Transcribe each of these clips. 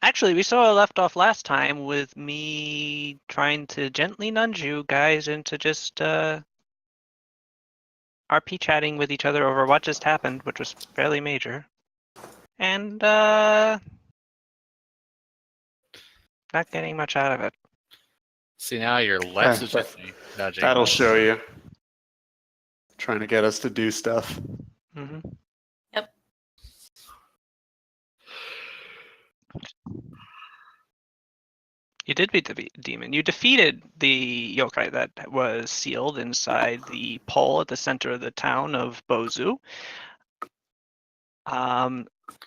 Actually, we sort of left off last time with me trying to gently nudge you guys into just RP chatting with each other over what just happened, which was fairly major. And not getting much out of it. See, now you're less gently nudging. That'll show you. Trying to get us to do stuff. Mm-hmm. Yep. You did beat the demon. You defeated the yokai that was sealed inside the pole at the center of the town of Bozu.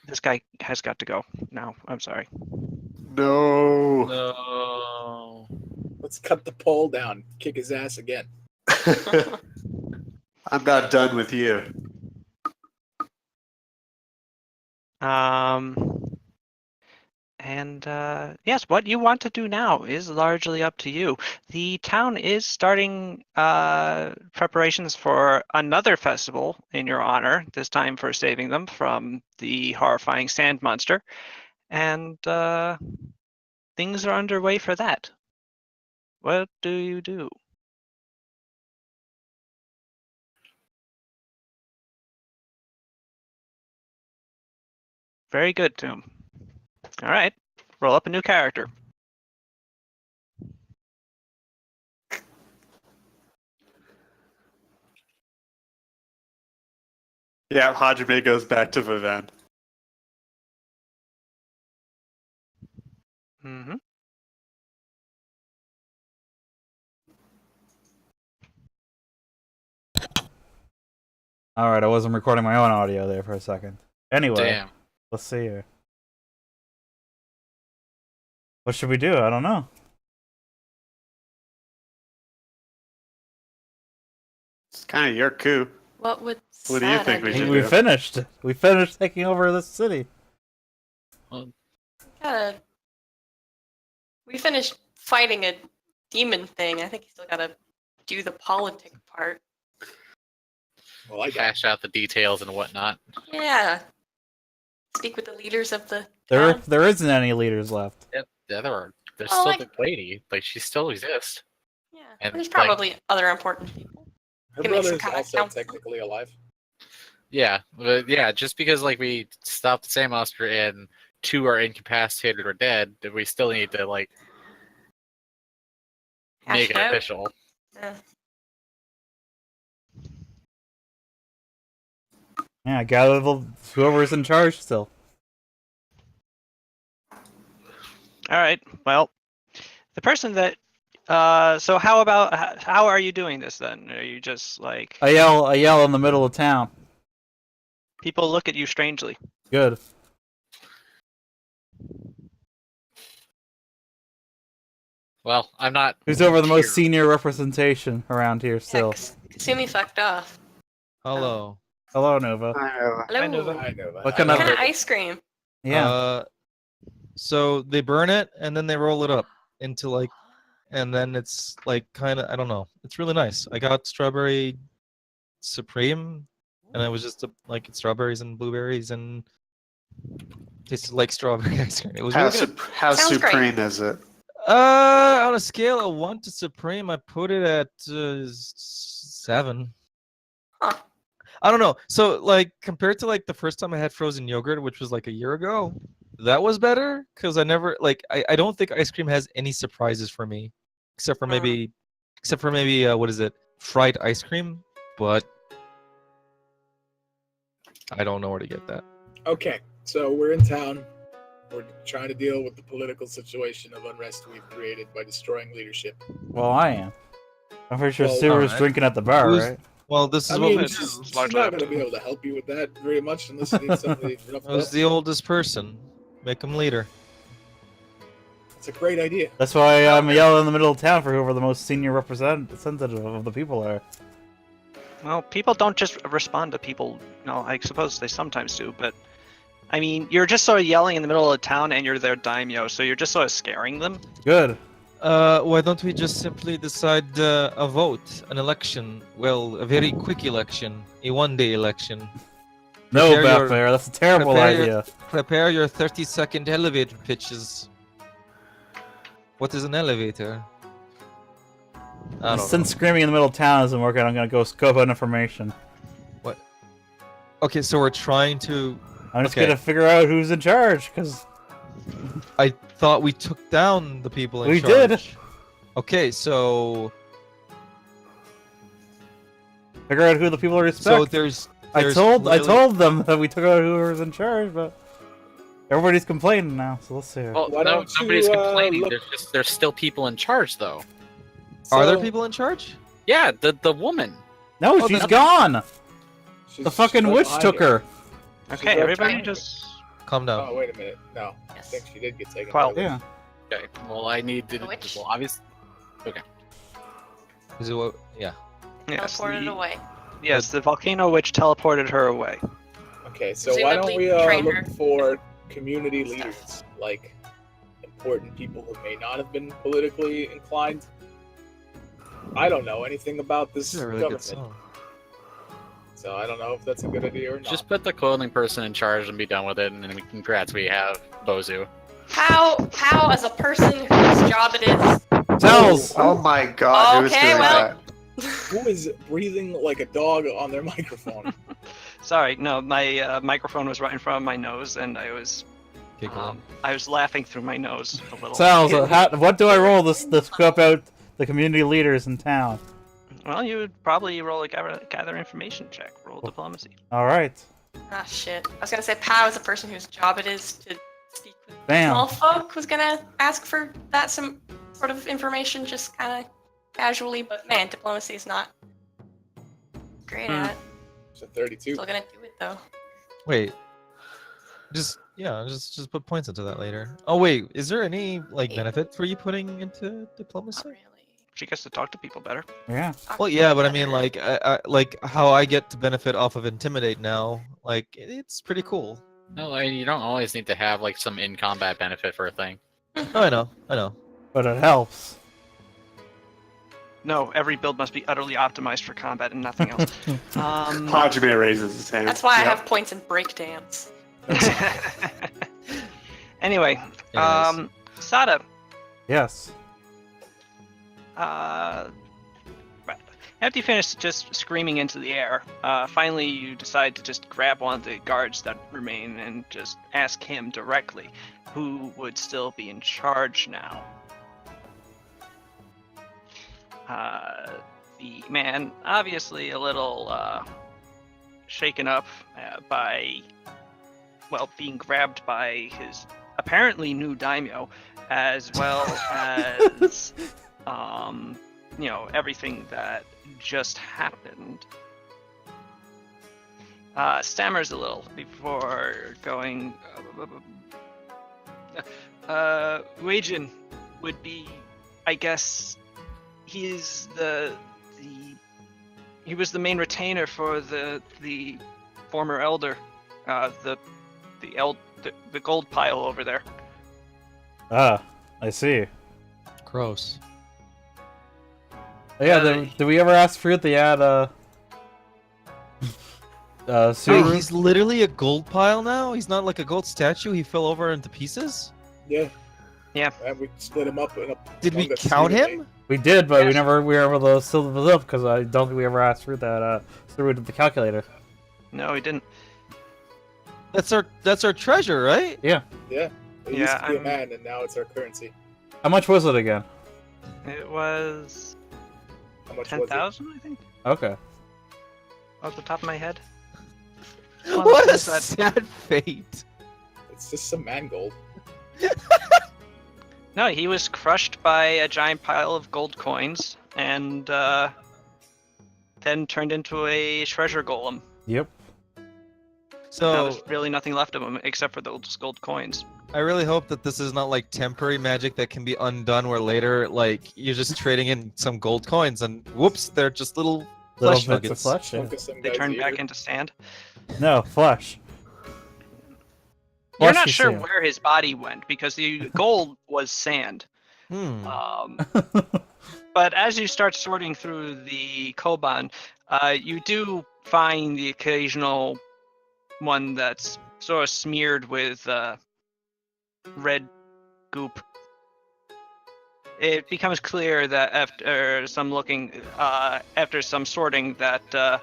This guy has got to go now. I'm sorry. No. No. Let's cut the pole down. Kick his ass again. I'm not done with you. Yes, what you want to do now is largely up to you. The town is starting preparations for another festival in your honor, this time for saving them from the horrifying sand monster. And things are underway for that. What do you do? Very good, Tomb. All right, roll up a new character. Yeah, Hajime goes back to Vivan. Mm-hmm. All right, I wasn't recording my own audio there for a second. Anyway, Damn. let's see here. What should we do? I don't know. It's kind of your coup. What would What do you think we should We do? finished. We finished taking over this city. We finished fighting a demon thing. I think you still gotta do the politic part. Well, I got Hash out the details and whatnot. Yeah. Speak with the leaders of the There, town. there isn't any leaders left. Yep, there's Oh, still like- the lady. Like, she still exists. Yeah. And, There's like- probably other important people. her Can make some brother's kind of also council. technically alive. Yeah, but yeah, just because like we stopped the sand monster and 2 are incapacitated or dead, that we still need to like make Hash it out. official. Yeah. Yeah, gather whoever's in charge still. All right. Well, the person that. So how are you doing this then? Are you just like I yell in the middle of town. people look at you strangely? Good. Well, I'm not. Who's over the most here. senior representation around here still? Kasumi fucked off. Hello. Hello, Nova. Hello. I know that. What What kind kind of of- ice cream? Yeah. So they burn it and then they roll it up into like, and then it's like kind of, I don't know. It's really nice. I got strawberry supreme, and it was just like strawberries and blueberries and tasted like strawberry ice cream. It was How, really good. how Sounds great. supreme is it? On a scale of 1 to supreme, I put it at 7. Huh. I don't know. So like compared to like the first time I had frozen yogurt, which was like a year ago, that was better because I never like I don't think ice cream has any surprises for me, except for maybe what is it, fried ice cream, but I don't know where to get that. Okay, so we're in town. We're trying to deal with the political situation of unrest we've created by destroying leadership. Well, I am. I'm pretty sure Well, Sirius alright. drinking at the bar, Who's- right? Well, this is I what mean, we she's largely not up going to to be able to help you with that very much unless you need somebody roughed I was up. the oldest person. Make him leader. It's a great idea. That's why I'm yelling in the middle of town for whoever the most senior representative of the people are. Well, people don't just respond to people. No, I suppose they sometimes do, but I mean, you're just sort of yelling in the middle of town, and you're their daimyo, so you're just sort of scaring them. Good. Why don't we just simply decide a vote, an election? Well, a very quick election, a one-day election. No, Prepare your- Batman, that's a terrible prepare your- idea. Prepare your 30-second elevator pitches. What is an elevator? I don't Since know. screaming in the middle of town isn't working, I'm gonna go scope out information. Okay, so we're trying to. I'm just Okay. gonna figure out who's in charge, because I thought we took down the people in We charge. did. Okay, so figure out who the people respect. so there's I clearly- told them that we took out who was in charge, but everybody's complaining now, so let's see. Well, Why no, don't you, nobody's complaining. look- There's still people in charge, though. Are there So, people in charge? Yeah, the woman. No, Oh, she's that's- gone! she's- The fucking she's witch behind took you. her. She's Okay, right everybody behind you. just. Calm down. Oh, wait a minute. No. I Yes. think she did get taken. Well, by the Yeah. Okay. Well, I need to. The witch? Well, obviously. Is it what? Yeah. Yes, Teleported the, away. yes, the volcano witch teleported her away. Okay, so why don't we Presumably train her. look for community Stuff. leaders, like important people who may not have been politically inclined? I don't know anything about this This is a really good government, song. so I don't know if that's a good idea or not. Just put the clothing person in charge and be done with it, and then congrats, we have Bozu. How as a person whose job it is? Tells! Oh my god, who's Okay, doing well- Who is breathing like a dog on their microphone? Sorry, no, my microphone was right in front of my nose, and I was laughing through my nose a little. Tells, what do I roll to scope out the community leaders in town? Well, you would probably roll a gather information check. Roll diplomacy. Alright. Ah, shit. I was gonna say Pow as a person whose job it is to speak with Bam. small folk was gonna ask for that some sort of information just kind of casually, but man, diplomacy is not great Hmm. at it. It's a 32. Still gonna do it though. Wait. Just put points into that later. Oh wait, is there any like benefit for you putting into Not diplomacy? really. She gets to talk to people better. Yeah. Well, yeah, but I mean, like, like how I get to benefit off of intimidate now, like, it's pretty cool. No, I mean, you don't always need to have like some in combat benefit for a thing. Oh, I know. But it helps. No, every build must be utterly optimized for combat and nothing else. Hajime raises his hand. That's why I Yep. have points in breakdance. Anyway, Anyways. Sada, Yes. after you finish just screaming into the air, finally you decide to just grab one of the guards that remain and just ask him directly who would still be in charge now. The man, obviously a little shaken up by, well, being grabbed by his apparently new daimyo, as well as, everything that just happened. Stammers a little before going. Weijin would be, I guess, he was the main retainer for the former elder, the gold pile over there. Ah, I see. Gross. Yeah, did we ever ask Fruit the ad, Wait, Suru? he's literally a gold pile now? He's not like a gold statue? He fell over into pieces? Yeah. Yeah. And we split him up. Did we among us count evenly. him? We did, but we Yes. were able to seal it up because I don't think we ever asked Fruit that, Suru did the calculator. No, he didn't. That's our treasure, right? It used Yeah, to be a I'm- man, and now it's our currency. How much was it again? It was How much 10,000, I think, Okay. off the top of my head. What a Is that- sad fate. was it? It's just some man gold. No, he was crushed by a giant pile of gold coins and then turned into a treasure golem. Yep. There So was really nothing left of him except for those gold coins. I really hope that this is not like temporary magic that can be undone where later like you're just trading in some gold coins and whoops, they're just little Little flesh bits of nuggets. flesh. Yeah. Look at some They guy's turned back ear. into sand. No, flesh. You're Fleshy not sure sand. where his body went because the gold was sand. Hmm. But as you start sorting through the Koban, you do find the occasional one that's sort of smeared with red goop. It becomes clear that after some sorting, that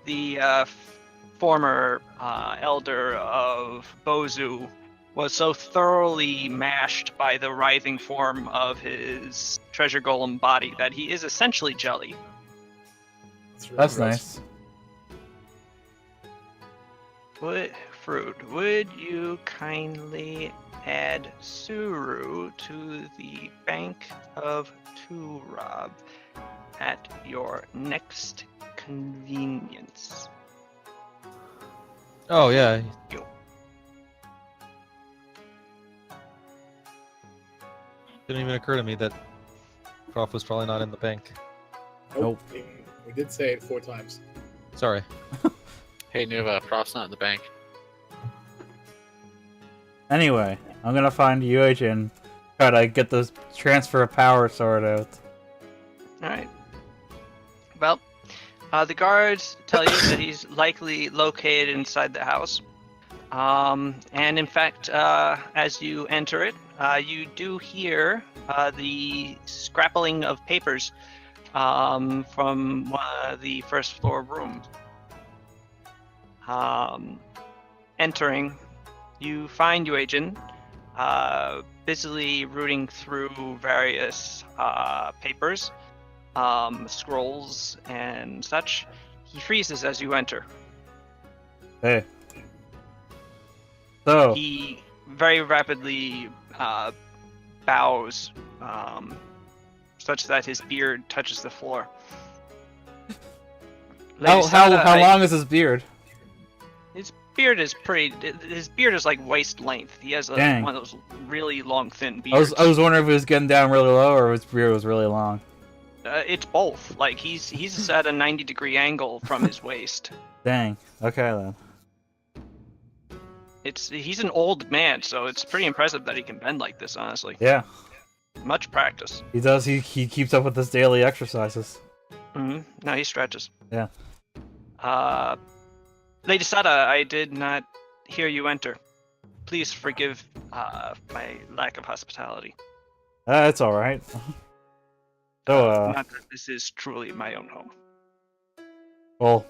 the former elder of Bozu was so thoroughly mashed by the writhing form of his treasure golem body that he is essentially jelly. It's really That's gross. nice. Would you kindly add Suru to the Bank of Turab at your next convenience? Oh yeah. Yo. Didn't even occur to me that Croft was probably not in the bank. Nope. We did say it 4 times. Sorry. Hey, Nuva, Prof's not in the bank. Anyway, I'm gonna find UH and try to get this transfer of power sorted out. All right. Well, the guards tell you that he's likely located inside the house. And in fact, as you enter it, you do hear the scrappling of papers from one of the first floor rooms. Entering, you find Yuejin busily rooting through various papers, scrolls, and such. He freezes as you enter. Hey. So, He very rapidly bows, such that his beard touches the floor. how Ladysada, long is his beard? His beard is His beard is like waist length. He has Dang. one of those really long, thin I beards. was wondering if it was getting down really low or if his beard was really long. It's both. Like he's at a 90-degree angle from his waist. Dang. Okay then. He's an old man, so it's pretty impressive that he can bend like this. Honestly, Yeah, much practice. he does. He keeps up with his daily exercises. No, he stretches. Yeah. Lady Sada, I did not hear you enter. Please forgive my lack of hospitality. It's all right. So, Not that this is truly my own home. well,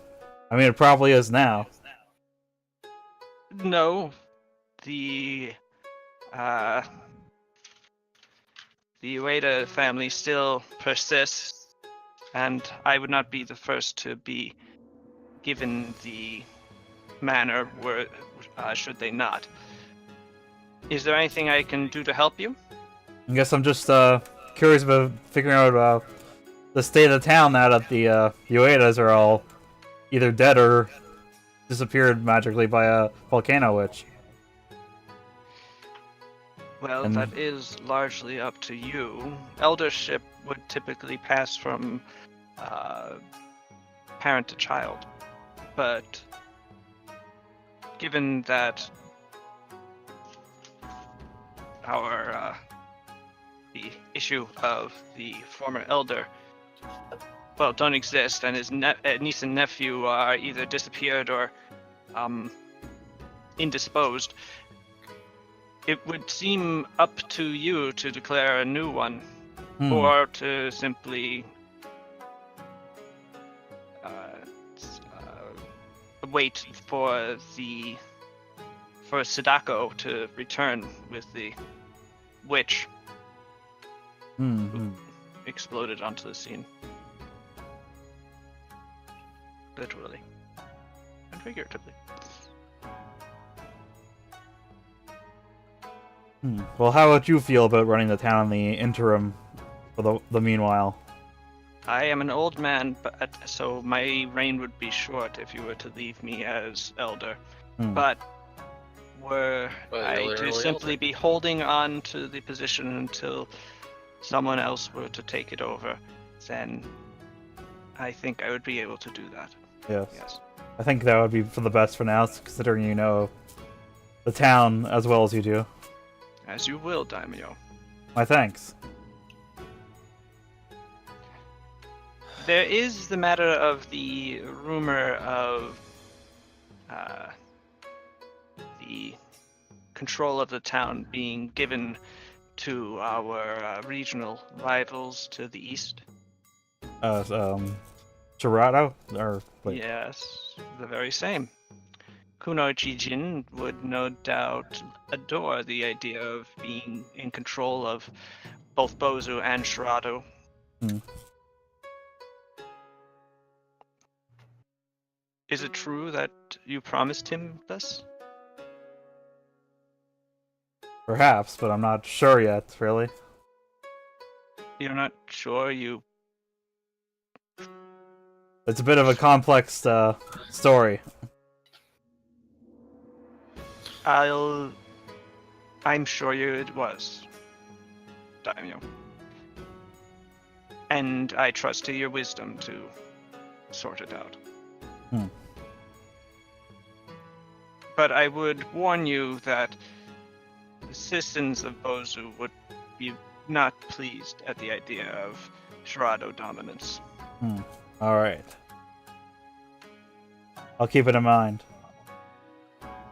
I mean, it probably is now. No, the Ueda family still persists, and I would not be the first to be given the manor should they not. Is there anything I can do to help you? I guess I'm just curious about figuring out the state of the town now that the Uedas are all either dead or disappeared magically by a volcano witch. Well, And- that is largely up to you. Eldership would typically pass from parent to child, but given that the issue of the former elder, well, don't exist, and his niece and nephew are either disappeared or indisposed, it would seem up to you to declare a new one, or to simply wait for Sadako to return with the witch Hmm. exploded onto the scene. Literally and figuratively. Well, how would you feel about running the town in the interim for the meanwhile? I am an old man, so my reign would be short if you were to leave me as elder. But were I you're to really simply elder. be holding on to the position until someone else were to take it over, then I think I would be able to do that. Yes. Yes. I think that would be for the best for now, considering you know the town as well as you do. As you will, Daimyo. My thanks. There is the matter of the rumor of the control of the town being given to our regional rivals to the east. Toronto? Or, wait. Yes, the very same. Kuno Chijin would no doubt adore the idea of being in control of both Bozu and Shirado. Hmm. Is it true that you promised him this? Perhaps, but I'm not sure yet, really. You're not sure you... It's a bit of a complex story. I'm sure it was, Daimyo. And I trust to your wisdom to sort it out. Hmm. But I would warn you that the citizens of Bozu would be not pleased at the idea of Shirado dominance. Alright. I'll keep it in mind.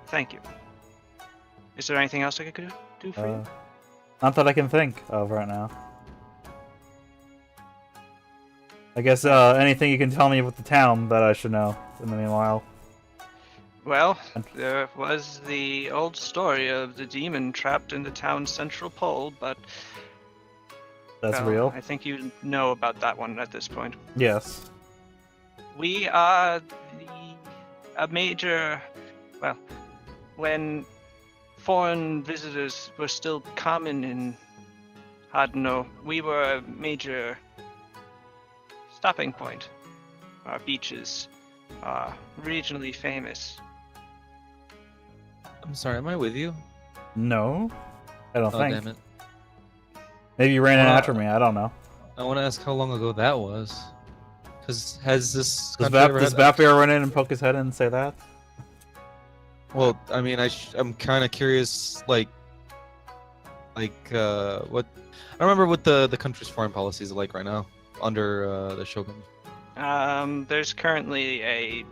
Thank you. Is there anything else I could do for you? Not that I can think of right now. I guess anything you can tell me about the town that I should know in the meanwhile. Well, there was the old story of the demon trapped in the town's central pole, but... That's well, real? I think you know about that one at this point. Yes. We are a major... Well, when foreign visitors were still common in Hadno, we were a major stopping point. Our beaches are regionally famous. I'm sorry, am I with you? No? I don't Oh, think. damn it. Maybe you ran in after me, I don't know. I want to ask how long ago that was. Because has this Does country ever had that? Vampire run in and poke his head in and say that? Well, I mean, I'm kind of curious, what? I don't remember what the country's foreign policies are like right now under the Shogun. There's currently a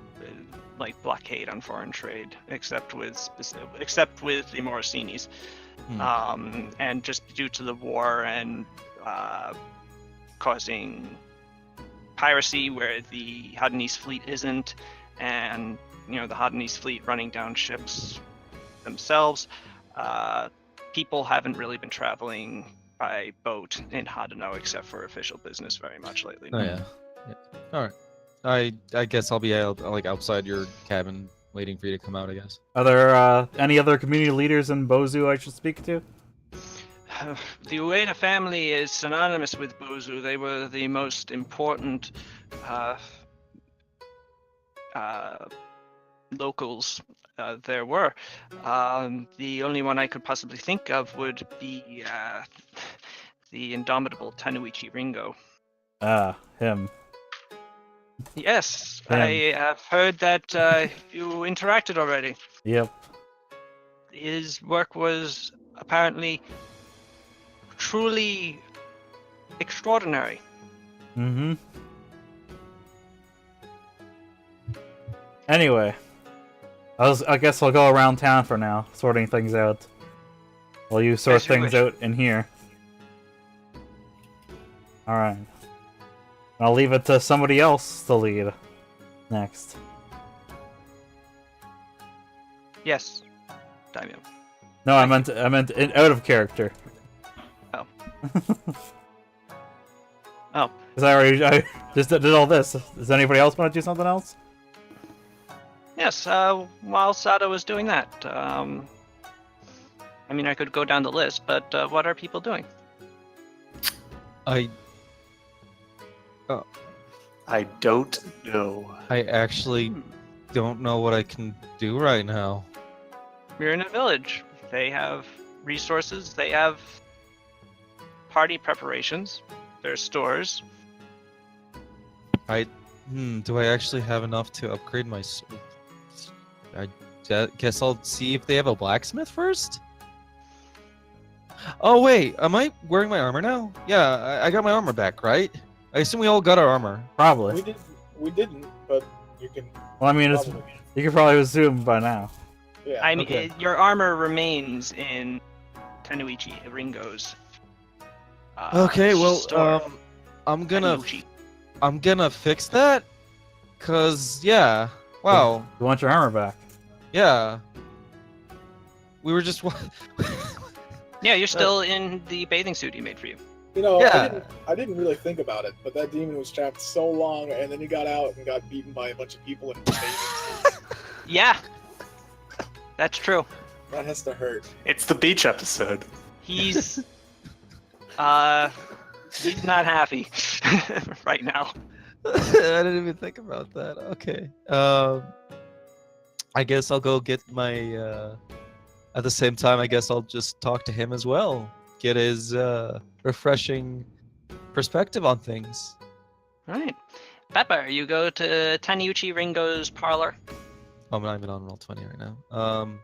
blockade on foreign trade, except with the Morosinis, and just due to the war and causing piracy where the Hadanese fleet isn't, and the Hadanese fleet running down ships themselves. People haven't really been traveling by boat in Hadano except for official business very much lately. Oh yeah. All right. I guess I'll be outside your cabin waiting for you to come out, I guess. Are there any other community leaders in Bozu I should speak to? The Ueda family is synonymous with Bozu. They were the most important locals there were. The only one I could possibly think of would be the indomitable Tanuichi Ringo. Ah, him. Yes, Him. I have heard that you interacted already. Yep. His work was apparently truly extraordinary. Mm-hmm. Anyway, I guess I'll go around town for now, sorting things out. While you sort As you things wish. out in here. Alright. I'll leave it to somebody else to lead next. Yes, Daimyo. No, I meant out of character. Oh. Oh. Because I just did all this. Does anybody else want to do something else? Yes, while Sato was doing that, I mean, I could go down the list, but what are people doing? I don't know. I actually don't know what I can do right now. We're in a village. They have resources. They have party preparations. There's stores. Do I actually have enough to upgrade my sword? I guess I'll see if they have a blacksmith first? Oh wait, am I wearing my armor now? Yeah, I got my armor back, right? I assume we all got our armor. Probably. We didn't, but you can. Well, I mean, probably. you could probably assume by now. Yeah. I mean, Okay. your armor remains in Tanuichi Ringo's. Okay, well, store. I'm gonna Tanuichi. fix that, cause yeah, wow, You want your armor back? yeah. We were just Yeah, you're still in the bathing suit he made for you. You know, Yeah. I didn't really think about it, but that demon was trapped so long, and then he got out and got beaten by a bunch of people in bathing suits. Yeah, that's true. That has to hurt. It's the beach episode. He's he's not happy right now. I didn't even think about that. Okay. I guess I'll go get my. At the same time, I guess I'll just talk to him as well. Get his refreshing perspective on things. Right. Pepper, you go to Tanuichi Ringo's parlor. I'm not even on Roll20 right now.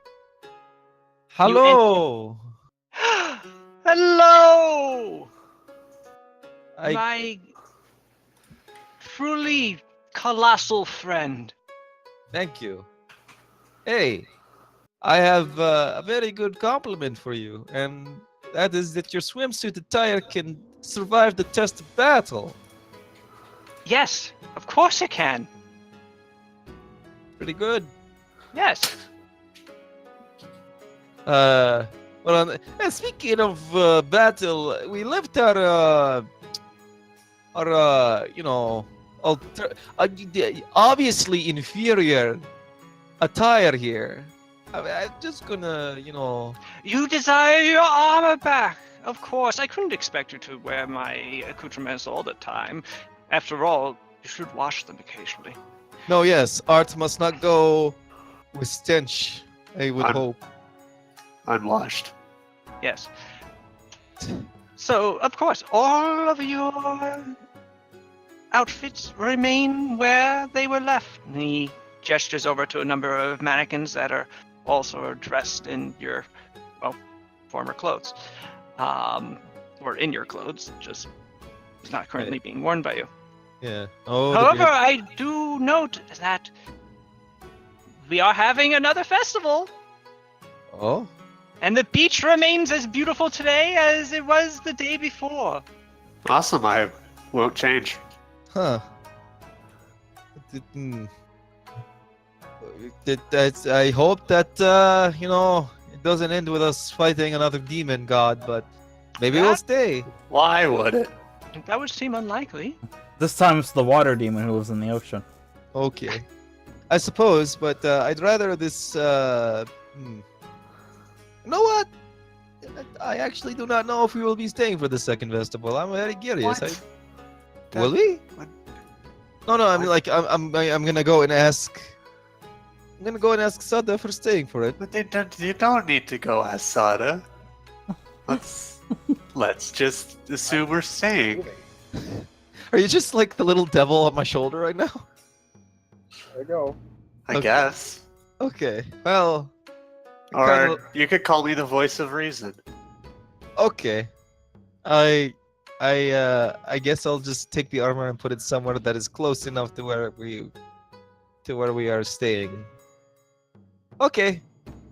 Hello. Hello! I My truly colossal friend. thank you. Hey, I have a very good compliment for you, and that is that your swimsuit attire can survive the test of battle. Yes, of course it can. Pretty good. Yes. Well, and speaking of battle, we left our you know, obviously inferior attire here. I'm just gonna, you know. You desire your armor back. Of course, I couldn't expect you to wear my accoutrements all the time. After all, you should wash them occasionally. No, yes, art must not go with stench. I would hope. Unwashed. Yes. So, of course, all of your outfits remain where they were left. And he gestures over to a number of mannequins that are also dressed in your, well, former clothes. Or in your clothes, just not currently being worn by you. Yeah. Oh. However, I do note that we are having another festival. Oh. And the beach remains as beautiful today as it was the day before. Awesome. I won't change. Huh. I hope that you know, it doesn't end with us fighting another demon god, but maybe we'll stay. Why would it? That would seem unlikely. This time it's the water demon who lives in the ocean. Okay. I suppose, but I'd rather this. You know what? I actually do not know if we will be staying for the second festival. I'm very curious. What? Will we? What? No. I mean, like, I'm gonna go and ask. I'm gonna go and ask Sada for staying for it. But you don't need to go ask Sada. Let's just assume we're staying. Are you just like the little devil on my shoulder right now? There you go. I Okay. guess. Okay. Well. Or kinda- you could call me the voice of reason. Okay. I guess I'll just take the armor and put it somewhere that is close enough to where we are staying. Okay.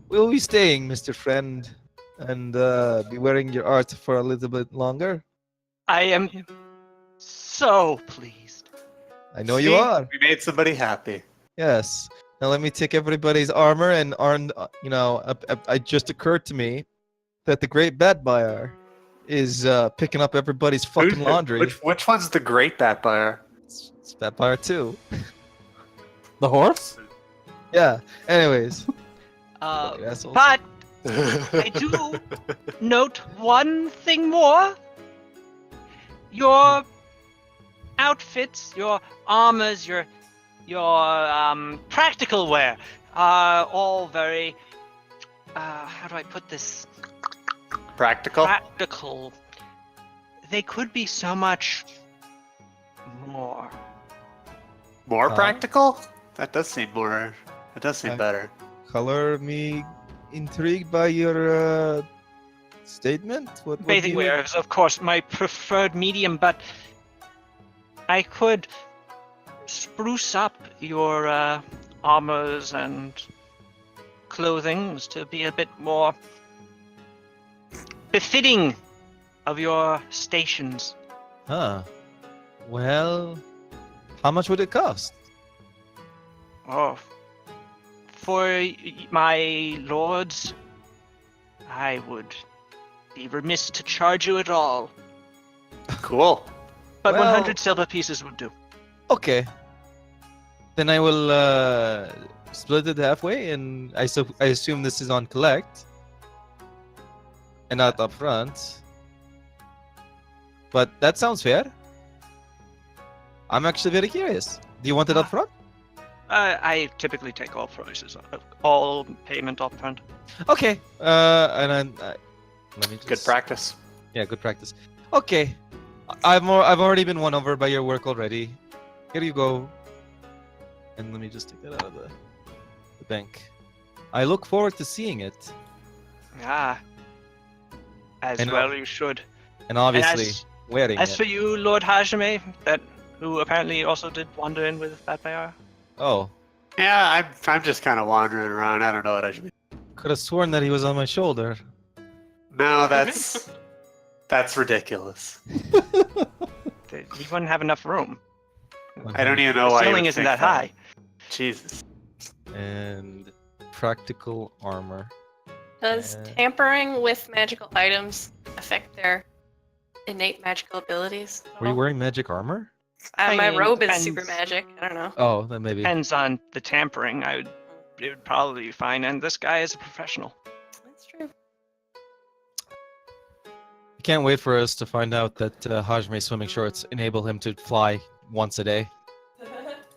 We'll be staying, Mr. Friend, and be wearing your art for a little bit longer. I am so pleased. I know you See? are. We made somebody happy. Yes. Now let me take everybody's armor and you know, it just occurred to me that the Great Bat Buyer is picking up everybody's fucking laundry. Which one's the great bat buyer? It's Bat Buyer 2. The horse? Yeah. Anyways. Uh, Fucking assholes. but I do note one thing more. Your outfits, your armors, your practical wear are all very, how do I put this? Practical? Practical. They could be so much more. More Huh? practical? That does seem more. That does seem better. Color me intrigued by your statement. What do Bathing you- wear is, of course, my preferred medium, but I could spruce up your armors and clothing to be a bit more befitting of your stations. Huh. Well, how much would it cost? Oh, for my lords, I would be remiss to charge you at all. Cool. But Well- 100 silver pieces would do. Okay. Then I will split it halfway, and I assume this is on collect and not up front. But that sounds fair. I'm actually very curious. Do you want it up front? I typically take all prices, all payment up front. Okay. And then let me just. Good practice. Yeah, good practice. Okay. I've already been won over by your work already. Here you go. And let me just take that out of the bank. I look forward to seeing it. Ah, as And, well you should. And obviously as- wearing As it. for you, Lord Hajime, who apparently also did wander in with that Bayar. Oh, Yeah, I'm just kind of wandering around. I don't know what I should be. could have sworn that he was on my shoulder. No, that's ridiculous. You wouldn't have enough room. I don't even know The why. you ceiling would isn't think that high. Jesus. And practical armor. Does tampering with magical items affect their innate magical abilities? at Were you all? wearing magic armor? I My mean, robe is depends. super magic. I don't know. Oh, then maybe. Depends on the tampering. It would probably be fine. And this guy is a professional. That's true. Can't wait for us to find out that Hajime's swimming shorts enable him to fly once a day.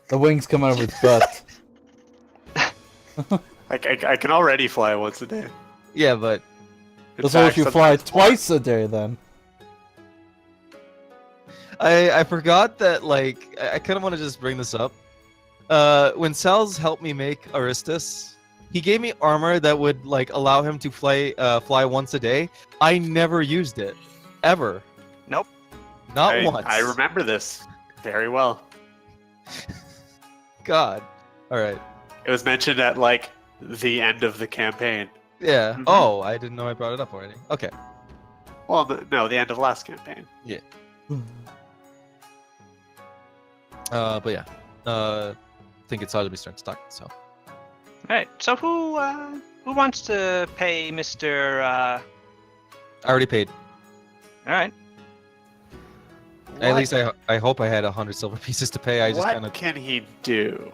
The wings come out of his butt. I can already fly once a day. Yeah, but In Let's hope fact, you fly sometimes more. twice a day then. I forgot that, like, I kind of want to just bring this up. When Sal's helped me make Aristus, he gave me armor that would, like, allow him to fly once a day. I never used it. Ever. Nope. Not once. I remember this very well. God. Alright. It was mentioned at like the end of the campaign. Yeah. Mhm. Oh, I didn't know I brought it up already. Okay. Well, no, the end of last campaign. But yeah. I think it's Hajime's turn to talk, so. Alright, so who wants to pay Mr. I already paid. Alright. At least I hope I had 100 silver pieces to pay. I just what kind of. can he do?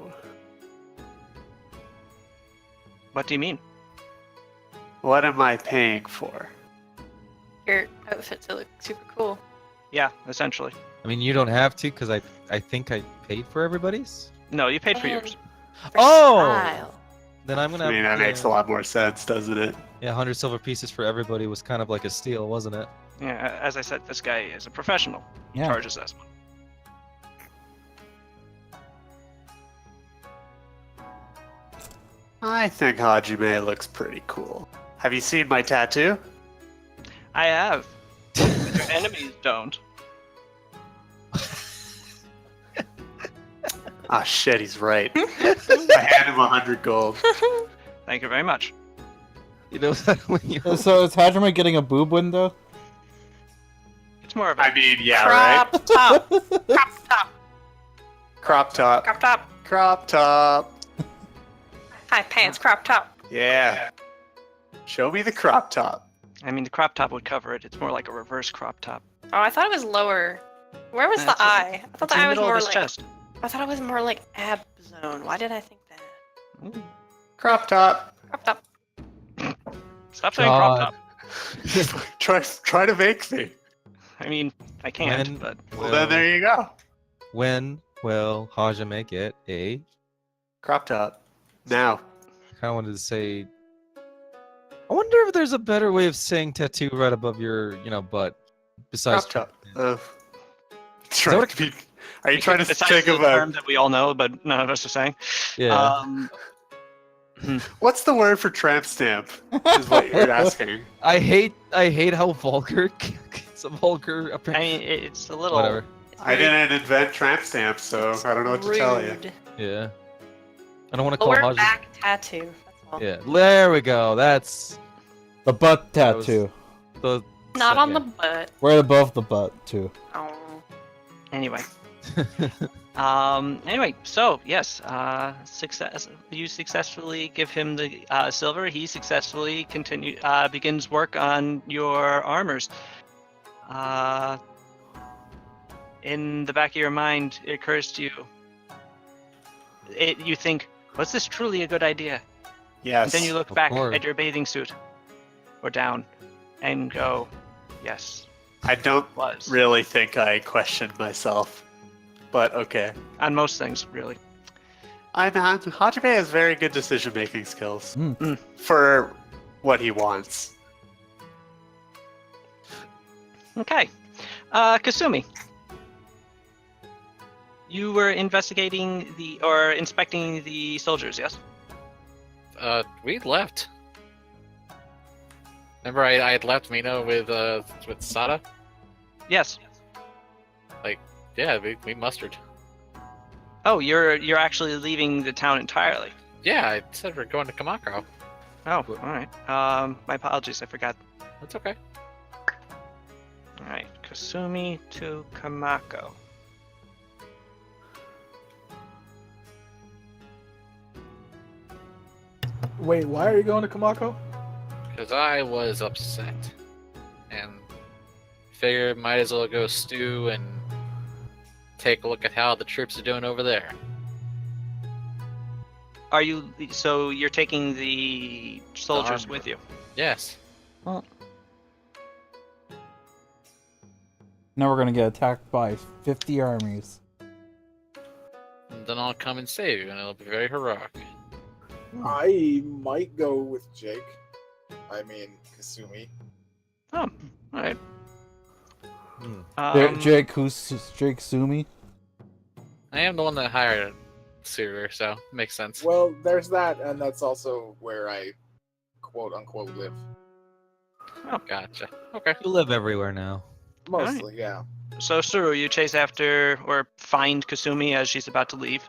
What do you mean? What am I paying for? Your outfit to look super cool. Yeah, essentially. I mean, you don't have to, because I think I paid for everybody's. No, you paid for And yours. for Oh! style. Then I'm gonna. I mean, that makes a lot more sense, doesn't it? Yeah, 100 silver pieces for everybody was kind of like a steal, wasn't it? Yeah, as I said, this guy is a professional. He Yeah. charges us. I think Hajime looks pretty cool. Have you seen my tattoo? I have. Your enemies don't. Ah, shit, he's right. I hand him 100 gold. Thank you very much. You know, when you. So is Hajime getting a boob window? It's more of I a mean, yeah, Crop right? top. Crop top. Crop top. Crop top. Crop top. High pants. Crop top. Yeah. Show me the crop top. I mean, the crop top would cover it. It's more like a reverse crop top. Oh, I thought it was lower. Where was the That's eye? I thought It's the in the eye was middle of more his like. chest. I thought it was more like ab zone. Why did I think that? Ooh. Crop top. Crop top. Stop saying crop God. top. Try to make me. I mean, I can't, When- but Well, then there you go. When will Hajime get a? Crop top. Now. I kind of wanted to say. I wonder if there's a better way of saying tattoo right above your, butt, besides. Crop top. that what Are you trying to besides think the of term that we all know, but none of us are saying? Yeah. what's the word for tramp stamp? Is what you're asking. I hate how vulgar. It's a vulgar. I mean, it's a little. Whatever. It's I very didn't invent tramp stamps, so I don't know what to tell you. rude. Yeah. I don't want to call Lower Hajime. back tattoo. That's Yeah, there we go. That's The butt That was- tattoo. the. Not on yeah. the butt. Right above the butt, too. Oh. Anyway. Anyway, so yes, success. You successfully give him the silver. He successfully begins work on your armors. In the back of your mind, it occurs to you. You think, was this truly a good idea? Yes. And then you look Of back course. at your bathing suit, or down, and go, yes, I don't it was. really think I questioned myself, but okay. On most things, really. Hajime has very good decision-making skills Mm. for what he wants. Okay. Kasumi. You were investigating or inspecting the soldiers, yes? We left. Remember, I had left Mino with Sada. Yes. Yeah, we mustered. Oh, you're actually leaving the town entirely. Yeah, I said we're going to Kamakro. Oh, all right. My apologies, I forgot. That's okay. All right, Kasumi to Kamako. Wait, why are you going to Kamako? Because I was upset. And figured might as well go stew and take a look at how the troops are doing over there. So you're taking the soldiers army. with you? Yes. Now we're gonna get attacked by 50 armies. And then I'll come and save you, and it'll be very heroic. I might go with Jake. I mean, Kasumi. Oh, all right. Jake Sumi. I am the one that hired Suru, so makes sense. Well, there's that, and that's also where I quote unquote live. Gotcha. Okay. You live everywhere now. Mostly, yeah. So Suru, you chase after or find Kasumi as she's about to leave.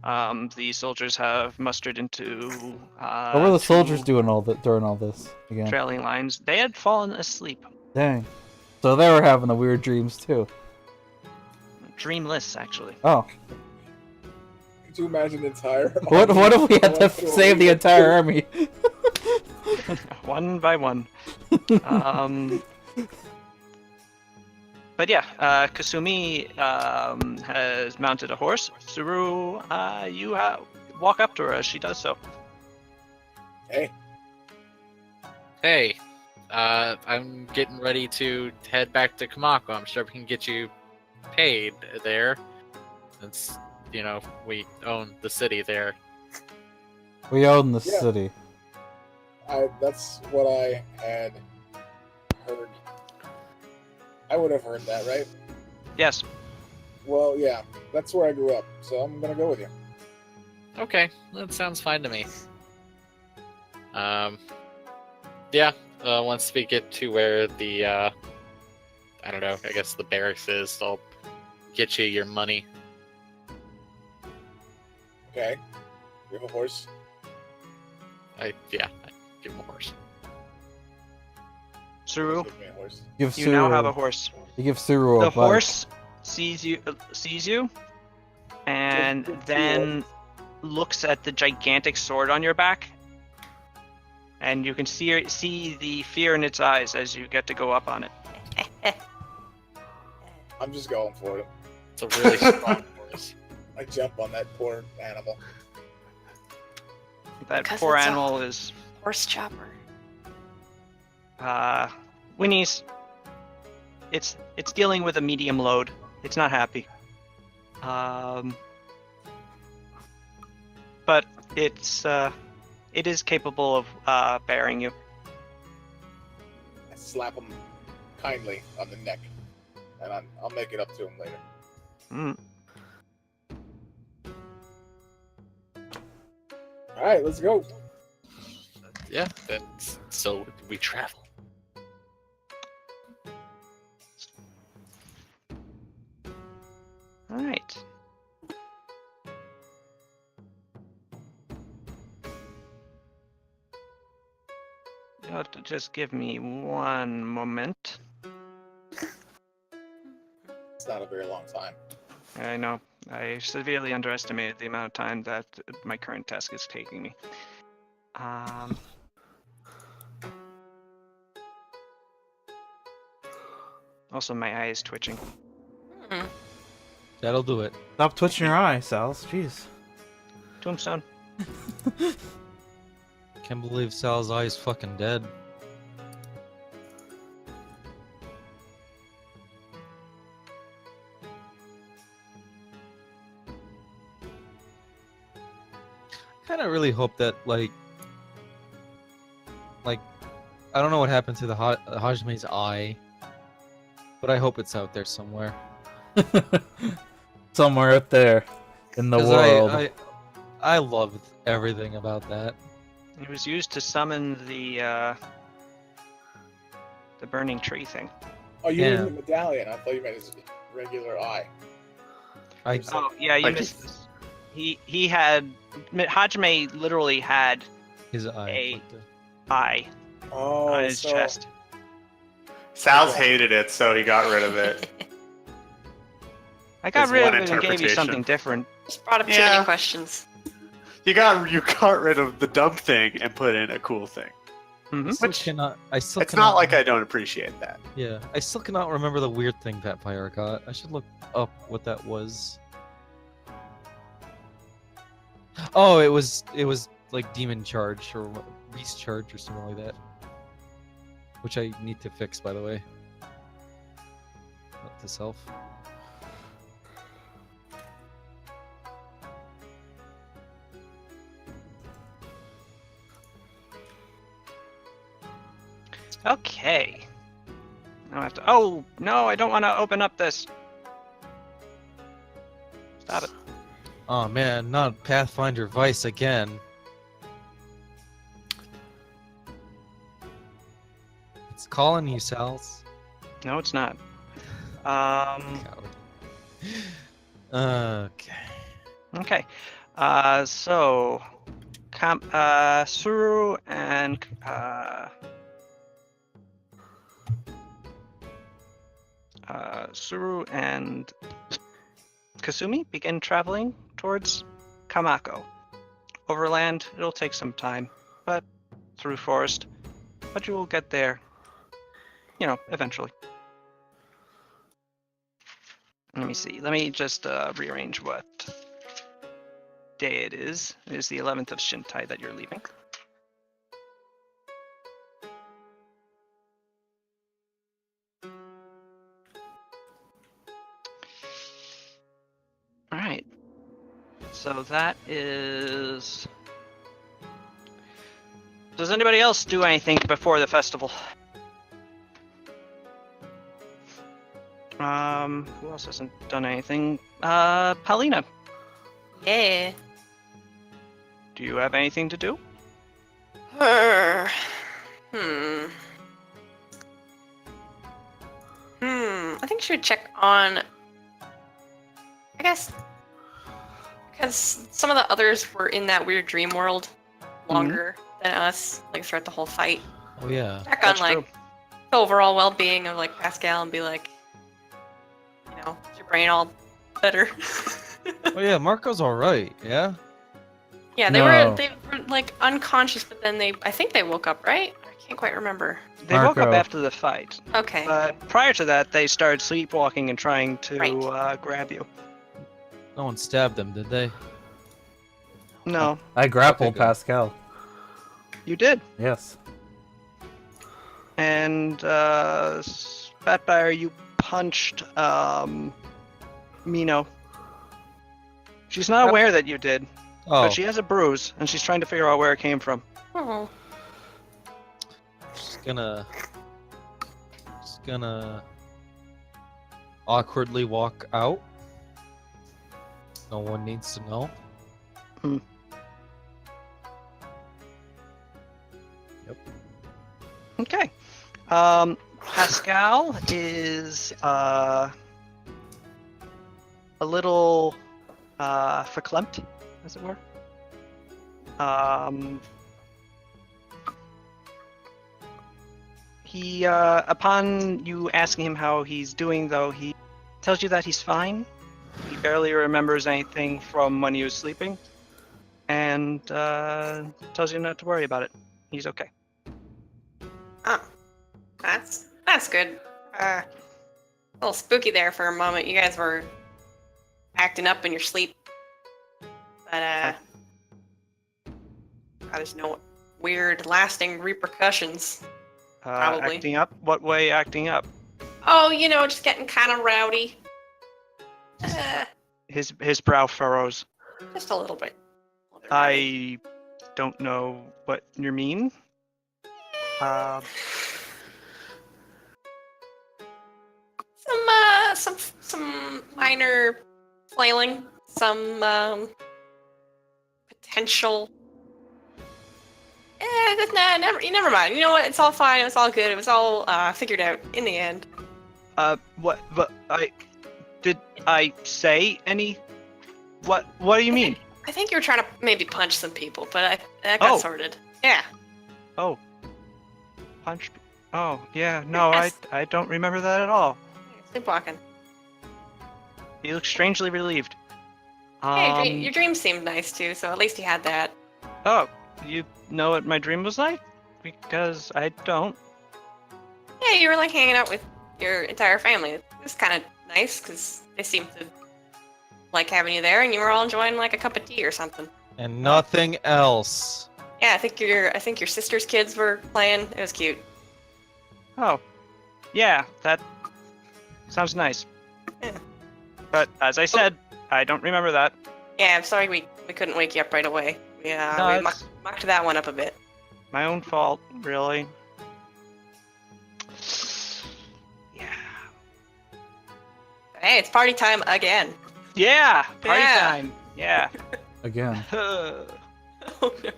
The soldiers have mustered into. What were the soldiers doing during all this again? Trailing lines. They had fallen asleep. Dang. So they were having the weird dreams too. Dreamless, actually. Oh. Could you imagine the entire? What if we had to save the entire army? One by one. But yeah, Kasumi has mounted a horse. Suru, you walk up to her as she does so. Hey, Hey, I'm getting ready to head back to Kamako. I'm sure we can get you paid there, since we own the city there. We own the Yeah. city. that's what I had heard. I would have heard that, right? Yes. Well, yeah, that's where I grew up, so I'm gonna go with you. Okay, that sounds fine to me. Yeah. Once we get to where the I don't know, I guess the barracks is, I'll get you your money. Okay. You have a horse? I give him a horse. Suru, Give me a horse. Give you Suru, now have a horse. You give Suru a The bite. horse sees you, and Good then looks at the gigantic sword on your back, and you can see the fear in its eyes as you get to go up on it. I'm just going for it. It's a really strong horse. I jump on that poor animal. That 'Cause poor it's a- animal is Horse chopper. Winnie's. It's dealing with a medium load. It's not happy. But it is capable of bearing you. I slap him kindly on the neck, and I'll make it up to him later. Mm. All right, let's go. Yeah, that's so we travel. All right. You'll have to just give me one moment. It's not a very long time. I know. I severely underestimated the amount of time that my current task is taking me. Also, my eye is twitching. Hmm. That'll do it. Stop twitching your eye, Sal's. Jeez. Tombstone. Can't believe Sal's eye is fucking dead. Kind of really hope that like I don't know what happened to the Hajime's eye, but I hope it's out there somewhere. Somewhere up there in the 'Cause world. I loved everything about that. It was used to summon the burning tree thing. Oh, you Yeah. mean the medallion? I thought you meant his regular eye. I Oh yeah, you Like- missed this. He had Hajime literally had his eye. Hey. fucked up. eye Oh, on his so chest. Sal's hated it, so he got rid of it. I got There's rid one of it and gave you interpretation. something different. Just brought up too Yeah. many questions. You got rid of the dumb thing and put in a cool thing. Mhm. I still Which- cannot. I still It's cannot, not like I don't appreciate that. Yeah, I still cannot remember the weird thing Vampire got. I should look up what that was. Oh, it was like Demon Charge or Beast Charge or something like that. Which I need to fix, by the way. Not to self. Okay. Now I have to. Oh no, I don't want to open up this. Stop it. Oh man, not Pathfinder Vice again. It's calling you, Sal's. No, it's not. Coward. Okay. Okay. So, Suru and Kasumi begin traveling towards Kamako. Overland, it'll take some time, but through forest, but you will get there, eventually. Let me see. Let me just rearrange what day it is. It is the 11th of Shintai that you're leaving. All right. So that is. Does anybody else do anything before the festival? Who else hasn't done anything? Paulina, Yeah. do you have anything to do? I think she would check on. I guess because some of the others were in that weird dream world longer than us, like throughout the whole fight. Oh yeah. Check That's on true. the overall well-being of like Pascal and be like, is your brain all better? Oh yeah, Marco's all right. Yeah. Yeah, No. they were like unconscious, but then I think they woke up, right? I can't quite remember. They woke up Marco. after the fight. Okay. But prior to that, they started sleepwalking and trying to Right. grab you. No one stabbed them, did they? No, I grappled Okay, good. Pascal. you did. Yes. And Spatfire, you punched Mino. She's not aware that you did, Oh, but she has a bruise, and she's trying to figure out where it came from. Oh. just gonna awkwardly walk out. No one needs to know. Okay. Pascal is a little verklempt, as it were. He, upon you asking him how he's doing, though, he tells you that he's fine. He barely remembers anything from when he was sleeping, and tells you not to worry about it. He's okay. Oh, that's good. A little spooky there for a moment. You guys were acting up in your sleep, but there's no weird, lasting repercussions. Probably. Acting up? What way acting up? Oh, just getting kind of rowdy. His brow furrows. Just a little bit. I don't know what you mean. Some minor flailing, some potential. Never mind. You know what? It's all fine. It was all good. It was all figured out in the end. What? But did I say any? What do you mean? I think you were trying to maybe punch some people, but that got sorted. Yeah. Oh. Punch. Oh, yeah. No, Yes. I don't remember that at all. Sleepwalking. You look strangely relieved. Hey, your dream seemed nice too, so at least you had that. Oh, you know what my dream was like? Because I don't. Yeah, you were like hanging out with your entire family. It was kind of nice because they seemed to like having you there, and you were all enjoying like a cup of tea or something. And nothing else. Yeah, I think your sister's kids were playing. It was cute. Oh, yeah, that sounds nice. Yeah. But as I said, I don't remember that. Yeah, I'm sorry we couldn't wake you up right away. We No, mucked that one up a bit. my own fault, really. Yeah. Hey, it's party time again. Yeah, party Yeah. time. Yeah. Again. Oh no.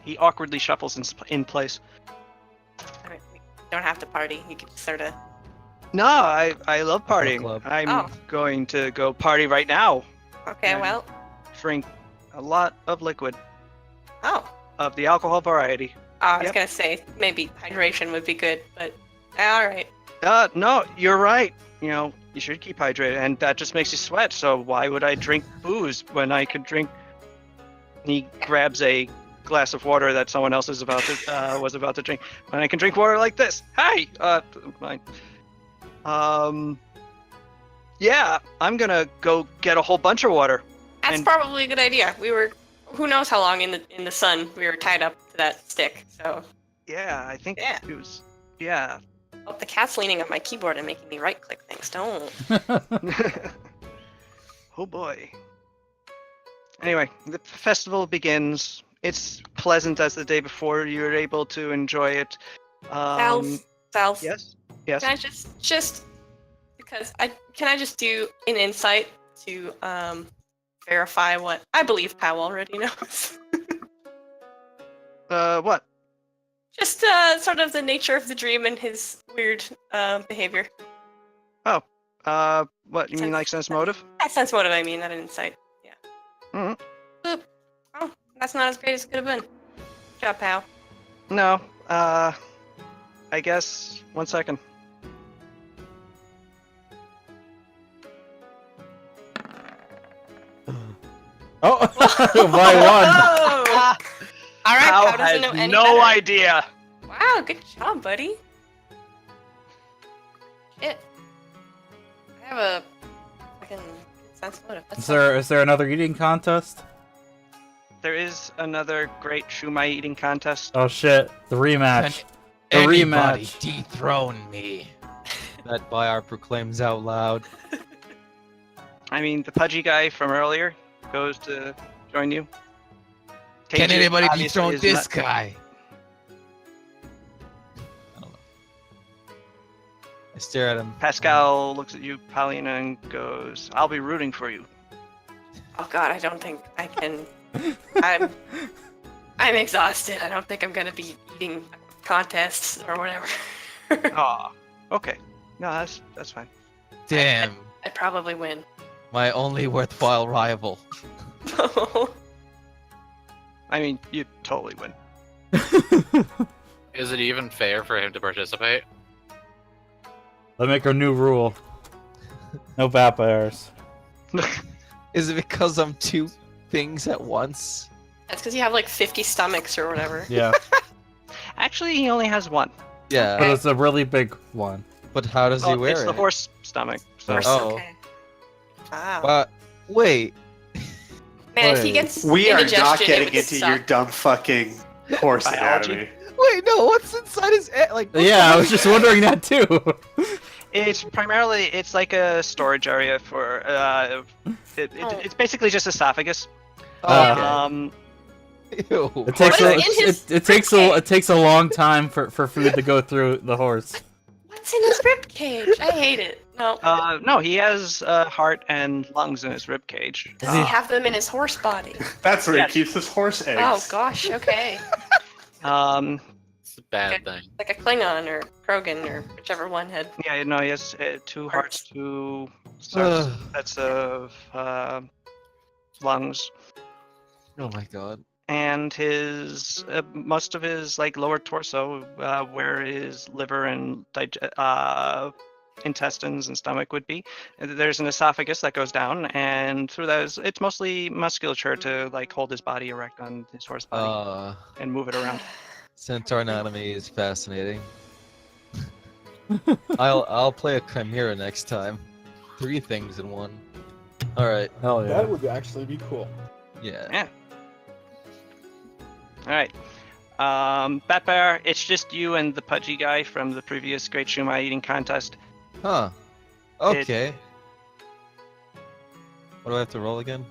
He awkwardly shuffles in place. Alright, we don't have to party. You can just sort of. No, I love partying. Club. I'm Oh. going to go party right now. Okay, Yeah. well. Drink a lot of liquid Oh. of the alcohol variety. I was Yep. gonna say maybe hydration would be good, but all right. No, you're right. You should keep hydrated, and that just makes you sweat. So why would I drink booze when I could drink? He grabs a glass of water that someone else was about to drink. When I can drink water like this. Hey, mine. Yeah, I'm gonna go get a whole bunch of water. That's And- probably a good idea. We were, who knows how long in the sun we were tied up to that stick. So, Yeah, I think Yeah. it was. Yeah. oh, the cat's leaning on my keyboard and making me right click things. Don't. Oh boy. Anyway, the festival begins. It's pleasant as the day before. You're able to enjoy it. South. Yes. Yes. Can I just because can I just do an insight to verify what I believe Powell already knows? What? Just sort of the nature of the dream and his weird behavior. What you mean, like sense motive? That's what I mean, not an insight. Yeah. Mhm. Oop. Oh, that's not as great as it could have been. Good job, Pow. No. I guess 1 second. Oh, by one. Oh! All right, Hal Pow doesn't know has any no better. idea. Wow, good job, buddy. Shit. I have a fucking sense motive. That's Is there another eating contest? There is another great shumai eating contest. Oh shit! The rematch. The Anybody rematch. dethrone me. That Bayar proclaims out loud. I mean, the pudgy guy from earlier goes to join you. Can Teju anybody obviously dethrone is this not- guy? I don't know. I stare at him. Pascal looks at you, Paulina, and goes, "I'll be rooting for you." Oh god, I don't think I can. I'm exhausted. I don't think I'm gonna be eating contests or whatever. Aw, okay. No, that's fine. Damn, I'd probably win. my only worthwhile rival. I mean, you totally win. Is it even fair for him to participate? Let's make a new rule. No vampires. Is it because I'm two things at once? That's because you have like 50 stomachs or whatever. Yeah, Actually, he only has one. Yeah, but it's a really big one. but how does he Well, wear it's it? the horse stomach. So. Horse, Oh. okay. Wow. But wait, Man, if he wait. gets We are indigestion, not it getting would into suck. your dumb fucking horse Biology? anatomy. wait, no, what's inside his like? what Yeah, the I was just wondering that too. It's primarily it's like a storage area for Oh. it's basically just esophagus. heck? Um, Ew. It takes What a, is in his it takes a takes a long time for food to go through the horse. What's in his rib cage? I hate it. No. no, he has heart and lungs in his rib cage. Does he have them in his horse body? That's where Yes. he keeps his horse eggs. Oh gosh. Okay. It's a bad thing. Like a Klingon or Krogan or whichever one had. Yeah, no, he has 2 hearts, 2 Ugh. sets of lungs, Oh my god. and his most of his like lower torso, where his liver and intestines and stomach would be. There's an esophagus that goes down, and through that it's mostly musculature to like hold his body erect on his horse body and move it around. Centaur anatomy is fascinating. I'll play a chimera next time. 3 things in one. All right. Hell yeah. That would actually be cool. Yeah. All right. Bat Bear, it's just you and the pudgy guy from the previous Great Shumai eating contest. Huh. Okay. What do I have to roll again?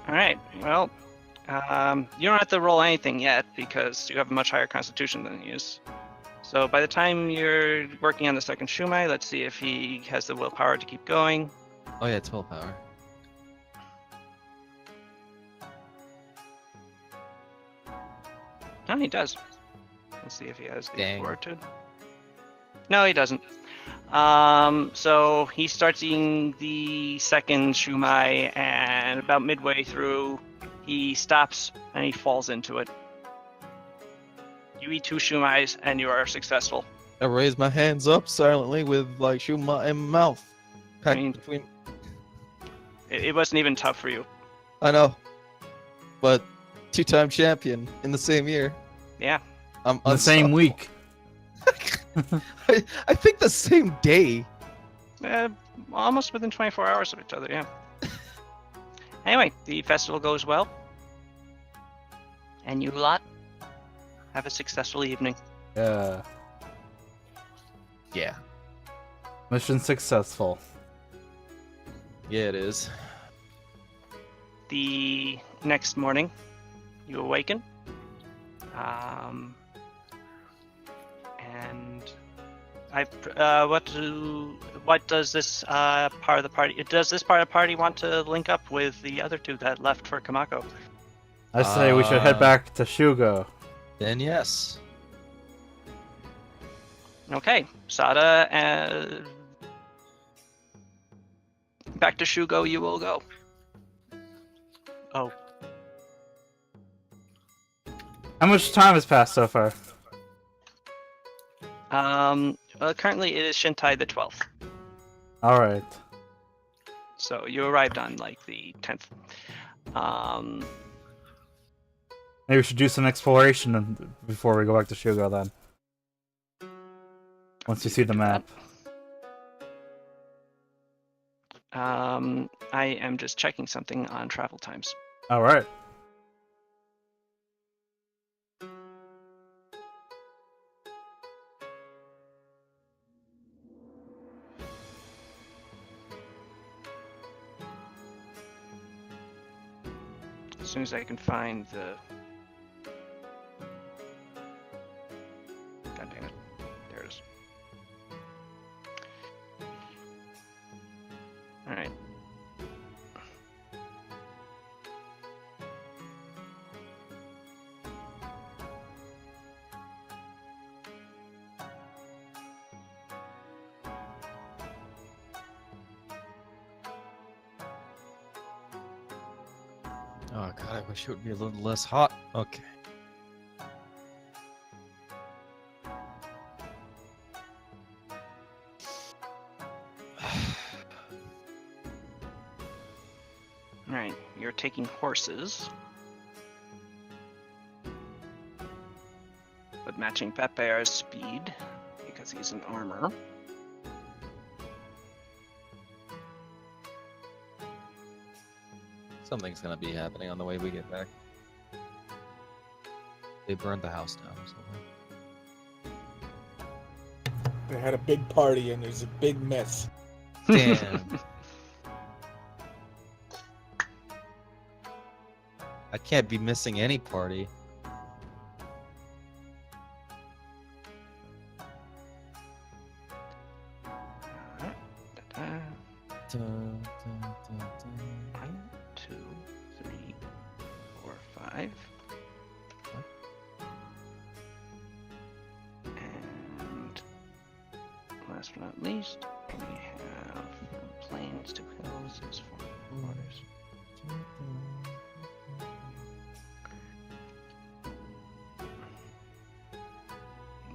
All right. Well, you don't have to roll anything yet because you have a much higher constitution than he is. So by the time you're working on the second Shumai, let's see if he has the willpower to keep going. Oh yeah, it's willpower. No, he does. Let's see if he has the Dang. fortitude. No, he doesn't. So he starts eating the second shumai, and about midway through, he stops and he falls into it. You eat 2 shumais, and you are successful. I raise my hands up silently with like shuma in my mouth. Packed mean- between. It wasn't even tough for you. I know, but 2-time champion in the same year. Yeah. I'm The same week. I think the same day. Almost within 24 hours of each other, yeah. Anyway, the festival goes well. And you lot have a successful evening. Yeah. Yeah. Mission successful. Yeah, it is. The next morning, you awaken. And what does this part of the party? Does this part of the party want to link up with the other 2 that left for Kamako? I say we should head back to Shugo. Then yes. Okay, Sada, back to Shugo you will go. Oh, How much time has passed so far? currently it is Shintai the 12th, All right. so you arrived on like the 10th. Maybe we should do some exploration before we go back to Shugo then. Once you see the map. I am just checking something on travel times. All right. As soon as I can find the... God damn it. There it is. Alright. Oh god, I wish it would be a little less hot. Okay. taking horses. But matching Pepe's speed, because he's in armor. Something's gonna be happening on the way we get back. They burned the house down or something. They had a big party and there's a big mess. Damn. I can't be missing any party. Dun, dun, dun, dun. 1, 2, 3, 4, 5. And last but not least, we have from plains to hills is 4 quarters.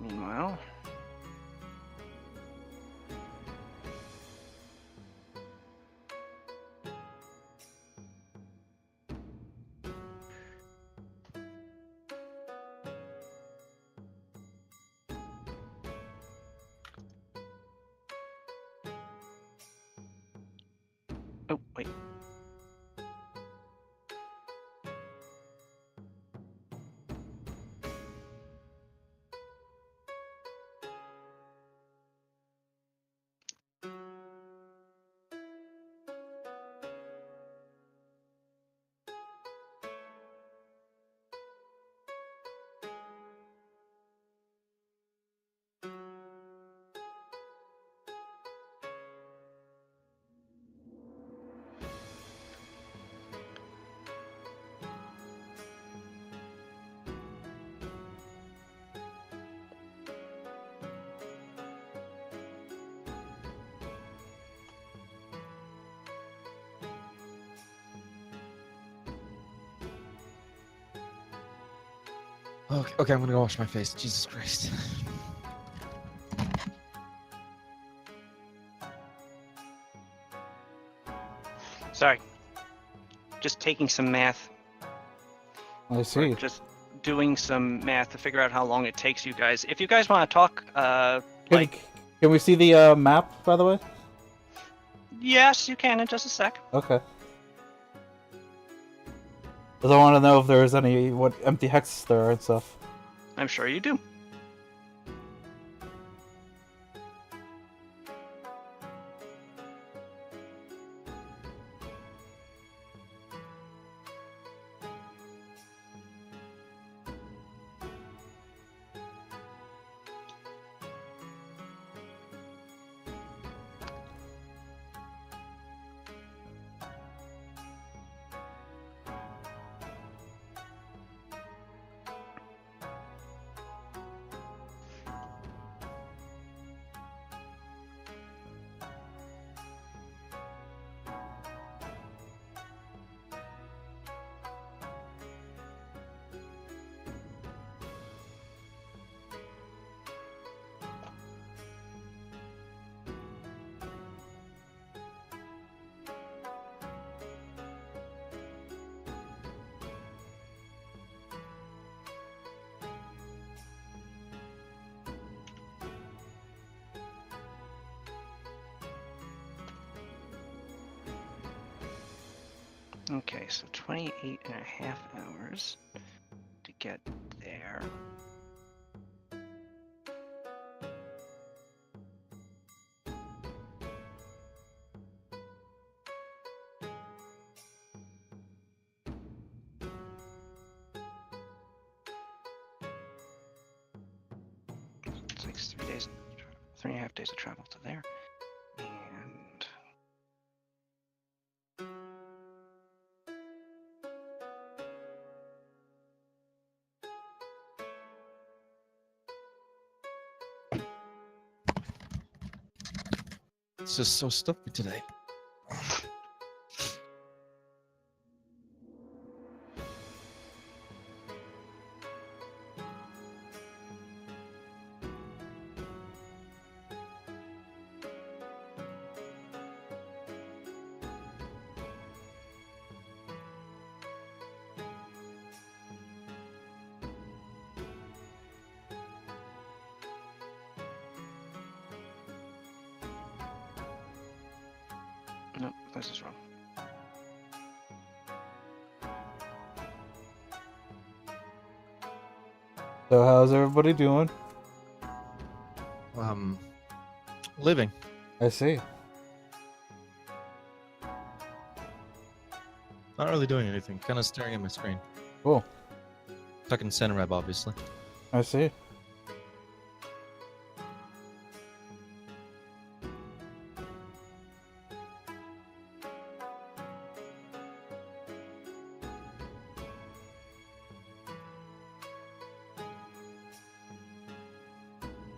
Meanwhile, oh, wait. Okay, I'm gonna go wash my face. Jesus Christ. Sorry. Just taking some math. I Or see. just doing some math to figure out how long it takes you guys. If you guys want to talk, Can, can we see the map, by the way? yes, you can in just a sec. Okay. Because I want to know if there's any what empty hexes there are and stuff. I'm sure you do. Okay, so 28 and a half hours to get there. It takes 3 days, 3.5 days of travel to there. And It's just so stuffy today. No, this is wrong. So how's everybody doing? Living. I see. Not really doing anything. Kind of staring at my screen. Cool. Talking center rep, obviously. I see.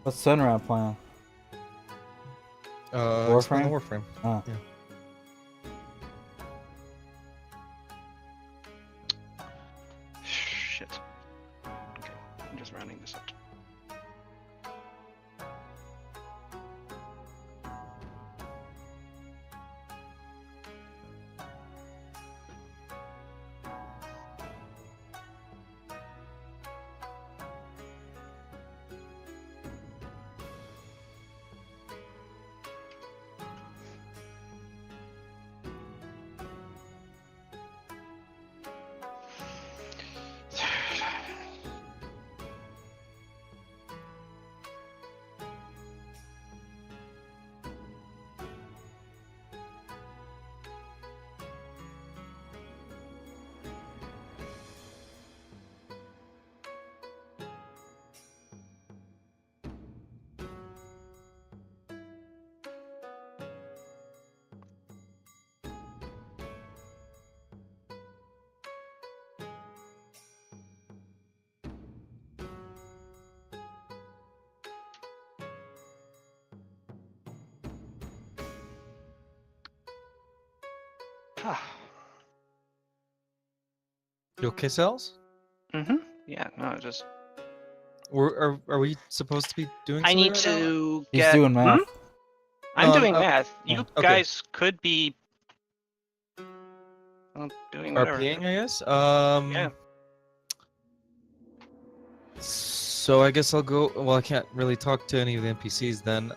What's Sunrap plan? Expand the Warframe. Ah. Yeah. Shit. Okay, I'm just rounding this up. You okay, Cells? Mm-hmm. Yeah, no, just Are we supposed to be doing I something need right now? to He's get. doing math. I'm No, doing math. You okay. guys could be doing whatever. RPing, I guess. Yeah. So I guess I'll go. Well, I can't really talk to any of the NPCs then.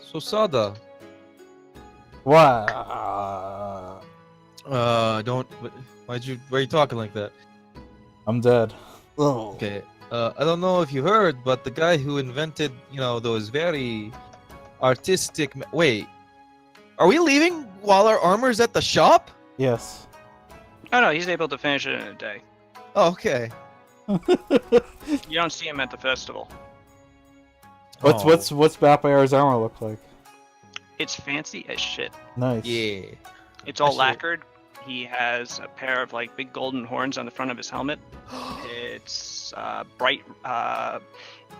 So Sada, What? don't. Why are you talking like that? I'm dead. Oh. Okay. I don't know if you heard, but the guy who invented, those very artistic. Wait, are we leaving while our armor's at the shop? Yes. Oh no, he's able to finish it in a day. Oh, okay. You don't see him at the festival. What's Vapire's armor look like? It's fancy as shit. Nice. Yeah. It's all Actually- lacquered. He has a pair of like big golden horns on the front of his helmet. It's bright.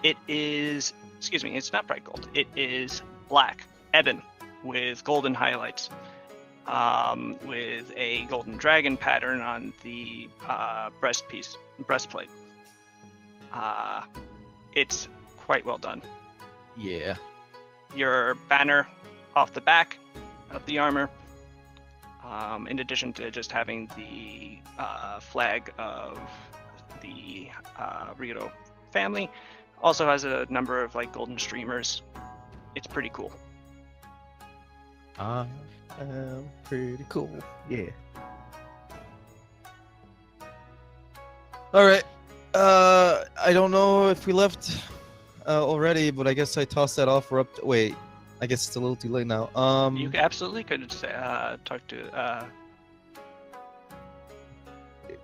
It is. Excuse me. It's not bright gold. It is black ebon with golden highlights. With a golden dragon pattern on the breastplate. It's quite well done. Yeah. Your banner off the back of the armor, in addition to just having the flag of the Rito family, also has a number of like golden streamers. It's pretty cool. Pretty cool. Yeah. All right. I don't know if we left already, but I guess I tossed that offer up. Wait, I guess it's a little too late now. You absolutely could talk to.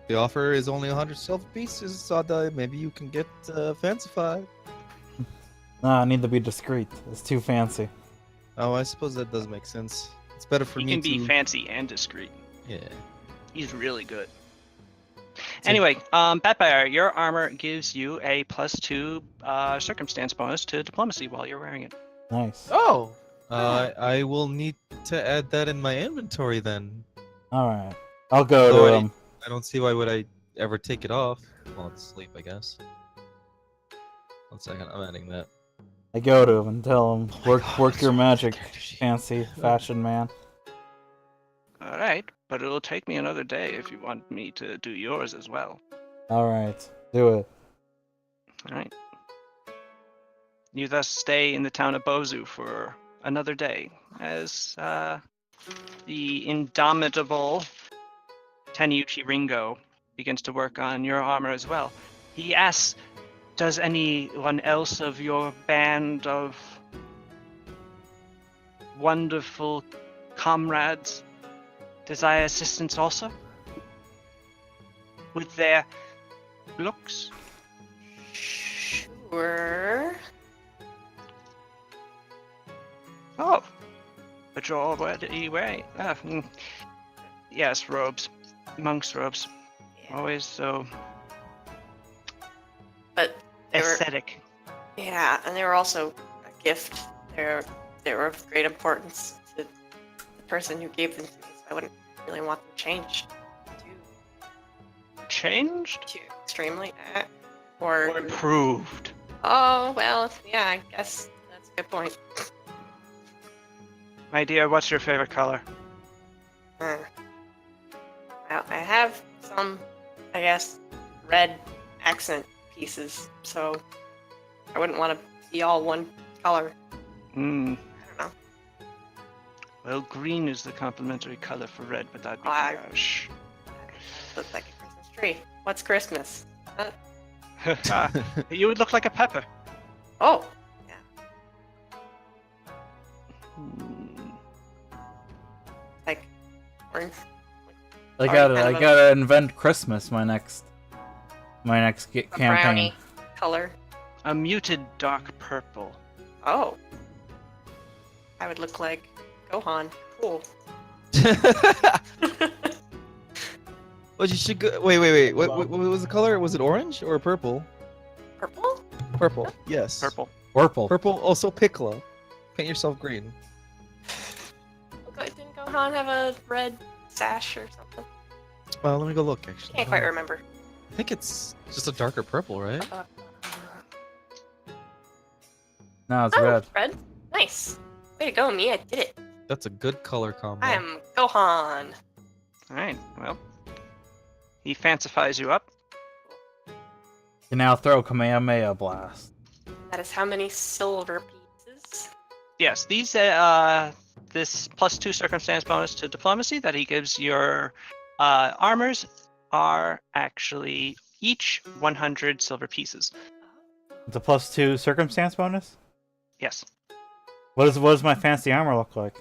The offer is only 100 silver pieces, so maybe you can get fancified. Nah, I need to be discreet. It's too fancy. Oh, I suppose that does make sense. It's better for He me can to. be fancy and discreet. Yeah. He's really good. Anyway, Batfire, your armor gives you a +2 circumstance bonus to diplomacy while you're wearing it. Nice. Oh. I will need to add that in my inventory then. All right. I'll go So to him. I don't see why would I ever take it off. Well, it's sleep, I guess. 1 second, I'm adding that. I go to him and tell him, Oh my work God, your that's so magic, character sheet. fancy fashion man. All right, but it'll take me another day if you want me to do yours as well. All right, do it. All right. You thus stay in the town of Bozu for another day, as the indomitable Teniuchi Ringo begins to work on your armor as well. He asks, does anyone else of your band of wonderful comrades desire assistance also? With their looks? Sure. Oh, but you're already wearing. Yes, robes. Monk's robes. Yeah. Always so But they were, aesthetic. yeah, and they were also a gift. They were of great importance to the person who gave them to me, so I wouldn't really want them changed Changed? too extremely. Or improved? Oh, well, yeah, I guess that's a good point. My dear, what's your favorite color? Well, I have some, I guess, red accent pieces, so I wouldn't want to be all one color. Hmm. I don't know. Well, green is the complementary color for red, but that'd be Ah. harsh. Looks like a Christmas tree. What's Christmas? You would look like a pepper. Oh, Hmm. like orange. I Or gotta, kind I of a- gotta invent Christmas my next A campaign. brownie color. A muted dark purple. Oh. I would look like Gohan. Cool. Well, you should go. Wait. What was the color? Was it orange or purple? Purple? Purple. Yes. Purple. Purple. Purple. Also Piccolo. Paint yourself green. Didn't Gohan have a red sash or something? Well, let me go look. Actually, Can't quite remember. I think it's just a darker purple, right? No, it's Oh, red. red? Nice. Way to go, me. I did it. That's a good color combo. I am Gohan. Alright, well. He fancifies you up. You can now throw Kamehameha Blast. That is how many silver pieces? Yes, these this +2 circumstance bonus to diplomacy that he gives your armors are actually each 100 silver pieces. It's a +2 circumstance bonus? Yes. What does my fancy armor look like?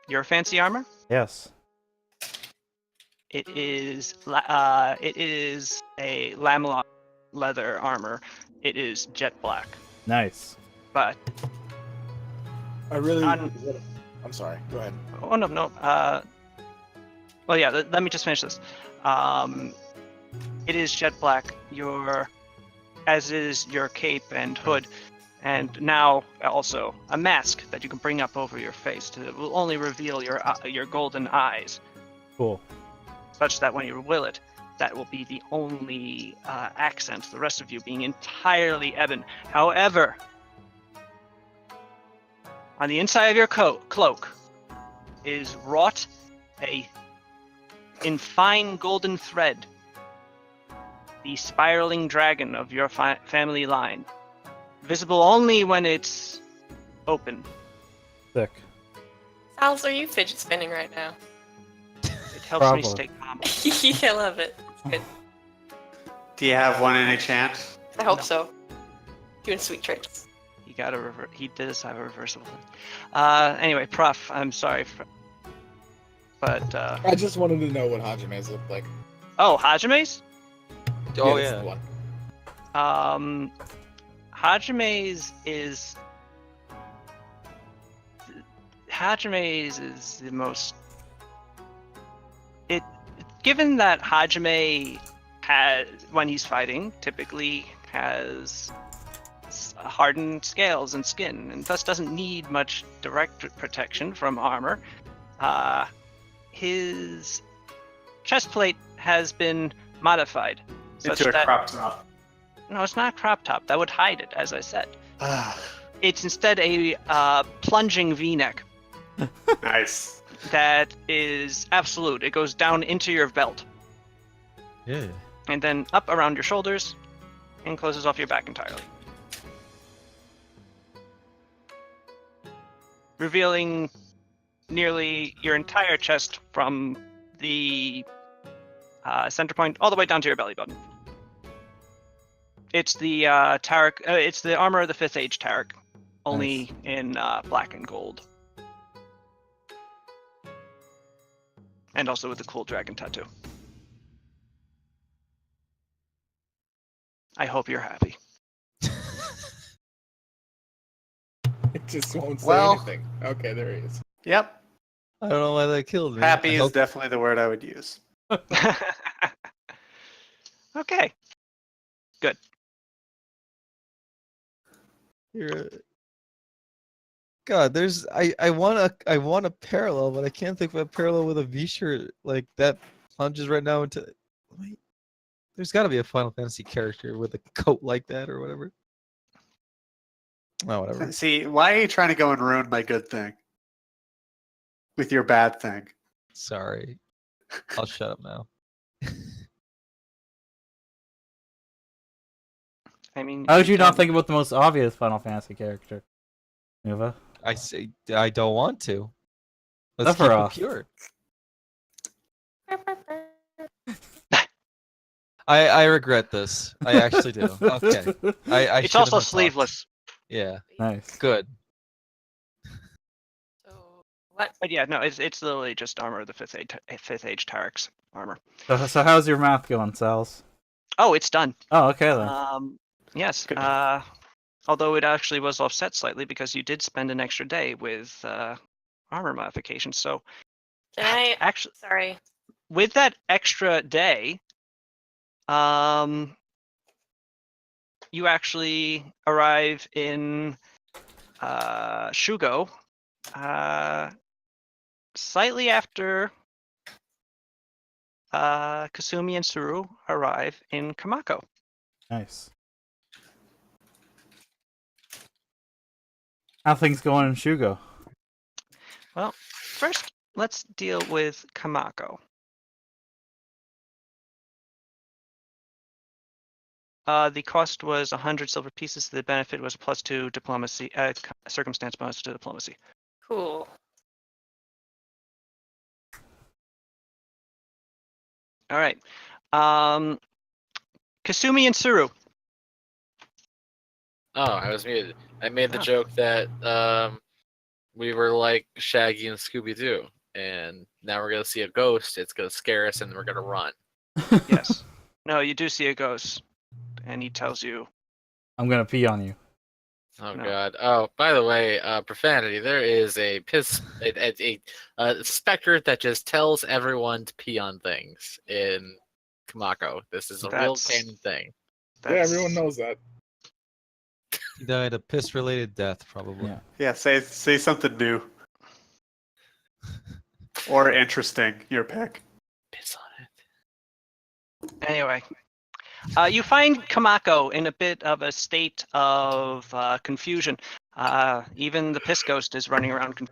Your fancy armor? Yes. It is a lamelot leather armor. It is jet black, Nice. but I really. On- I'm sorry. Go ahead. oh no. Well, yeah. Let me just finish this. It is jet black. As is your cape and hood, and now also a mask that you can bring up over your face. It will only reveal your golden eyes, Cool. such that when you will it, that will be the only accent. The rest of you being entirely ebon. However, on the inside of your cloak is wrought in fine golden thread the spiraling dragon of your family line, visible only when it's open. Sick. Sal's, are you fidget spinning right now? It helps me Probably. stay calm. I love it. It's good. Do you have one in a chant? I hope No. so. Doing sweet tricks. He does have a reversible thing. Anyway, Prof, I'm sorry, but I just wanted to know what Hajime's looked like. oh, Hajime's. Oh that's yeah. the one. Hajime's is the most. Given that Hajime has, when he's fighting, typically has hardened scales and skin, and thus doesn't need much direct protection from armor. His chest plate has been modified. Such Into a that, crop top. No, it's not a crop top. That would hide it, as I said. Ah, It's instead a plunging V-neck nice. that is absolute. It goes down into your belt Yeah. and then up around your shoulders and closes off your back entirely. revealing nearly your entire chest from the center point all the way down to your belly button. It's the Tarek. It's the armor of the 5th Age Tarek, only in black and gold, and also with the cool dragon tattoo. I hope you're happy. It just won't say Well- anything. Okay, there he is. Yep. I don't know why that killed me. Happy I is hope- definitely the word I would use. Okay. You're... God, there's I want a parallel, but I can't think of a parallel with a V-shirt like that plunges right now into. Wait, there's got to be a Final Fantasy character with a coat like that or whatever. Oh, whatever. See, why are you trying to go and ruin my good thing with your bad thing? Sorry, I'll shut up now. I mean, How would you not don't- think about the most obvious Final Fantasy character? Nova? I say I don't want to. Let's keep Sephiroth. it pure. I regret this. I actually do. Okay. I It's shouldn't also have talked. sleeveless. Yeah. Nice. Good. So what? But yeah, no, it's literally just armor of the 5th Age Tarek's armor. So how's your math going, Sals? Oh, it's done. Oh, okay then. Yes. Good. Although it actually was offset slightly because you did spend an extra day with armor modifications. So Can I? actually, Sorry. with that extra day, you actually arrive in Shugo slightly after Kasumi and Suru arrive in Kamako. Nice. How things going in Shugo? Well, first, let's deal with Kamako. The cost was 100 silver pieces. The benefit was a +2 diplomacy, circumstance bonus to diplomacy. Cool. All right. Kasumi and Suru. Oh, I was muted. I made the Oh. joke that we were like Shaggy and Scooby Doo, and now we're gonna see a ghost. It's gonna scare us, and we're gonna run. Yes. No, you do see a ghost, and he tells you. I'm gonna pee on you. Oh No. God! Oh, by the way, profanity. There is a specter that just tells everyone to pee on things in Kamako. This is a real That's- canon thing. Yeah, everyone knows that. He died a piss-related death, probably. Yeah. Yeah, say something new or interesting. Your pick. Piss on it. Anyway, you find Kamako in a bit of a state of confusion. Even the piss ghost is running around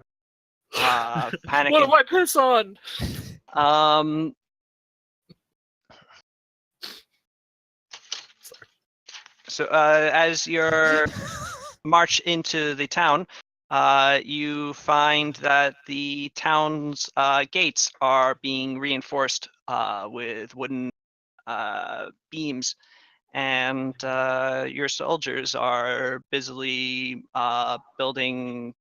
panicking. What do I piss on? So as you're march into the town, you find that the town's gates are being reinforced with wooden beams, and your soldiers are busily building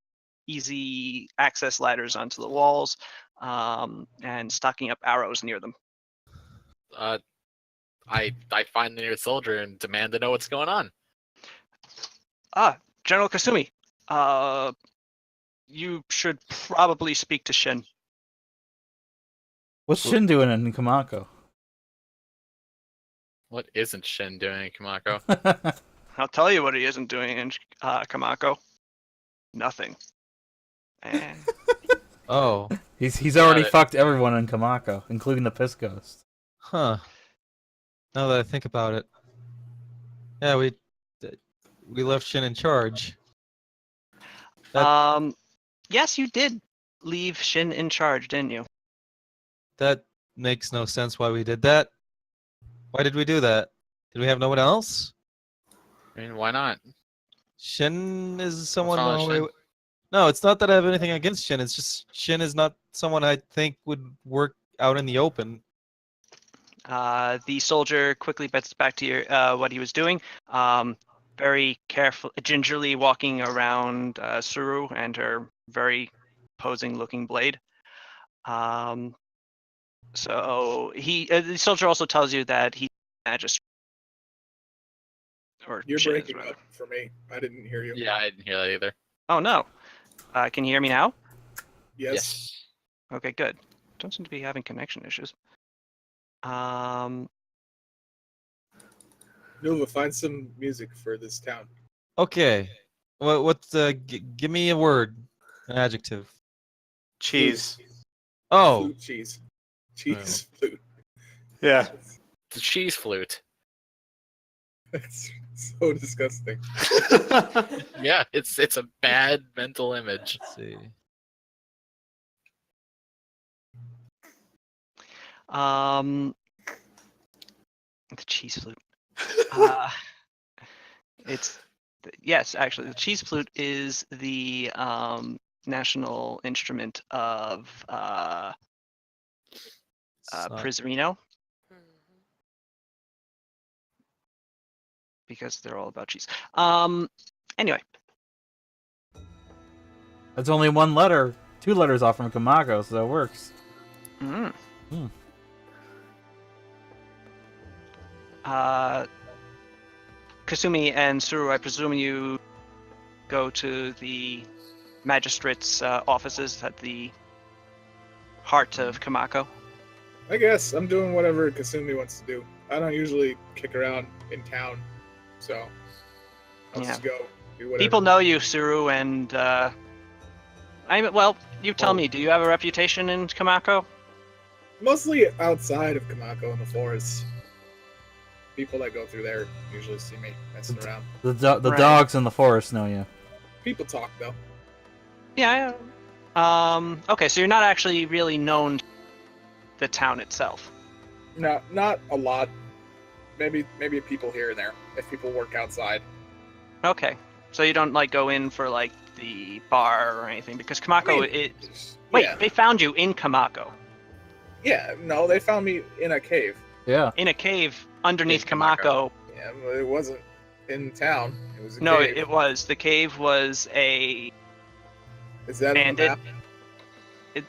easy access ladders onto the walls and stocking up arrows near them. I find the nearest soldier and demand to know what's going on. General Kasumi, you should probably speak to Shin. What's Shin doing in Kamako? What isn't Shin doing in Kamako? I'll tell you what he isn't doing in Kamako. Nothing. Eh. Oh, He's already Got it. fucked everyone in Kamako, including the piss ghost. huh. Now that I think about it, yeah, we left Shin in charge. That- Yes, you did leave Shin in charge, didn't you? That makes no sense why we did that. Why did we do that? Did we have no one else? I mean, why not? Shin is someone wrong with already. Shin? No, it's not that I have anything against Shin. It's just Shin is not someone I think would work out in the open. The soldier quickly gets back to what he was doing. Very careful, gingerly walking around Suru and her very posing-looking blade. So the soldier also tells you that he's a magistrate. Or You're Shin is, breaking rather. up for me. I didn't hear you. Yeah, I didn't hear that either. Oh no. Can you hear me now? Yes. Okay, good. Don't seem to be having connection issues. Nuva, find some music for this town. Okay. Give me a word, an adjective. Cheese. Oh, Flute cheese. Cheese flute. Yeah. The cheese flute. That's so disgusting. Yeah, it's a bad mental image. let's see. The cheese flute. Yes, actually, the cheese flute is the national instrument of Prizreno, because they're all about cheese. Anyway, That's only 2 letters off from Kamako, so that works. mm. Hmm. Kasumi and Suru, I presume you go to the magistrate's offices at the heart of Kamako. I guess I'm doing whatever Kasumi wants to do. I don't usually kick around in town, so I'll just go do whatever. People know you, Suru, and you tell me, do you have a reputation in Kamako? Mostly outside of Kamako in the forest. People that go through there usually see me messing around. The Right. dogs in the forest know you. People talk though. Yeah. Okay, so you're not actually really known to the town itself. No, not a lot. Maybe people here and there if people work outside. Okay, so you don't like go in for like the bar or anything because Kamako. Wait, yeah. they found you in Kamako, Yeah, no, they found me in a cave. Yeah. in a cave underneath In Kamako. Kamako. Yeah, but it wasn't in town. It was a No, cave. it was. The cave was a Is that on the bandit. map?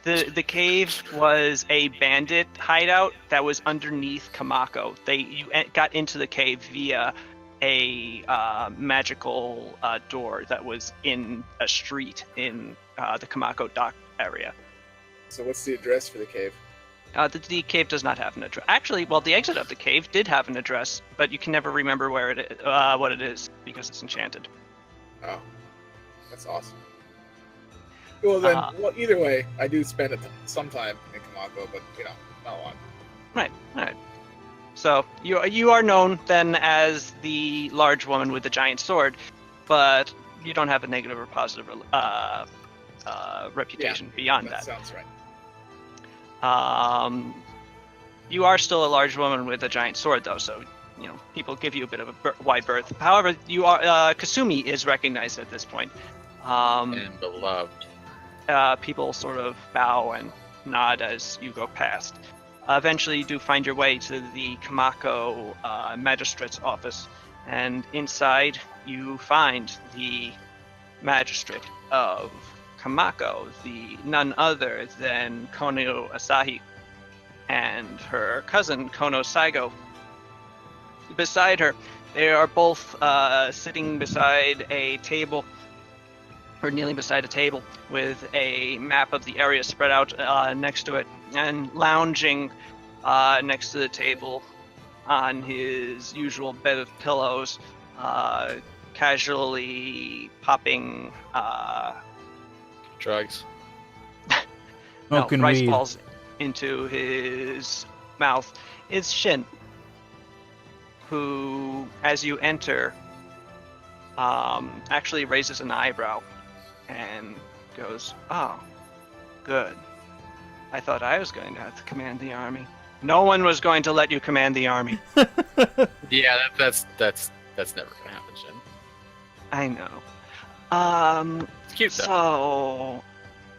The cave was a bandit hideout that was underneath Kamako. You got into the cave via a magical door that was in a street in the Kamako dock area. So what's the address for the cave? The cave does not have an address. Actually, well, the exit of the cave did have an address, but you can never remember where it is, what it is because it's enchanted. Oh, that's awesome. Well then, either way, I do spend some time in Kamako, but not a lot. Right. All right. So you are known then as the large woman with the giant sword, but you don't have a negative or positive reputation beyond That that. sounds right. You are still a large woman with a giant sword, though, so people give you a bit of a wide berth. However, you are Kasumi is recognized at this point. And beloved. People sort of bow and nod as you go past. Eventually, you do find your way to the Kamako magistrate's office, and inside you find the magistrate of Kamako, the none other than Kono Asahi, and her cousin Kono Saigo. Beside her, they are both sitting beside a table, or kneeling beside a table, with a map of the area spread out next to it, and lounging next to the table on his usual bed of pillows, casually popping Drugs. Smoking rice weed. balls into his mouth, is Shin, who, as you enter, actually raises an eyebrow and goes, "Oh, good. I thought I was going to have to command the army. No one was going to let you command the army." Yeah, that's never gonna happen, Shin. I know. It's cute though. So,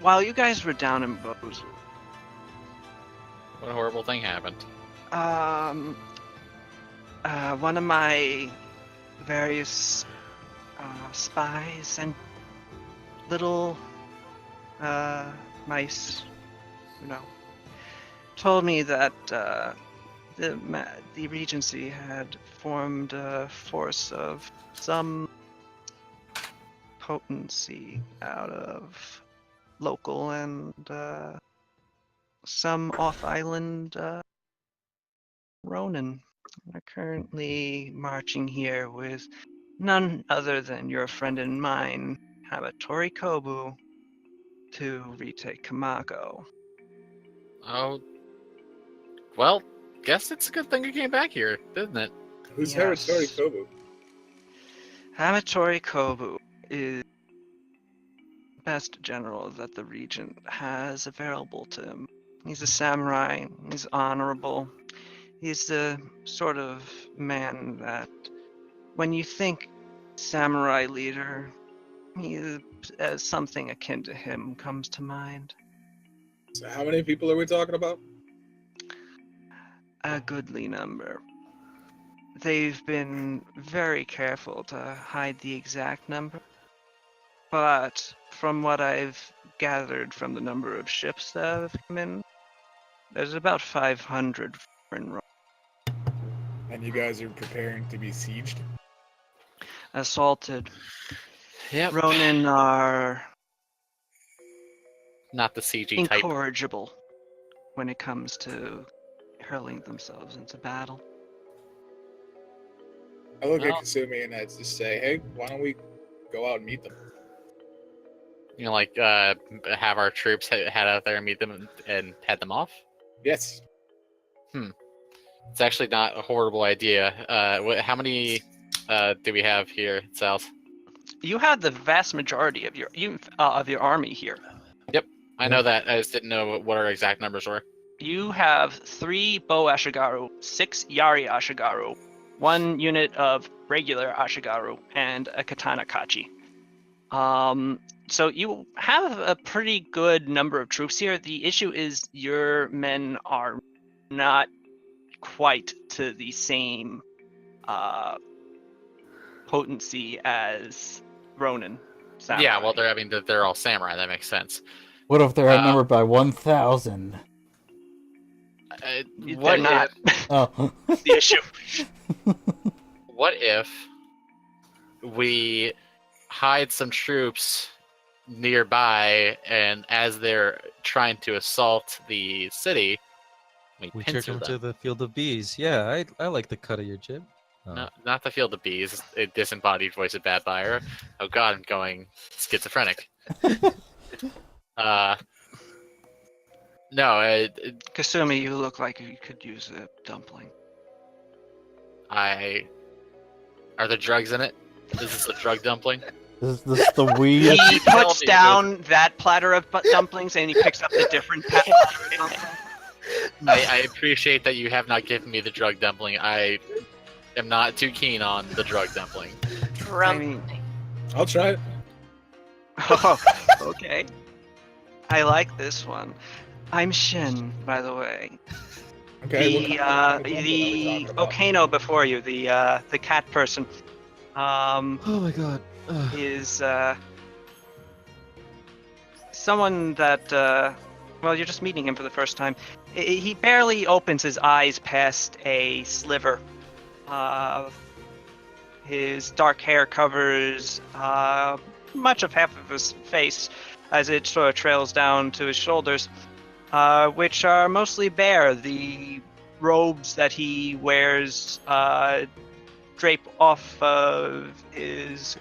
while you guys were down in Bozu, What a horrible thing happened. one of my various spies and little mice, told me that the Regency had formed a force of some potency out of local and some off-island Ronin are currently marching here with none other than your friend and mine, Habatori Kobu, to retake Kamako. Oh, well, guess it's a good thing you came back here, isn't it? Who's Yes. Harutori Kobu? Hamatori Kobu is the best general that the Regent has available to him. He's a samurai, he's honorable. He's the sort of man that, when you think samurai leader, he as something akin to him comes to mind. So how many people are we talking about? A goodly number. They've been very careful to hide the exact number, but from what I've gathered from the number of ships that have come in, there's about 500 in Rome. And you guys are preparing to be sieged? Assaulted. Yep. Ronin are Not the CG type. incorrigible when it comes to hurling themselves into battle. I look Well- at Kasumi and I just say, hey, why don't we go out and meet them? You know, like have our troops head out there and meet them and head them off. Yes. It's actually not a horrible idea. How many do we have here south? You had the vast majority of your army here. I know that. I just didn't know what our exact numbers were. You have 3 Bo Ashigaru, 6 Yari Ashigaru, 1 unit of regular Ashigaru, and a Katana Kachi. So you have a pretty good number of troops here. The issue is your men are not quite to the same potency as Ronin. Samurai. Yeah, well, they're all samurai. That makes sense. What if they're outnumbered by 1,000? They're not. Oh. That's the issue. What if we hide some troops nearby, and as they're trying to assault the city, we We pincer took him them. to the field of bees. Yeah, I like the cut of your jib. Oh. No, not the field of bees. A disembodied voice of Bad Buyer. Oh God, I'm going schizophrenic. No, Kasumi, you look like you could use a dumpling. are there drugs in it? Is this a drug dumpling? Is this the weed? He puts down that platter of dumplings and he picks up the different platter of dumplings. I appreciate that you have not given me the drug dumpling. I am not too keen on the drug dumpling. I mean, I'll try it. oh, okay. I like this one. I'm Shin, by the way. Okay. what The kind of dumpling are we the talking about? Okano before you, the cat person, Oh my god. Ugh. is someone that well, you're just meeting him for the first time. He barely opens his eyes past a sliver. His dark hair covers much of half of his face as it sort of trails down to his shoulders, which are mostly bare. The robes that he wears drape off of his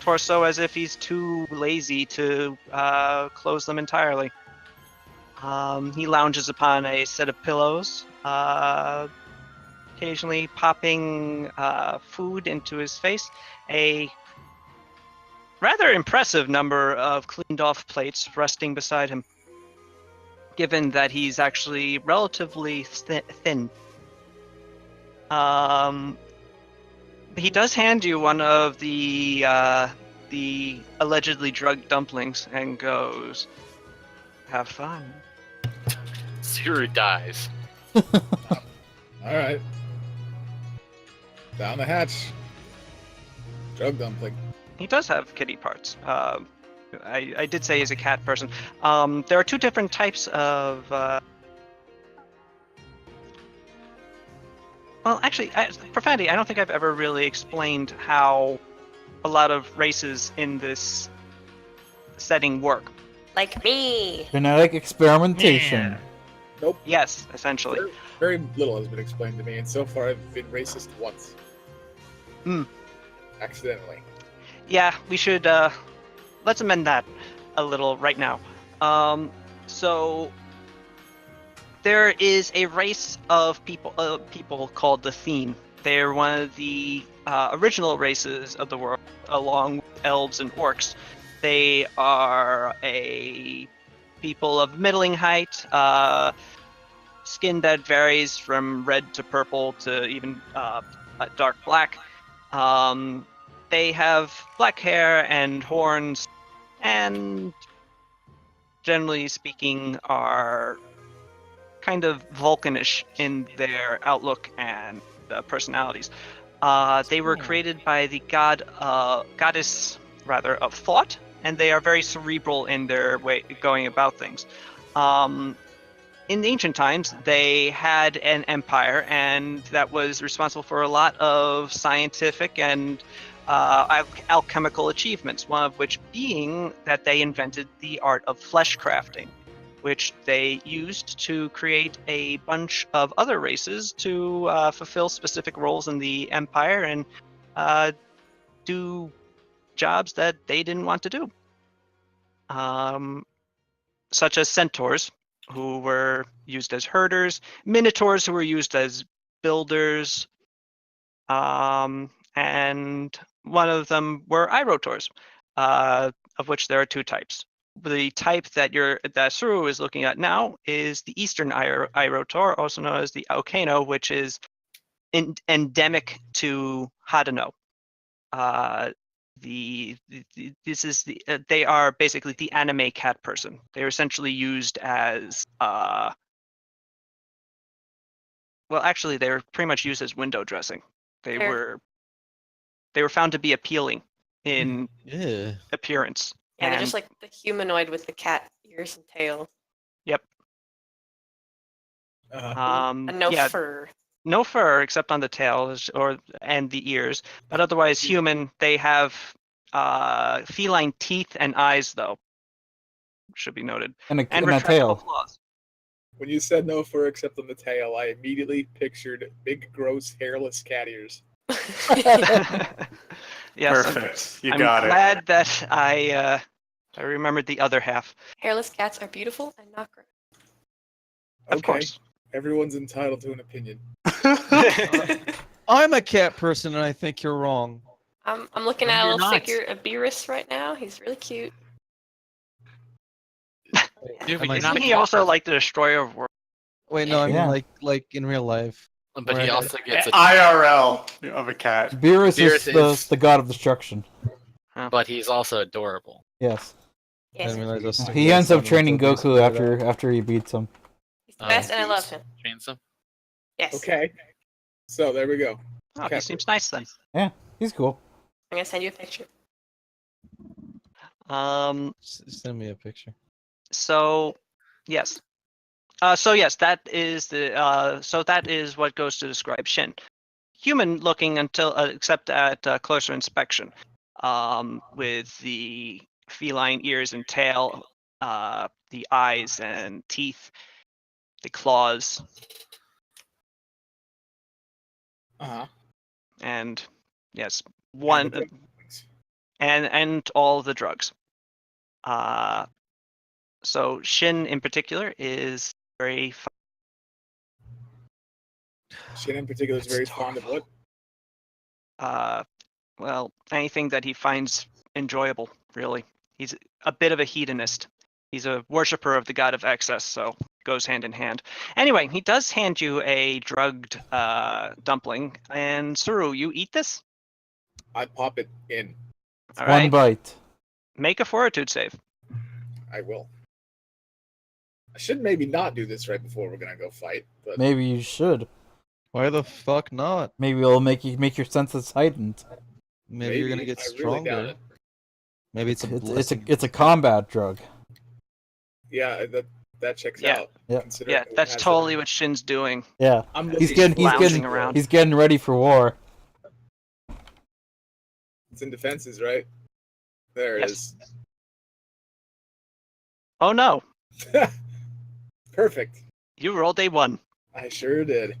torso as if he's too lazy to close them entirely. He lounges upon a set of pillows, occasionally popping food into his face. A rather impressive number of cleaned off plates resting beside him, given that he's actually relatively thin. He does hand you one of the the allegedly drugged dumplings and goes, "Have fun." Zero dies. All right. Down the hatch. Drug dumpling. He does have kitty parts. I did say he's a cat person. There are two different types of. Well, actually, Profanity, I don't think I've ever really explained how a lot of races in this setting work. Like me. Genetic experimentation. Nope. Yes, essentially. Very little has been explained to me, and so far I've been racist once. Accidentally. Yeah, we should. Let's amend that a little right now. So there is a race of people called the Thene. They're one of the original races of the world, along with elves and orcs. They are a people of middling height, skin that varies from red to purple to even dark black. They have black hair and horns, and generally speaking are kind of Vulcanish in their outlook and personalities. They were created by the goddess of thought, and they are very cerebral in their way going about things. In ancient times, they had an empire, and that was responsible for a lot of scientific and alchemical achievements, one of which being that they invented the art of flesh crafting, which they used to create a bunch of other races to fulfill specific roles in the empire and do jobs that they didn't want to do. Such as centaurs, who were used as herders, minotaurs, who were used as builders, and one of them were irotors, of which there are two types. The type that Suru is looking at now is the Eastern Irotor, also known as the Aukeno, which is endemic to Hadano. They are basically the anime cat person. They're essentially used as well, actually, they were pretty much used as window dressing. They were found to be appealing in appearance. Yeah, they're just like the humanoid with the cat ears and tail. Yep. And no fur. No fur except on the tail and the ears, but otherwise human. They have feline teeth and eyes, though. Should be noted. And a retractable tail. claws. When you said no fur except on the tail, I immediately pictured big, gross, hairless cat ears. Yes, Perfect. You got I'm glad that I remembered the other half. Hairless cats are beautiful and not gross. Of course. Everyone's entitled to an opinion. I'm a cat person, and I think you're wrong. I'm looking at a little figure of Beerus right now. He's really cute. Isn't he also like the destroyer of worlds? Wait, no, I mean like in real life. But he also gets IRL of a cat. Beerus is the god of destruction. But he's also adorable. Yes. Yes. He ends up training Goku after he beats him. He's the best, and I love him. Trains him. Yes. Okay. So there we go. Oh, he seems nice then. Yeah, he's cool. I'm gonna send you a picture. Send me a picture. So, yes. That is what goes to describe Shin. Human looking except at closer inspection, with the feline ears and tail, the eyes and teeth, the claws, and yes, and all the drugs. So Shin in particular is very. Shin in particular is very fond of what? Well, anything that he finds enjoyable, really. He's a bit of a hedonist. He's a worshiper of the god of excess, so it goes hand in hand. Anyway, he does hand you a drugged dumpling, and Suru, you eat this? I pop it in. All One right. bite. Make a fortitude save. I will. I should maybe not do this right before we're gonna go fight, but Maybe you should. Why the fuck not? Maybe it'll make your senses heightened. Maybe you're gonna get I really doubt stronger. it. Maybe it's a It's blessing. a combat drug. Yeah, that checks Yeah. out. Yeah. Considering Yeah, who that's has totally it. what Shin's doing. Yeah. I'm He's looking lounging around. he's getting ready for war. It's in defenses, right? There it Yes. is. Oh no, Perfect. you rolled a 1. I sure did.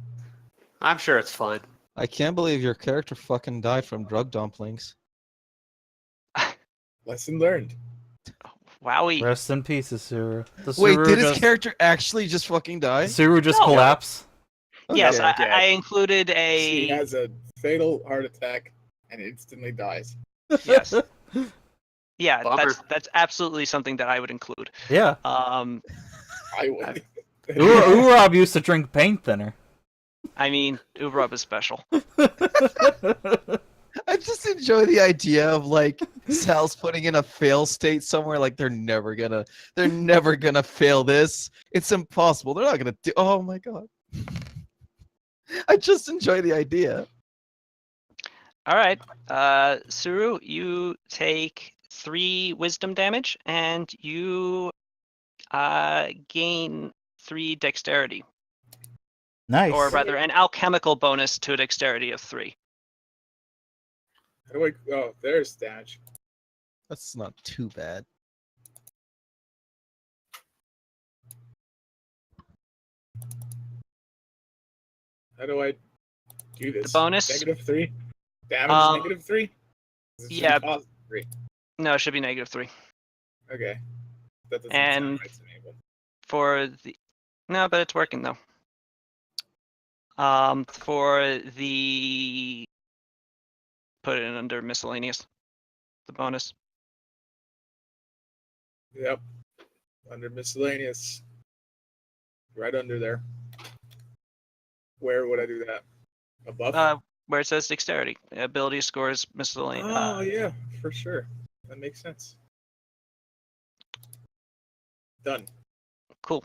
I'm sure it's fine. I can't believe your character fucking died from drug dumplings. Lesson learned. Wowie. Rest in peace, Suru. Wait, did his character actually just fucking die? Suru just No. collapse? Yes, Okay. I included She a has a fatal heart attack and instantly dies. yes. Yeah, Bummer. that's absolutely something that I would include. Yeah. I would. Urab used to drink paint thinner. I mean, Ubrub is special. I just enjoy the idea of like Sal's putting in a fail state somewhere. Like they're never gonna fail this. It's impossible. They're not gonna do. Oh my god. I just enjoy the idea. All right, Suru, you take 3 wisdom damage, and you gain 3 dexterity, Nice. or rather, an alchemical bonus to a dexterity of 3. How do I? Oh, there's damage. That's not too bad. How do I do this? bonus? -3. Damage -3. Is it yeah. positive 3? No, it should be -3. Okay. That doesn't And- sound right to me. But... For the no, but it's working though. For the put it in under miscellaneous, the bonus. Yep. Under miscellaneous. Right under there. Where would I do that? Above? Where it says dexterity, ability scores miscellaneous. Oh yeah, for sure. That makes sense. Done. Cool.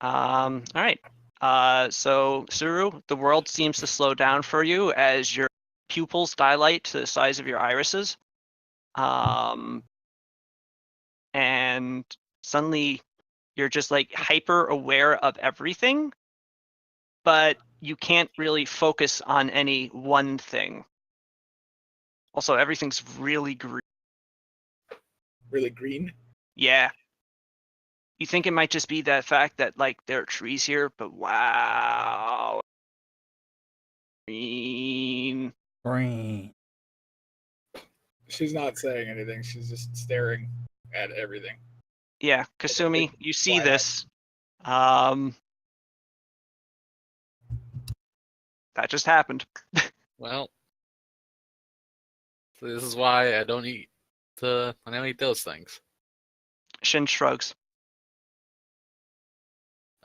All right. So Suru, the world seems to slow down for you as your pupils dilate to the size of your irises. And suddenly you're just like hyper aware of everything, but you can't really focus on any one thing. Also, everything's really green. Really green? Yeah. You think it might just be that fact that like there are trees here, but wow. Green. Green. She's not saying anything. She's just staring at everything. Yeah, Kasumi, you see Why? this. That just happened. Well, so this is why I don't eat those things. Shin shrugs.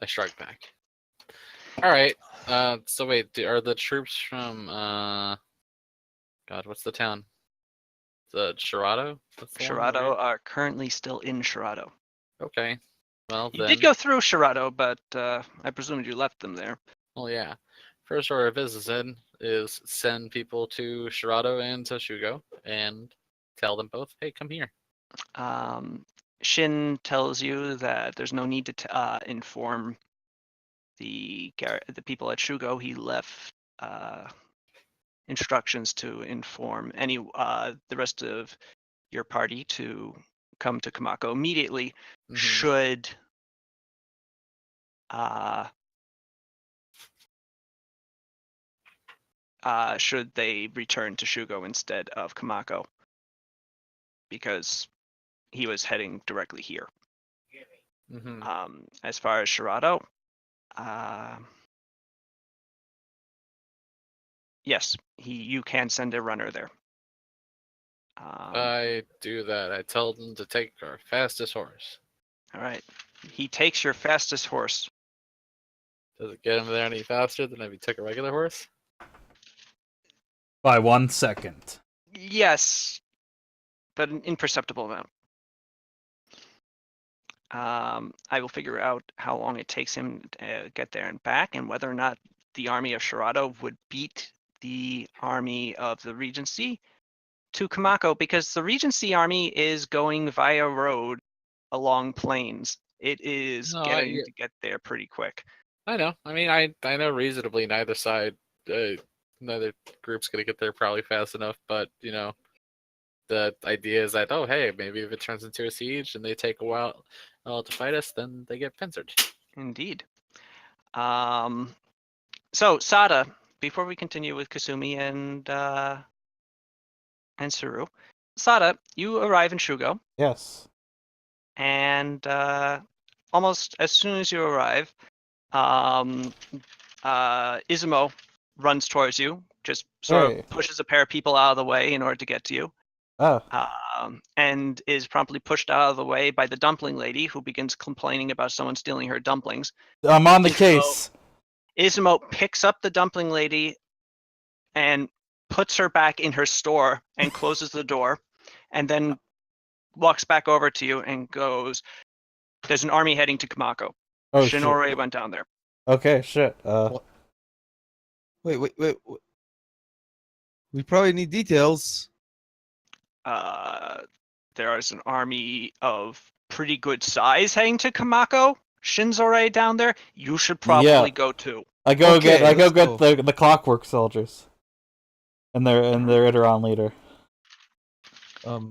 I shrug back. All right. So wait, are the troops from God, what's the town? The Shirado? That's the one, Shirado right? are currently still in Shirado. Okay. Well You then. did go through Shirado, but I presumed you left them there. Well, yeah. First order of business then is send people to Shirado and to Shugo and tell them both, hey, come here. Shin tells you that there's no need to inform the people at Shugo. He left instructions to inform the rest of your party to come to Kamako immediately. Mhm. Should they return to Shugo instead of Kamako, because he was heading directly here. Mhm. As far as Shirado, yes, you can send a runner there. I do that. I tell them to take our fastest horse. All right, he takes your fastest horse. Does it get him there any faster than if he took a regular horse? By 1 second. Yes, but an imperceptible amount. I will figure out how long it takes him to get there and back, and whether or not the army of Shirado would beat the army of the Regency to Kamako, because the Regency army is going via road along plains. It is No, getting to get there pretty quick. I know. I mean, I know reasonably neither side, neither group's gonna get there probably fast enough. But the idea is that hey, maybe if it turns into a siege and they take a while to fight us, then they get pincered. Indeed. So Sada, before we continue with Kasumi and Suru, Sada, you arrive in Shugo, Yes. and almost as soon as you arrive, Izumo runs towards you, just sort Hey. of pushes a pair of people out of the way in order to get to you, Oh. and is promptly pushed out of the way by the dumpling lady, who begins complaining about someone stealing her dumplings. I'm on the case. Izumo picks up the dumpling lady and puts her back in her store and closes the door, and then walks back over to you and goes, "There's an army heading to Kamako. Oh shit. Shinore went down there." Okay, shit. Wait. We probably need details. There is an army of pretty good size heading to Kamako. Shinzore down there. You should probably go too. I go Okay, get let's go. the clockwork soldiers. And their Iteron leader.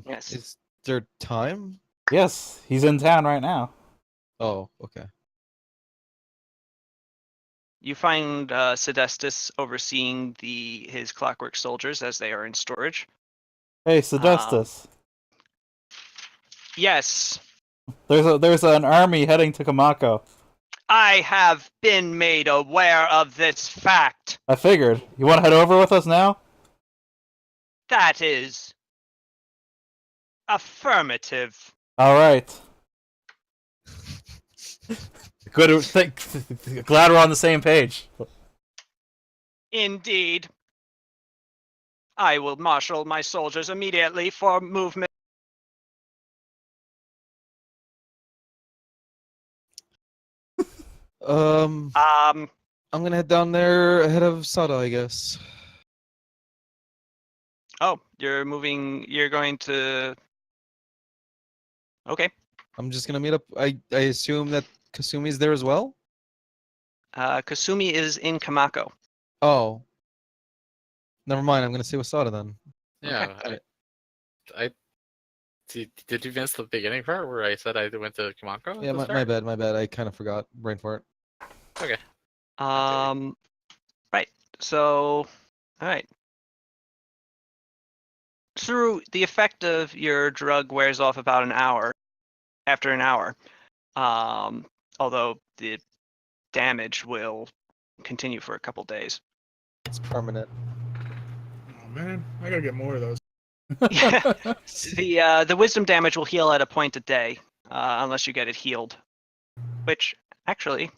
Yes. Is there time? Yes, he's in town right now. Oh, okay. You find Sedestus overseeing his clockwork soldiers as they are in storage. Hey, Sedestus. Yes, There's an army heading to Kamako. I have been made aware of this fact. I figured. You want to head over with us now? That is affirmative. All right. Good. Glad we're on the same page. Indeed. I will marshal my soldiers immediately for movement. I'm gonna head down there ahead of Sada, I guess. Oh, you're moving. You're going to. Okay. I'm just gonna meet up. I assume that Kasumi's there as well. Kasumi is in Kamako. Oh, never mind. I'm gonna stay with Sada then. Yeah, Okay. I did you miss the beginning part where I said I went to Kamako? Yeah, my bad. I kind of forgot. Brain fart. Okay. Right. So, all right. Suru, the effect of your drug wears off about after an hour. Although the damage will continue for a couple days. It's permanent. Oh man, I gotta get more of those. The wisdom damage will heal at a point a day, unless you get it healed. Which actually,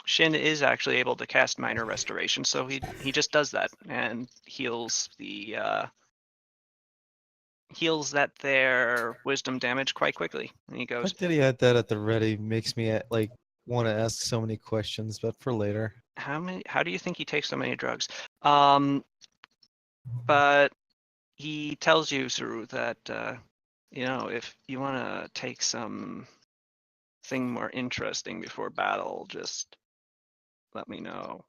Shin is actually able to cast minor restoration, so he just does that and heals their wisdom damage quite quickly. And he The goes, fact that he had that at the ready makes me like want to ask so many questions, but for later. How do you think he takes so many drugs? But he tells you, Suru, that if you want to take something more interesting before battle, just let me know.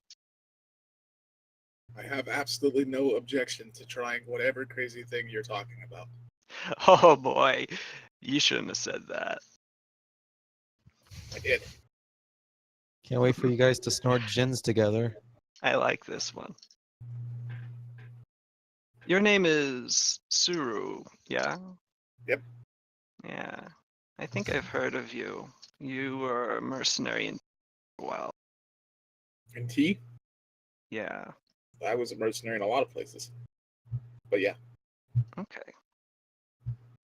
I have absolutely no objection to trying whatever crazy thing you're talking about. Oh boy, you shouldn't have said that. I did. Can't wait for you guys to snort gins together. I like this one. Your name is Suru, yeah? Yep. Yeah. I think I've heard of you. You were a mercenary in a while. And T, Yeah. I was a mercenary in a lot of places. But yeah. Okay.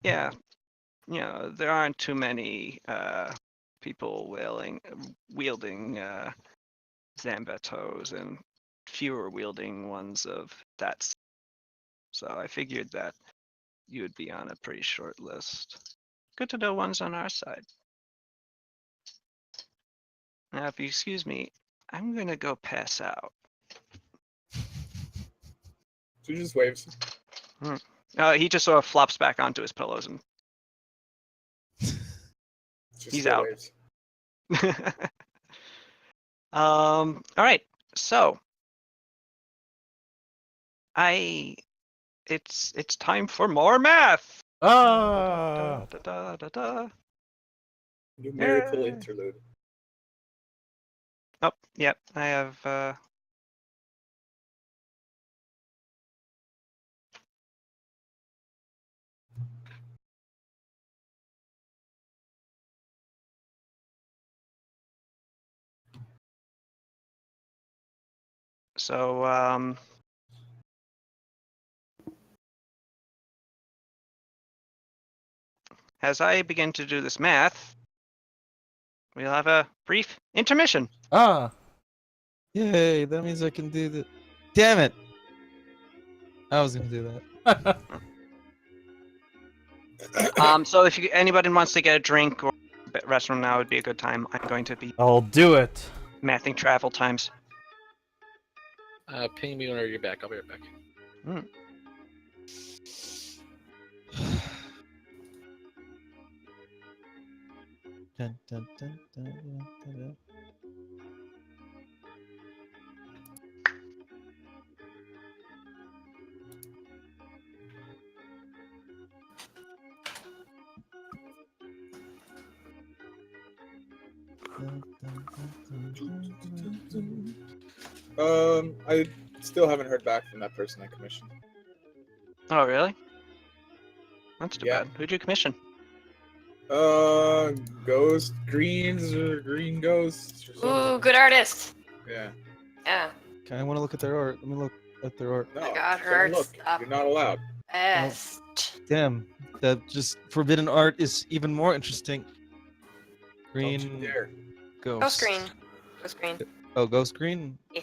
Yeah. There aren't too many people wielding Zambetos, and fewer wielding ones of that. So I figured that you would be on a pretty short list. Good to know one's on our side. Now, if you excuse me, I'm gonna go pass out. So he just waves. He just sort of flops back onto his pillows and Just he's still out. waves. All right. So it's time for more math. Ah! Da, da, da, da. Numerical Yay. interlude. Oh, yep. I have so as I begin to do this math, we'll have a brief intermission. Ah! Yay, that means I can do the. Damn it! I was gonna do that. So if anybody wants to get a drink or restroom now would be a good time. I'm going to be I'll do it. mathing travel times. Ping me whenever you're back. I'll be right back. Dun, dun, dun, dun, dun, dun, dun. Dun, dun, dun, dun, dun, dun, dun. I still haven't heard back from that person I commissioned. Oh, really? That's too Yeah. bad. Who'd you commission? Ghost Greens or Green Ghosts or something. Ooh, good artist. Yeah. Yeah. Okay, I want to look at their art. Let me look at their art. No, I got don't her look. stuff. You're not allowed. Best. Damn, that just forbidden art is even more interesting. Don't you Green dare. ghost. Ghost green. Ghost green. Oh, ghost green. I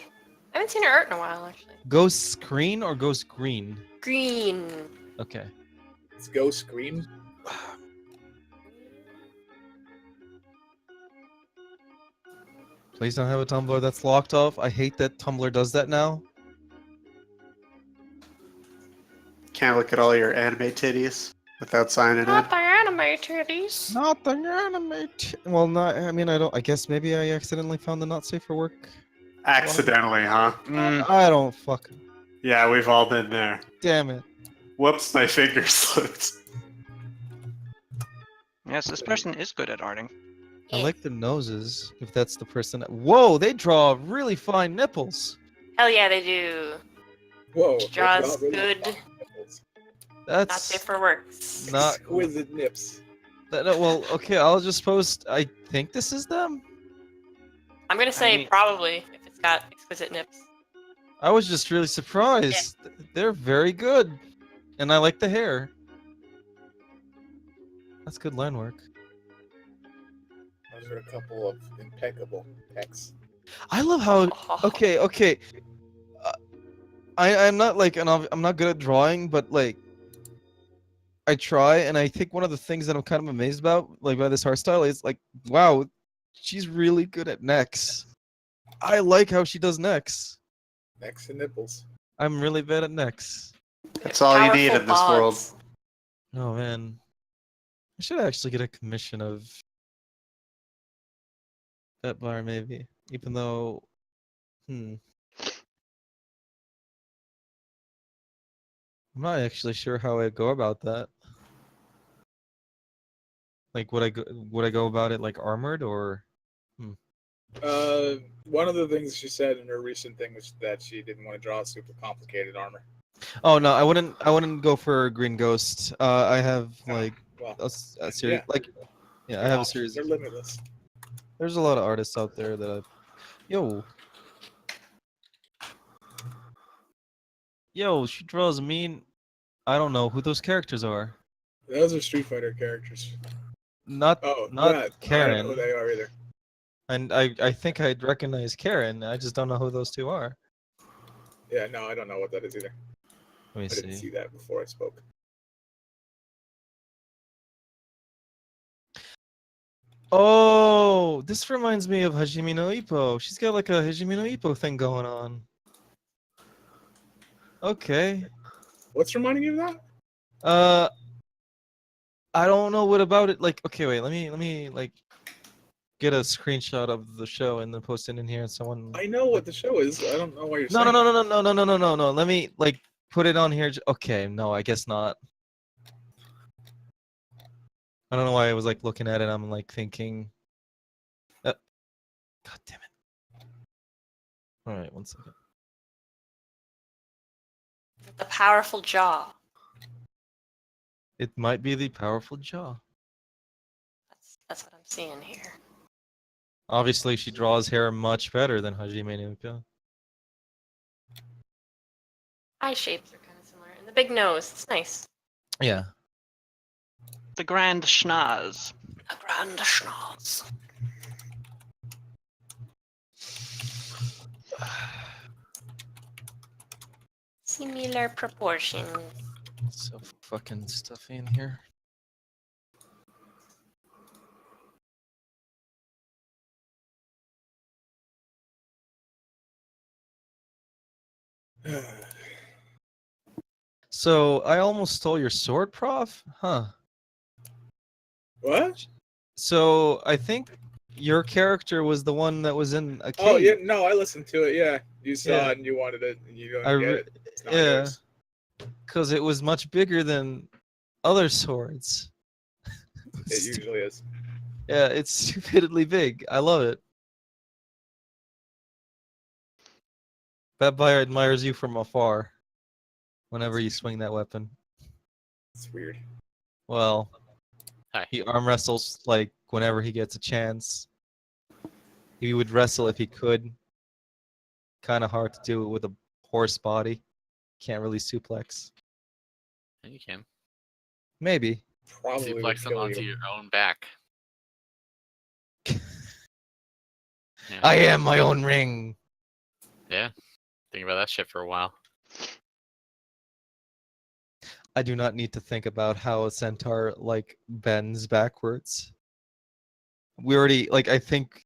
haven't seen her art in a while, actually. Ghost screen or ghost green? Green. Okay. It's Ghost Green. Please don't have a Tumblr that's locked off. I hate that Tumblr does that now. Can't look at all your anime titties without signing in. Not the anime titties. Not the animate. Well, not. I mean, I don't. I guess maybe I accidentally found the not safe for work. Accidentally, huh? I don't fucking. Yeah, we've all been there. Damn it. Whoops, my finger slipped. Yes, this person is good at arting. I Yeah. like the noses. If that's the person. Whoa, they draw really fine nipples. Hell yeah, they do. Whoa. Jaws that's not really good. fine nipples. Not That's safe for works. not. Exquisite nips. Well, okay. I'll just post. I think this is them. I'm gonna say mean- probably if it's got exquisite nips. I was just really surprised. They're very good, and I like the hair. That's good line work. Those are a couple of impeccable pecs. I love how. Okay. I'm not like I'm not good at drawing, but like I try, and I think one of the things that I'm kind of amazed about, like by this art style, is like, wow, she's really good at necks. I like how she does necks. Necks and nipples. I'm really bad at necks. That's all you need Powerful in this world. bonds. Oh man, I should actually get a commission of that bar maybe, even though, I'm not actually sure how I'd go about that. Like, would I go about it like armored or? One of the things she said in her recent thing was that she didn't want to draw super complicated armor. Oh no, I wouldn't go for Green Ghost. I have like Well, a series, yeah. like I have a series. They're limitless. There's a lot of artists out there that I've. Yo, she draws mean. I don't know who those characters are. Those are Street Fighter characters. Not Oh, not that. I don't know Karen. who they are either. And I think I'd recognize Karen. I just don't know who those two are. Yeah, no, I don't know what that is either. Let me I didn't see. see that before I spoke. Oh, this reminds me of Hajime no Ippo. She's got like a Hajime no Ippo thing going on. Okay. What's reminding you of that? I don't know what about it. Like, okay, wait. Let me like get a screenshot of the show and then post it in here. And someone. I know what the show is. I don't know why you're No, no, saying no, no, no, no, no, no, no, no. Let me like put it on here. Okay, no, I guess not. I don't know why I was like looking at it. I'm like thinking. God damn it. All right, one second. The powerful jaw. It might be the powerful jaw. That's what I'm seeing here. Obviously, she draws hair much better than Hajime no Ippo. Eye shapes are kind of similar, and the big nose. It's nice. Yeah. The grand schnoz. A grand schnoz. Similar proportion. So fucking stuffy in here. So I almost stole your sword, Prof? Huh. What? So I think your character was the one that was in a cave. Oh yeah, no, I listened to it. Yeah, you saw Yeah. it and you wanted it, and you don't I get re- it. It's not yeah. yours. Because it was much bigger than other swords. It usually is. Yeah, it's stupidly big. I love it. That buyer admires you from afar whenever you swing that weapon. It's weird. Well, Hi. he arm wrestles like whenever he gets a chance. He would wrestle if he could. Kind of hard to do it with a horse body. Can't really suplex. You can Maybe. Probably would suplex them kill onto you. your own back. Yeah. I am my own ring. Yeah. Think about that shit for a while. I do not need to think about how a centaur like bends backwards. We already like I think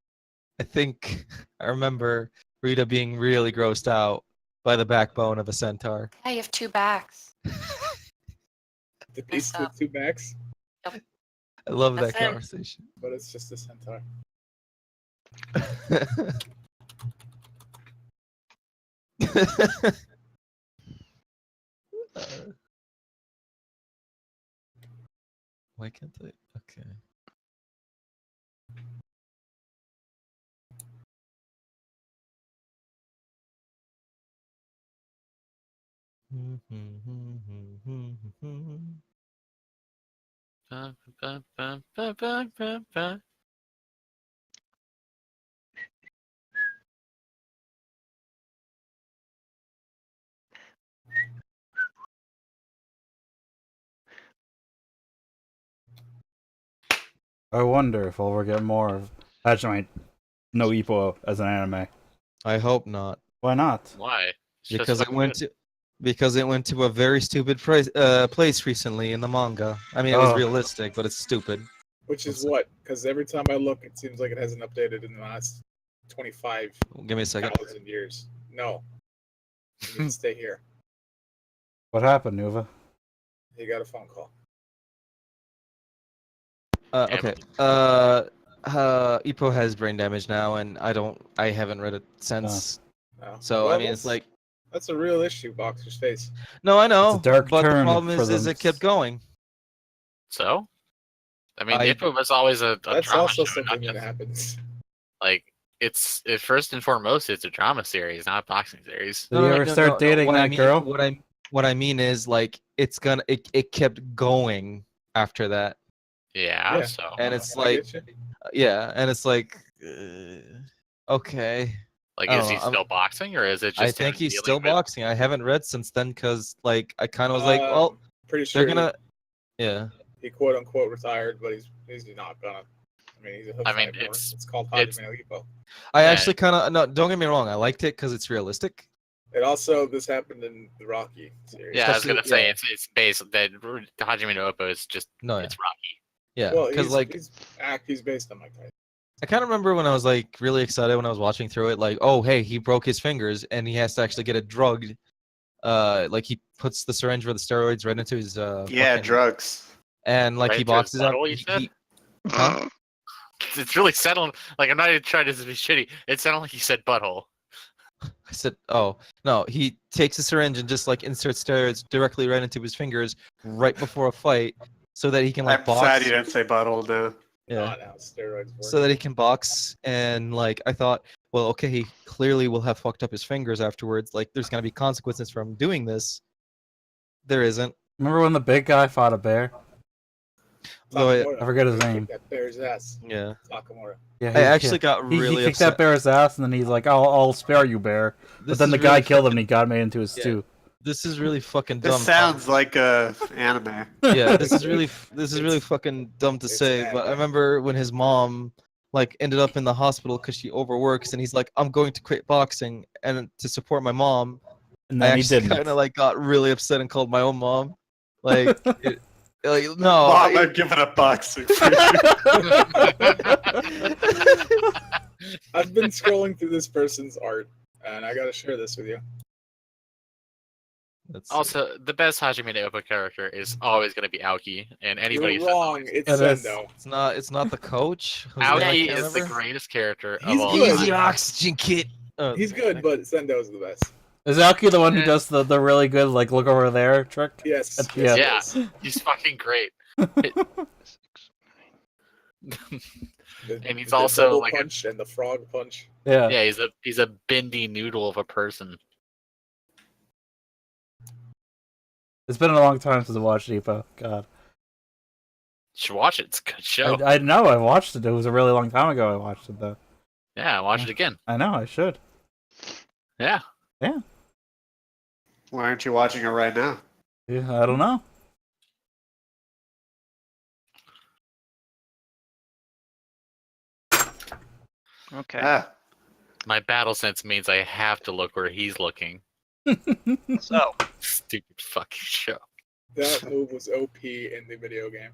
I remember Rita being really grossed out by the backbone of a centaur. Yeah, you have two backs. The beast Messed up. with two backs, I love That's that him. conversation. but it's just a centaur. Why can't I? Okay. Ba, ba, ba, ba, ba, ba, ba. I wonder if we'll ever get more of Hajime no Ippo as an anime. I hope not, Why not? Why? It's just because it fucking went good. to a very stupid place recently in the manga. I mean, it was Oh. realistic, but it's stupid. Which is What's what? Because every time I look, it seems like it hasn't updated in the last 25,000 Give me a second. years. No. You need to stay here. What happened, Nuva? You got a phone call. Okay. Ippo has brain damage now, and I haven't read it since. No. So Well, I mean, it's like, that's a real issue, Boxer's face. no, I know, It's a dark but the turn problem for is them. it kept going. So? I mean, I- Ippo was always a That's drama also show, not something that just- happens. Like, first and foremost, it's a drama series, not a boxing series. Did you ever start dating that girl? What I mean is like it kept going after that, Yeah, Yeah. so and it's I like get you. yeah, and it's like okay. like, I is don't he know, I'm- still boxing, or is it just I him think he's dealing still with- boxing. I haven't read since then because like I kind of was like, well, Pretty sure they're gonna yeah. he quote unquote retired, but he's not gonna. I mean, he's a hook I mean, it's called it's- Hajime no Ippo. I Yeah. actually kind of no. Don't get me wrong. I liked it because it's realistic. And also, this happened in the Rocky series. Yeah, I was Especially- gonna say yeah. it's based that Hajime no Ippo is just No, yeah. it's Rocky. Yeah, Well, because like he's based on Mike Tyson. I kind of remember when I was like really excited when I was watching through it, like, oh hey, he broke his fingers and he has to actually get it drugged. Like he puts the syringe with the steroids right into his Yeah, fucking- drugs. and like Right he into his boxes out. butthole, you said? Huh? It's really settling. Like I'm not even trying to be shitty. It sounded like you said butthole. I said, oh no, he takes a syringe and just like inserts steroids directly right into his fingers right before a fight, so that he can like I'm box. sad you didn't say butthole now. Yeah. Not how steroids work. So that he can box, and like I thought, well, okay, he clearly will have fucked up his fingers afterwards. Like there's gonna be consequences from doing this. There isn't. Remember when the big guy fought a bear? Though Takamura. I forget his Kicked name. That bear's ass. yeah, Takamura. Yeah, I actually got he really kicked upset. that bear's ass, and then he's like, "I'll spare you, bear." But This then is the guy really killed him, and fucking- he got made into a stew. This is really fucking This dumb. sounds like a anime. Yeah, this is really fucking dumb to it's say. bad, But I man. remember when his mom like ended up in the hospital because she overworks, and he's like, "I'm going to quit boxing and to support my mom." And I then he actually didn't. kind of like got really upset and called my own mom. Like, like no, Mom, I'm giving up boxing. For you. I've been scrolling through this person's art, and I gotta share this with you. That's Also, the best Hajime no Ippo character is always gonna be Aoki, and anybody You're who says wrong. It's It is. Sendo. it's not the coach. whose name I Aoki can't is the remember. greatest character He's of all good. time. Easy oxygen kit. Oh, He's good, but Sendo's the best. Is Alki the one who Yeah. does the really good like look over there trick? Yes. Yeah. yes, Yeah. yes. He's fucking great. And he's The also double like a- punch and the frog punch. Yeah. Yeah, he's a bendy noodle of a person. It's been a long time since I watched Depot. God. You should watch it. It's a good show. I know I watched it. It was a really long time ago I watched it though. Yeah, watch it again. I know I should. Yeah. Why aren't you watching it right now? Yeah, I don't know. Okay. Ah, My battle sense means I have to look where he's looking. So, Stupid fucking show. That move was OP in the video game.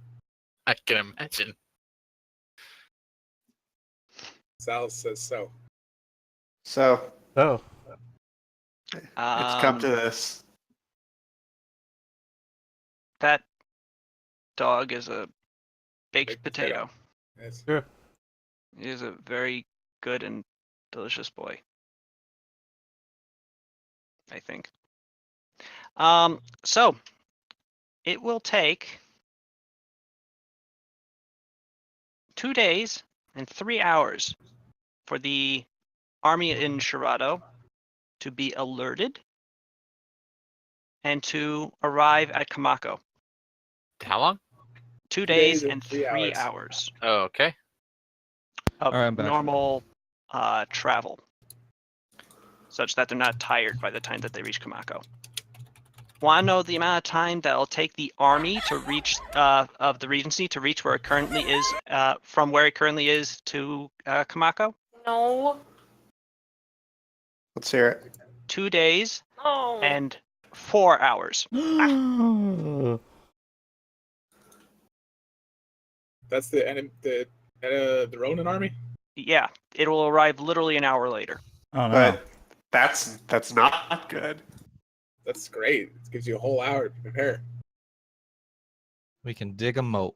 I can imagine. Sal says so. so Oh. it's come to um, this. that dog is a baked Baked potato. potato. Yes. Sure. He is a very good and delicious boy. I think. So it will take 2 days and 3 hours for the army in Shirado to be alerted and to arrive at Kamako. How long? 2 days days and and 3 3 hours. hours Oh, okay. of Alright, I'm back. normal travel, such that they're not tired by the time that they reach Kamako. Want to know the amount of time that it'll take the army to reach of the Regency to reach where it currently is, from where it currently is to Kamako? No. Let's hear it. 2 days No. and 4 hours. That's the Ronin army. Yeah, it will arrive literally an hour later. Oh no. But that's not good. That's great. It gives you a whole hour to prepare. we can dig a moat.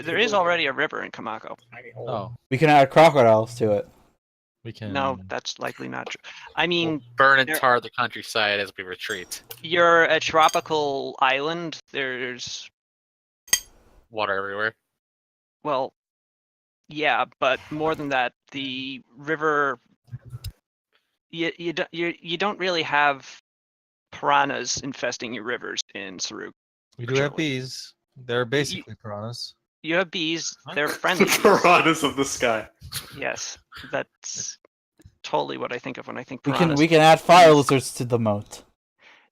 There is already a river in Kamako. Tiny hole. Oh, We can add crocodiles to it. we can. No, that's likely not true. I We'll mean, burn and there- tar the countryside as we retreat. you're a tropical island. There's, Water everywhere. well, yeah, but more than that, the river. You don't really have piranhas infesting your rivers in Saruk. we do have Fortunately. bees. They're basically piranhas. You have bees. They're The friendly. piranhas of the sky. Yes, that's totally what I think of when I think We piranhas. can add fire lizards to the moat.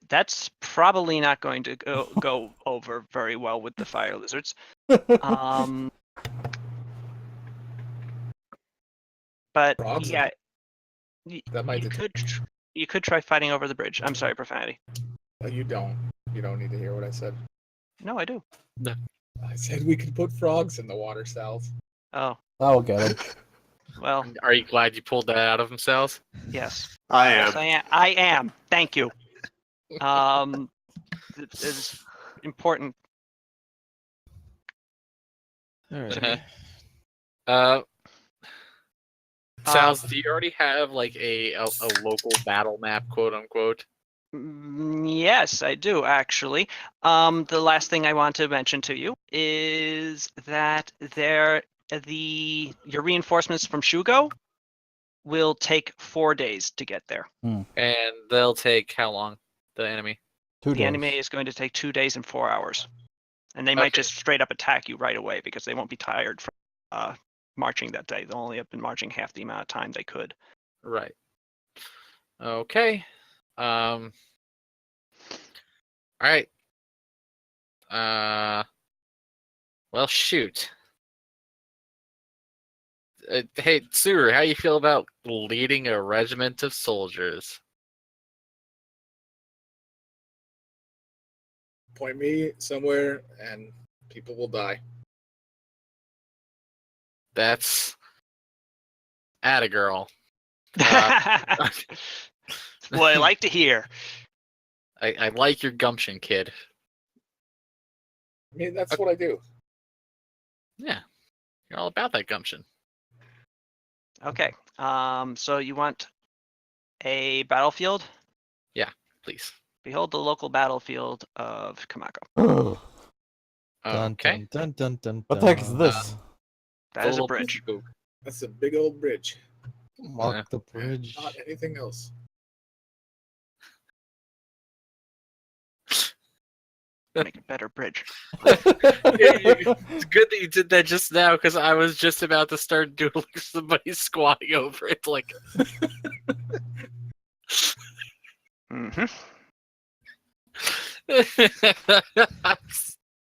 That's probably not going to go over very well with the fire lizards. Um, but Frogs? yeah, That might you could You could try fighting over the bridge. I'm sorry, profanity. You don't. You don't need to hear what I said. No, I do. I said we could put frogs in the water, Salve. Oh, I'll get him. well, Are you glad you pulled that out of themselves? yes. I Yes, am. I am. I am. Thank you. It is important. All right. Uh, Sal's, do you already have like a local battle map, quote unquote? Yes, I do actually. The last thing I want to mention to you is that your reinforcements from Shugo will take 4 days to get there. And they'll take how long? The enemy? 2 The days. enemy is going to take 2 days and 4 hours, and they might Okay. just straight up attack you right away because they won't be tired from marching that day. They'll only have been marching half the amount of time they could. Right. Okay. All right. Well, shoot. Hey, Suru, how you feel about leading a regiment of soldiers? Point me somewhere, and people will die. That's atta girl. That's what I like to hear. I like your gumption, kid. I mean, that's what I do. Yeah, you're all about that gumption. Okay. So you want a battlefield? Please. Behold the local battlefield of Kamako. Ugh. Dun, Okay. dun, dun, dun, dun, What the heck is dun. this? That is a Little bridge. spook. That's a big old bridge. Mark the bridge. Not anything else. Make a better bridge. It's good that you did that just now, because I was just about to start doing somebody squatting over it. Like, Hmm.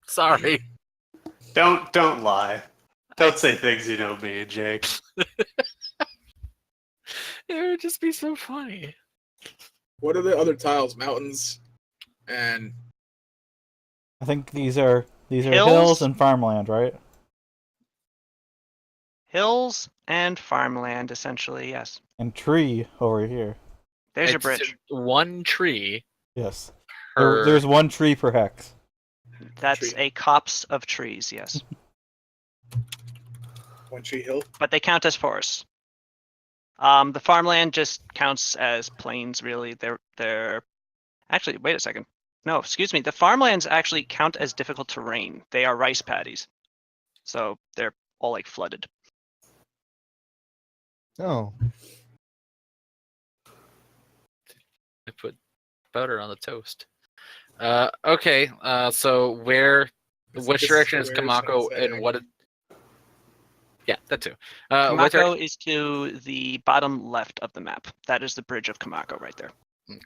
sorry. Don't lie. Don't say things you don't mean, Jake. It would just be so funny. What are the other tiles? Mountains and I think these are Hills? hills and farmland, right? Hills and farmland, essentially, yes. And tree over here. There's your It's bridge. one tree Yes. per. There's one tree per hex. That's tree. a copse of trees, yes. One Tree Hill. But they count as forests. The farmland just counts as plains, really. They're actually, wait a second. No, excuse me. The farmlands actually count as difficult terrain. They are rice paddies. So they're all like flooded. Oh, I put butter on the toast. Okay. So where? It's Which just direction is squares, Kamako, sunsetting. and what? Yeah, that too. What Kamako is to the bottom left of the map. That is the bridge of Kamako right there.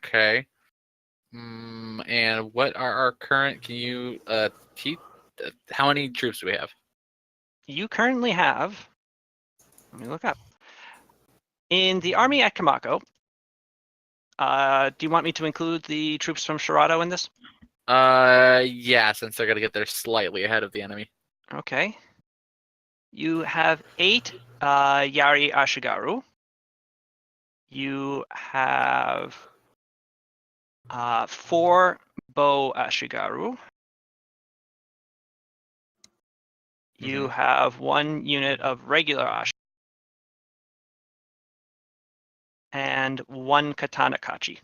Okay. And what are our current? Can you how many troops do we have? You currently have, let me look up. In the army at Kamako, do you want me to include the troops from Shirato in this? Yeah, since they're gonna get there slightly ahead of the enemy. Okay. You have 8 Yari Ashigaru. You have 4 Bo Ashigaru. You have 1 unit of regular Ash. And 1 Katana Kachi.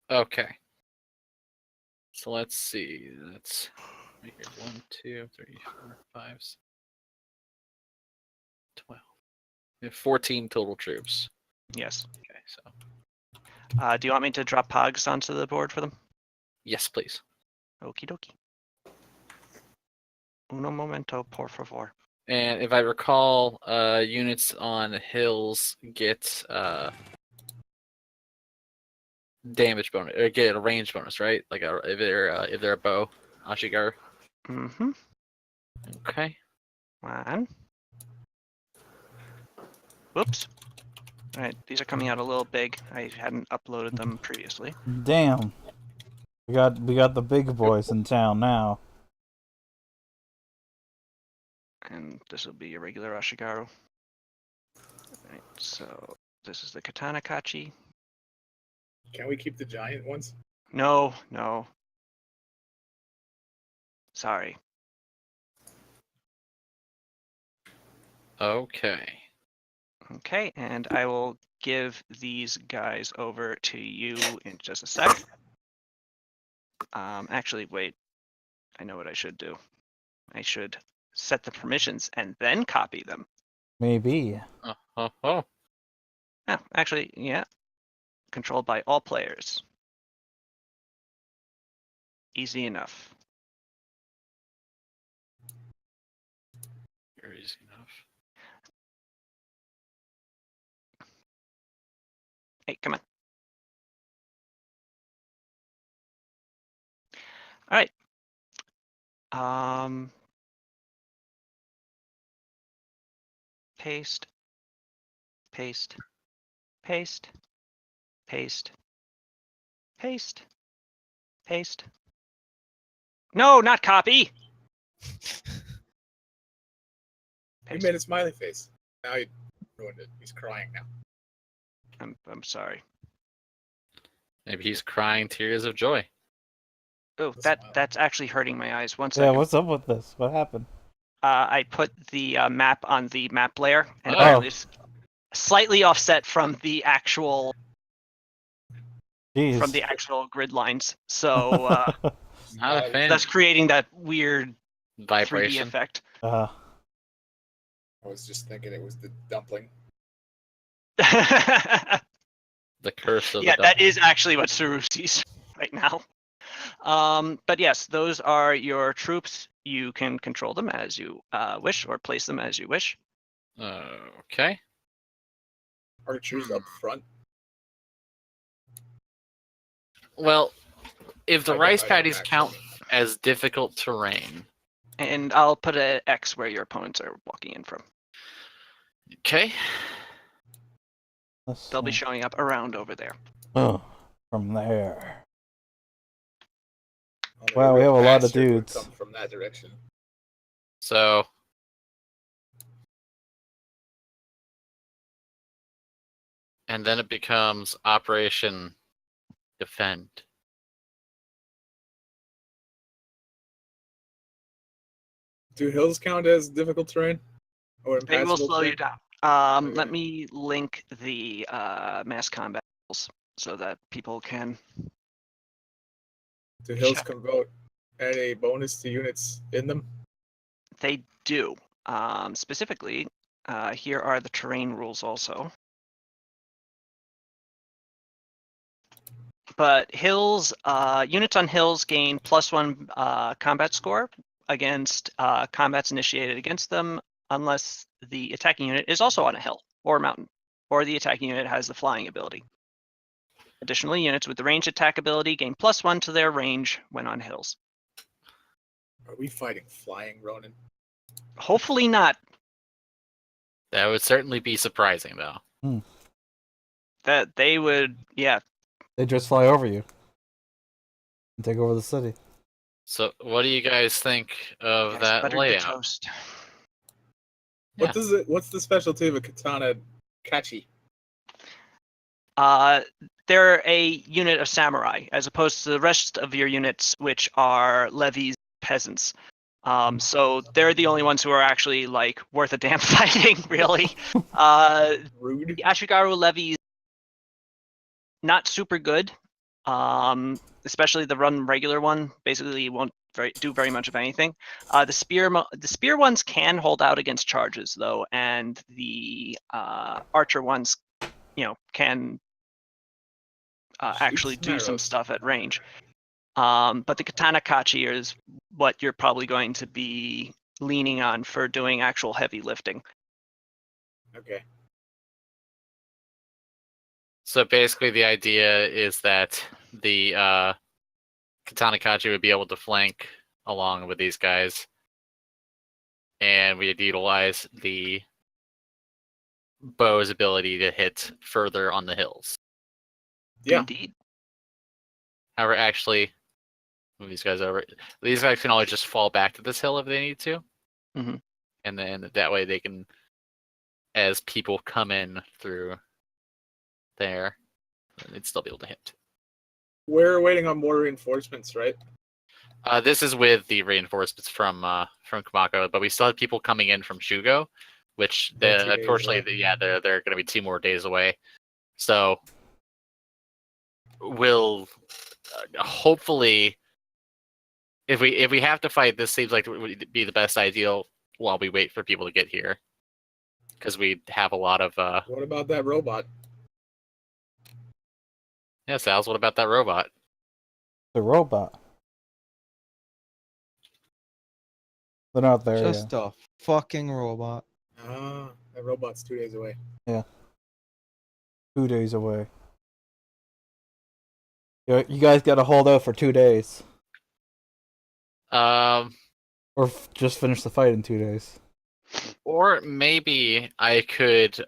Okay. So let's see. That's right here. 1, 2, 3, 4, 5, 6, 12. We have 14 total troops. Yes. Okay, so Do you want me to drop Pogs onto the board for them? yes, please. Okie dokie. Uno momento, por favor. And if I recall, units on hills get damage bonus or get a range bonus, right? Like if they're a bow, Ashigar. Mm-hmm. Okay. 1. Whoops. All right, these are coming out a little big. I hadn't uploaded them previously. Damn. We got the big boys in town now. And this will be a regular Ashigaru. All right, so this is the Katana Kachi. Can we keep the giant ones? No, no. Sorry. Okay. Okay, and I will give these guys over to you in just a sec. Actually, wait. I know what I should do. I should set the permissions and then copy them. Maybe. Oh. Oh, actually, yeah. Controlled by all players. Easy enough. Very easy enough. Hey, come on. All right. Paste, paste, paste, paste, paste, paste. No, not copy. You Paste. made a smiley face. Now you ruined it. He's crying now. I'm sorry. Maybe he's crying tears of joy. Oh, Smile. that's actually hurting my eyes. One second. Yeah, what's up with this? What happened? I put the map on the map layer, and Oh. apparently it's slightly offset from the actual Jeez. grid lines. So Not a fan. that's creating that weird 3D Vibration. effect. I was just thinking it was the dumpling. Yeah, The curse of the that dumpling. is actually what Saru sees right now. But yes, those are your troops. You can control them as you wish, or place them as you wish. Okay. Archers up front. Well, if the I got- rice I got paddies Max count on me. as difficult terrain, And I'll put an X where your opponents are walking in from. okay. They'll be showing up around over there. Oh, from there. Only Wow, we real have a lot of bastard would dudes. come from that direction. So, and then it becomes Operation Defend. Do hills count as difficult terrain? Or They will impassable slow you terrain? down. Let Okay. me link the mass combat rules so that people can. Do hills check. convoke add a bonus to units in them? They do. Specifically, here are the terrain rules also. But hills, units on hills gain +1 combat score against combats initiated against them, unless the attacking unit is also on a hill or a mountain, or the attacking unit has the flying ability. Additionally, units with the ranged attack ability gain +1 to their range when on hills. Are we fighting flying Ronin? Hopefully not. That would certainly be surprising, though. That they would, yeah. They just fly over you and take over the city. So, what do you guys think of Yes, that buttered the layout? toast. Yeah. What's the specialty of a katana kachi? They're a unit of samurai, as opposed to the rest of your units, which are levies, peasants. So they're the only ones who are actually like worth a damn fighting, really. Rude. The Ashigaru levies, not super good. Especially the run regular one, basically won't do very much of anything. The spear ones can hold out against charges though, and the archer ones, can actually do some arrows. stuff at range. But the katana kachi is what you're probably going to be leaning on for doing actual heavy lifting. Okay. So basically, the idea is that the Katana Kachi would be able to flank along with these guys, and we'd utilize the Bo's ability to hit further on the hills. Yeah. Indeed. However, actually, move these guys over. These guys can always just fall back to this hill if they need to. Mhm. And then that way they can, as people come in through there, they'd still be able to hit. We're waiting on more reinforcements, right? This is with the reinforcements from Kamako, but we still have people coming in from Shugo, which They're 2 days unfortunately, away. they're going to be 2 more days away. So we'll hopefully, if we have to fight, this seems like it would be the best ideal while we wait for people to get here, because we have a lot of What about that robot? yeah, Sal's. What about that robot? The robot. They're not there Just yet. a fucking robot. Ah, that robot's 2 days away. Yeah. 2 days away. You guys gotta hold out for 2 days. Or just finish the fight in 2 days. Or maybe I could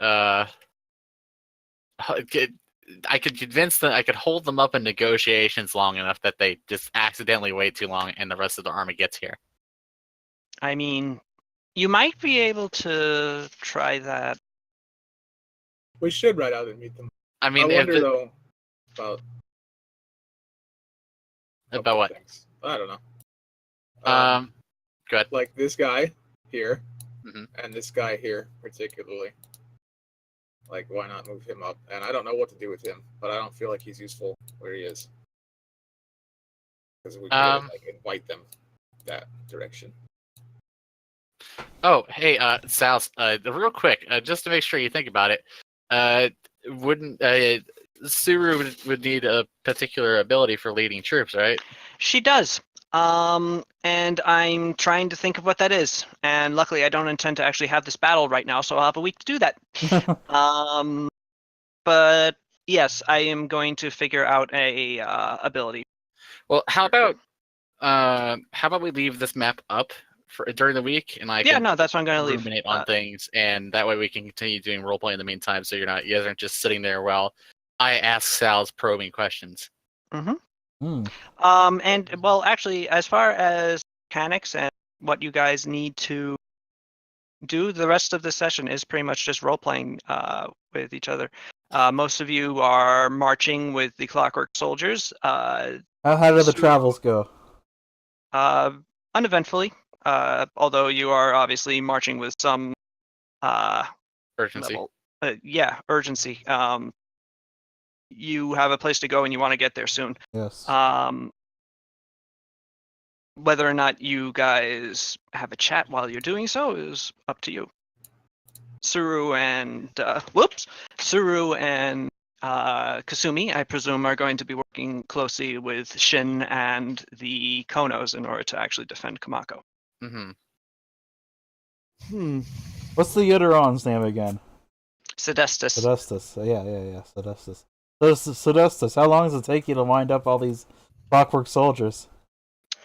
I could convince them. I could hold them up in negotiations long enough that they just accidentally wait too long, and the rest of the army gets here. I mean, you might be able to try that. We should ride out and meet them. I mean, I wonder if though about about what? things. I don't know. Good. Like this guy here, Mhm. and this guy here particularly. Like, why not move him up? And I don't know what to do with him, but I don't feel like he's useful where he is. Because we could like invite them that direction. Oh, hey, Sal. Real quick, just to make sure you think about it, wouldn't Suru would need a particular ability for leading troops, right? She does. And I'm trying to think of what that is. And luckily, I don't intend to actually have this battle right now, so I'll have a week to do that. But yes, I am going to figure out a ability. Well, how about we leave this map up for during the week, and I Yeah, can no, that's what I'm going to leave. ruminate on things, and that way we can continue doing roleplay in the meantime. So you guys aren't just sitting there while I ask Sal's probing questions. Mm-hmm. Hmm. And well, actually, as far as mechanics and what you guys need to do, the rest of the session is pretty much just role playing with each other. Most of you are marching with the Clockwork Soldiers. How do the travels go? Uneventfully, although you are obviously marching with some Urgency. level, urgency. You have a place to go and you want to get there soon. Yes. Whether or not you guys have a chat while you're doing so is up to you. Suru and Kasumi, I presume, are going to be working closely with Shin and the Konos in order to actually defend Kamako. Mm-hmm. What's the Yutteron's name again? Sedestus. Sedestus. Yeah. Sedestus. Sedestus, how long does it take you to wind up all these Clockwork Soldiers?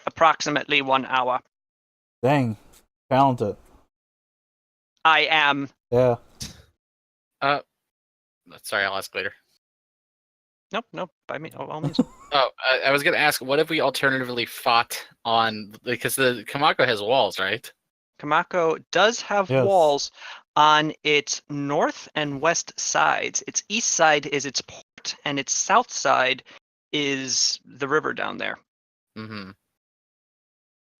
Approximately 1 hour. Dang. Talented. I am. Yeah. Sorry, I'll ask later. Nope. By me, all means. Oh, I was gonna ask, what if we alternatively fought on, because the Kamako has walls, right? Kamako does have walls on its north and west sides. Its east side is its port, and its south side is the river down there. Mm-hmm.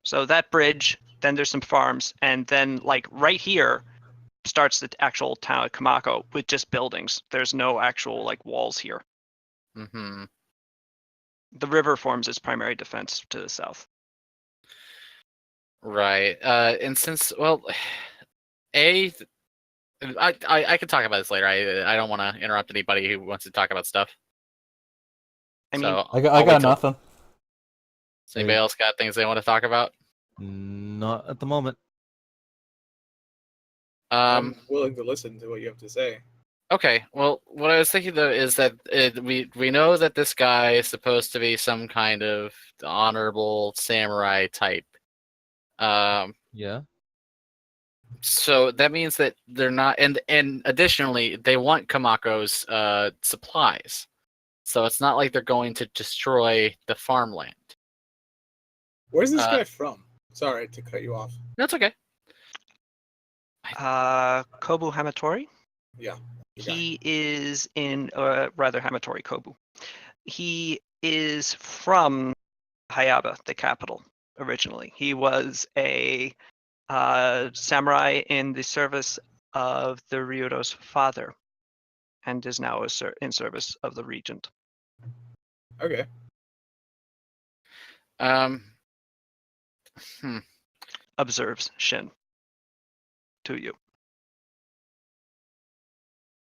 So that bridge, then there's some farms, and then like right here starts the actual town of Kamako with just buildings. There's no actual like walls here. Mm-hmm. The river forms its primary defense to the south. Right. And since, well, I can talk about this later. I don't want to interrupt anybody who wants to talk about stuff. I mean, I got nothing. Does anybody else got things they want to talk about? Not at the moment. I'm willing to listen to what you have to say. Okay. Well, what I was thinking though is that we know that this guy is supposed to be some kind of honorable samurai type. Yeah. So that means that they're not, and additionally, they want Kamako's supplies. So it's not like they're going to destroy the farmland. Where's this Uh, guy from? Sorry to cut you off. That's okay. Kobu Hamatori. Yeah. the guy. He is in, rather Hamatori Kobu. He is from Hayaba, the capital, originally. He was a samurai in the service of the Ryudo's father, and is now in service of the regent. Okay. Hmm. Observes Shin to you.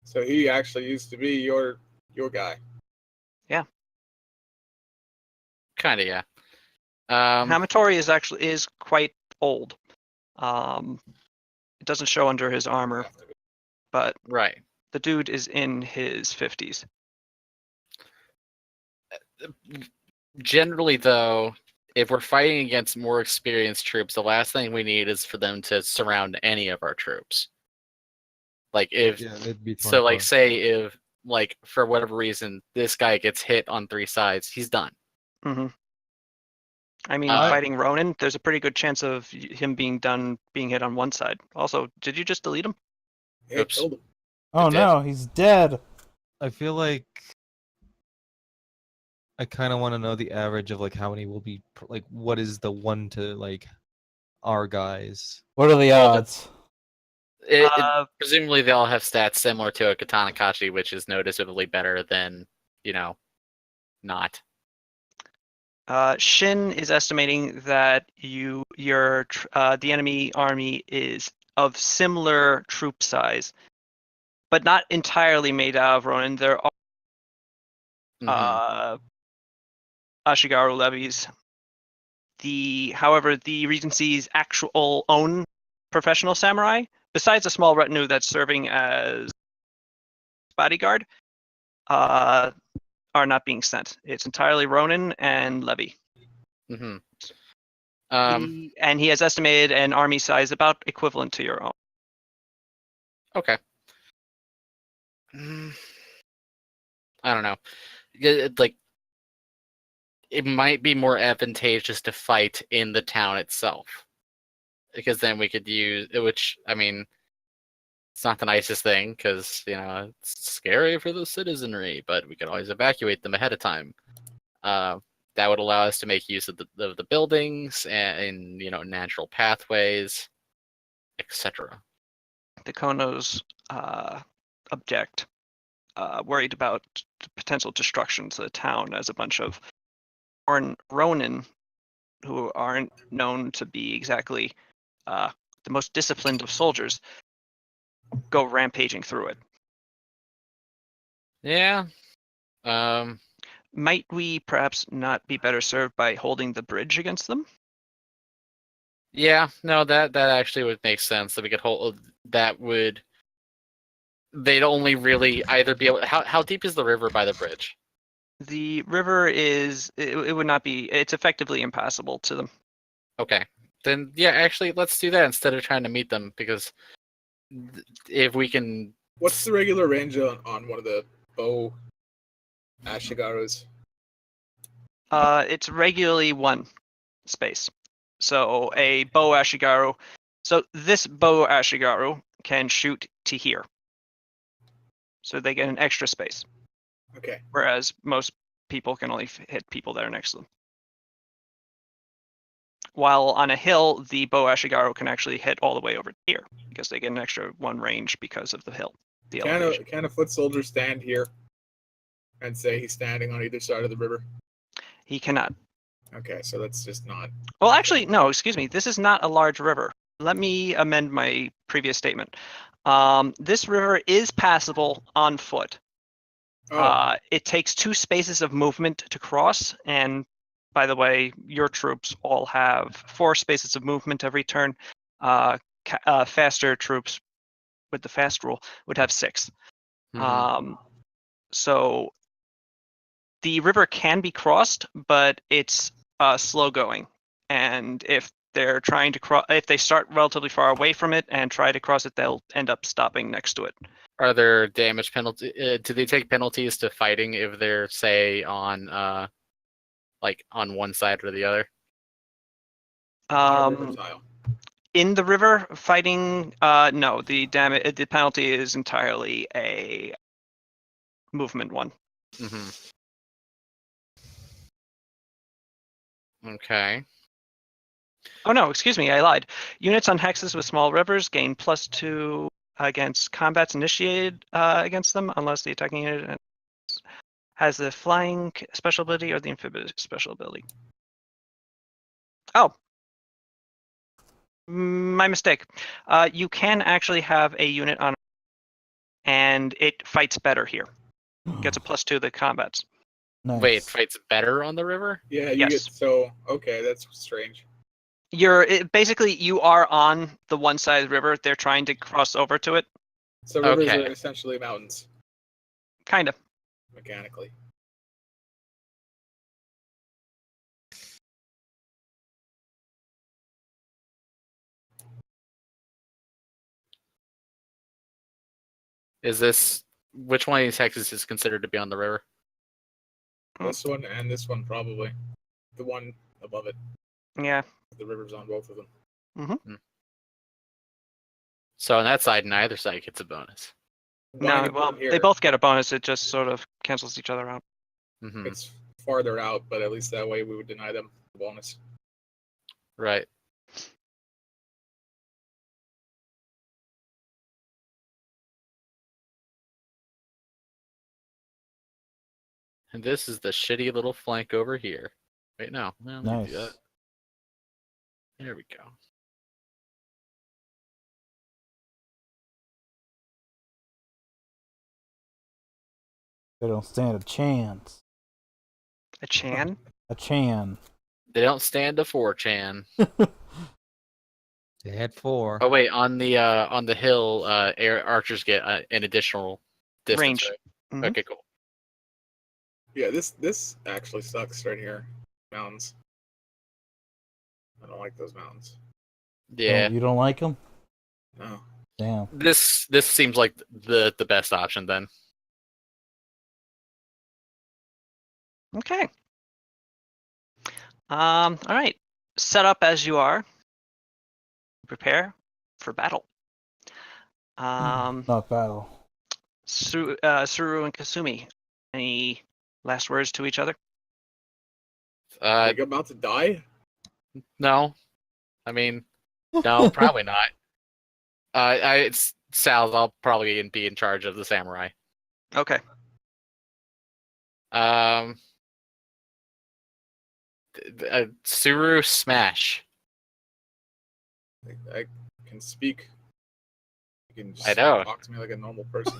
So he actually used to be your guy. Kind of, yeah. Hamatori is quite old. It doesn't show under his armor, but Right. the dude is in his 50s. Generally, though, if we're fighting against more experienced troops, the last thing we need is for them to surround any of our troops. Like if Yeah, it'd be so, like 24. say if like for whatever reason this guy gets hit on 3 sides, he's done. Mm-hmm. I mean, Uh, fighting Ronin, there's a pretty good chance of him being hit on one side. Also, did you just delete him? Hey, Oops. killed him. Oh It did. no, he's dead. I feel like I kind of want to know the average of like how many will be like what is the 1 to like our guys. What are the Well, odds? Presumably they all have stats similar to a Katana Kashi, which is noticeably better than, not. Shin is estimating that the enemy army is of similar troop size, but not entirely made out of Ronin. There are Mhm. Ashigaru levies. However, the Regency's actual own professional samurai, besides a small retinue that's serving as bodyguard, are not being sent. It's entirely Ronin and levy. Mhm. And he has estimated an army size about equivalent to your own. Okay. I don't know. Like, it might be more advantageous to fight in the town itself, because then we could use, which I mean, it's not the nicest thing because it's scary for the citizenry, but we could always evacuate them ahead of time. That would allow us to make use of the buildings and natural pathways, etc. The Konos object, worried about the potential destruction to the town as a bunch of foreign Ronin, who aren't known to be exactly the most disciplined of soldiers, go rampaging through it. Yeah. Might we perhaps not be better served by holding the bridge against them? Yeah. No, that actually would make sense. That we could hold. That would. They'd only really either be able. How deep is the river by the bridge? The river it would not be. It's effectively impassable to them. Okay. Then yeah, actually, let's do that instead of trying to meet them, because if we can. What's the regular range on one of the bow Ashigarus? It's regularly one space. So a bow Ashigaru. So this bow Ashigaru can shoot to here. So they get an extra space. Okay. Whereas most people can only hit people that are next to them. While on a hill, the bow Ashigaru can actually hit all the way over here because they get an extra one range because of the hill. The elevation. Can a foot soldier stand here and say he's standing on either side of the river? He cannot. Okay, so that's just not. Well, actually, no, excuse me. This is not a large river. Let me amend my previous statement. This river is passable on foot. Oh, It takes 2 spaces of movement to cross, and by the way, your troops all have 4 spaces of movement every turn. Faster troops with the fast rule would have 6. So the river can be crossed, but it's slow going, and if they're trying to cross, if they start relatively far away from it and try to cross it, they'll end up stopping next to it. Are there damage penalty? Do they take penalties to fighting if they're, say, on like on one side or the other? On a river tile. In the river, fighting, no, the penalty is entirely a movement one. Mm-hmm. Okay. Oh no, excuse me, I lied. Units on hexes with small rivers gain +2 against combats initiated against them, unless the attacking unit has the flying special ability or the amphibious special ability. Oh, my mistake. You can actually have a unit on, and it fights better here. Gets a +2 to the combats. Nice. Wait, fights better on the river? Yeah, you Yes. get so okay. That's strange. Basically you are on the one side of the river. They're trying to cross over to it. So rivers Okay. are essentially mountains Kind of. mechanically. Is this which one of these hexes is considered to be on the river? This one and this one probably. The one above it. Yeah. The river's on both of them. So on that side, neither side gets a bonus. Why No, you well, put 'em here, they both get a bonus. It just sort of cancels each other out. Mm-hmm. It's farther out, but at least that way we would deny them the bonus. Right. And this is the shitty little flank over here. Wait, no. Well, let me do Nice. that. There we go. They don't stand a chance. A Chan? A chan. They don't stand a 4chan. They had 4. Oh wait, on the hill, archers get an additional distance. Range. Right? Mhm. Okay, cool. Yeah, this actually sucks right here. Mountains. I don't like those mountains. Yeah, You don't like them? No. Damn. this seems like the best option then. Okay. All right. Set up as you are. Prepare for battle. Not battle. Suru and Kasumi, any last words to each other? Like about to die? No, I mean, no, probably not. It's Sal's. I'll probably be in charge of the samurai. Okay. Suru smash. I can speak. You can just I know. talk to me like a normal person.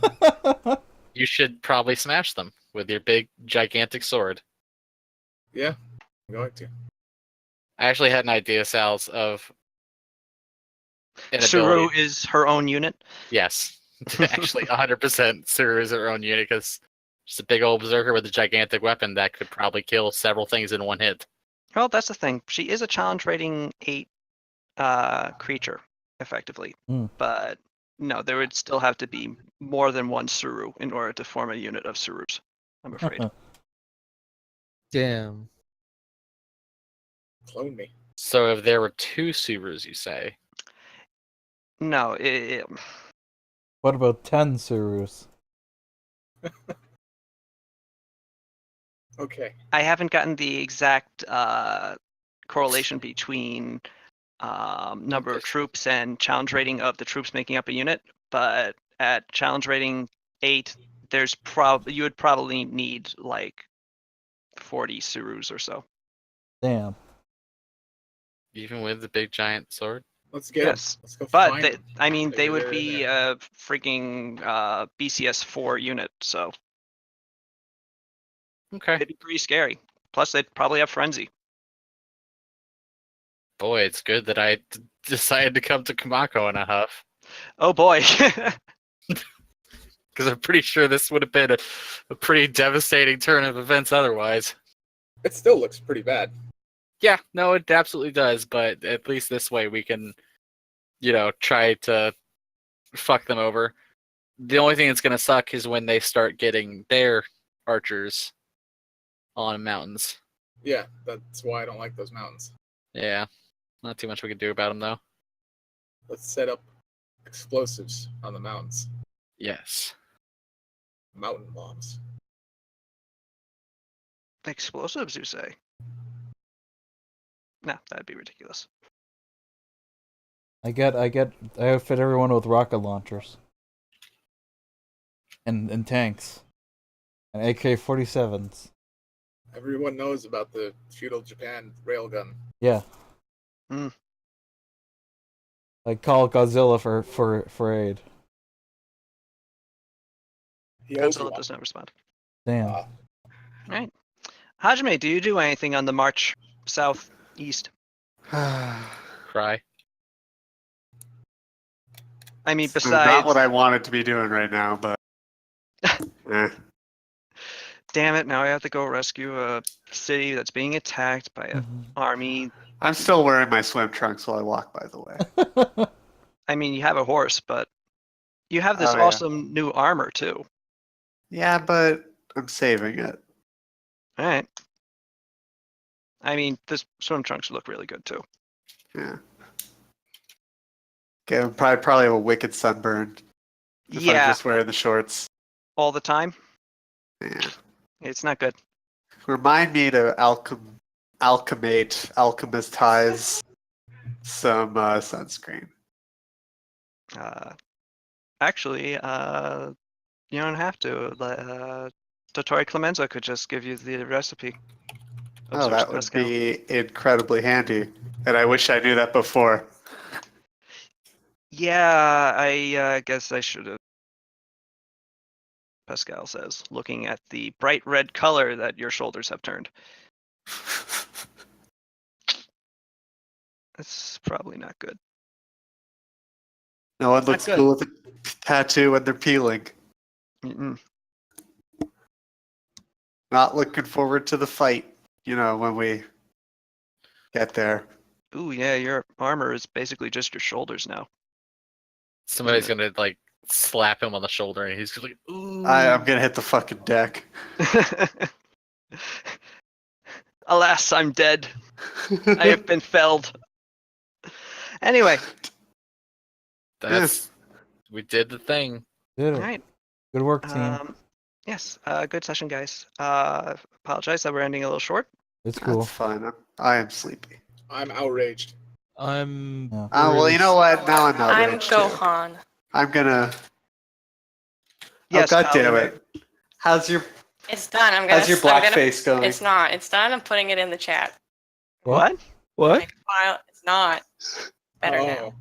You should probably smash them with your big, gigantic sword. Yeah, I'm going to. I actually had an idea, Sal's, of an Suru ability. is her own unit. Yes, actually, 100% Suru is her own unit because just a big old berserker with a gigantic weapon that could probably kill several things in one hit. Well, that's the thing. She is a challenge rating 8 creature, effectively. But no, there would still have to be more than one Suru in order to form a unit of Surus, I'm afraid. Damn. Clone me. So if there were 2 Surus, you say? No, What about 10 Surus? Okay. I haven't gotten the exact correlation between number of troops and challenge rating of the troops making up a unit, but at challenge rating 8, you would probably need like 40 Surus or so. Damn. Even with the big giant sword? Let's get Yes. him. Let's go But find him. they Maybe would they're in be there. a freaking BCS 4 unit, so Okay. it'd be pretty scary. Plus, they'd probably have frenzy. Boy, it's good that I decided to come to Kamako in a huff. Oh boy. Because I'm pretty sure this would have been a pretty devastating turn of events otherwise. It still looks pretty bad. Yeah, no, it absolutely does. But at least this way we can, try to fuck them over. The only thing that's gonna suck is when they start getting their archers on mountains. Yeah, that's why I don't like those mountains. Yeah, not too much we can do about them though. Let's set up explosives on the mountains. Yes. Mountain bombs. Explosives, you say? No, that'd be ridiculous. I outfit everyone with rocket launchers. And tanks. And AK-47s. Everyone knows about the feudal Japan railgun. Yeah. Hmm. I call Godzilla for aid. He owes you Godzilla one. does not respond. Damn. All right. Hajime, do you do anything on the march southeast? Cry. I mean, Not besides, what I wanted to be doing right now, but damn it, now I have to go rescue a city that's being attacked by an army. I'm still wearing my swim trunks while I walk, by the way. I mean, you have a horse, but you have this Oh, yeah. awesome new armor too. Yeah, but I'm saving it. All right. I mean, this swim trunks look really good too. Yeah. Okay, I'm probably have a wicked sunburn if I'm Yeah, just wearing the shorts. all the time. Yeah. It's not good. Remind me to alchemize some sunscreen. Actually, you don't have to. Dottori Clemenza could just give you the recipe. of Oh, Source that would Pascal. be incredibly handy. And I wish I knew that before. Yeah, I guess I should have. Pascal says, looking at the bright red color that your shoulders have turned. That's probably not good. No one Not looks good. cool with a tattoo when they're peeling. Mm-mm. Not looking forward to the fight, when we get there. Ooh, yeah, your armor is basically just your shoulders now. Somebody's gonna slap him on the shoulder, and he's like, "Ooh!" I'm gonna hit the fucking deck. Alas, I'm dead. I have been felled. Anyway, We did the thing. Did all it. right. Good work, team. Yes, good session, guys. Apologize that we're ending a little short. It's cool. That's fine. I am sleepy. I'm outraged. I'm. Yeah. Well, you know what? Now I'm I'm outraged too. Gohan. I'm gonna. Yes, oh, God damn Kali, it! How's your It's done. I'm gonna. How's your I'm gonna- blackface going? It's not. It's done. I'm putting it in the chat. What? What? My file. It's not. Better Oh. now.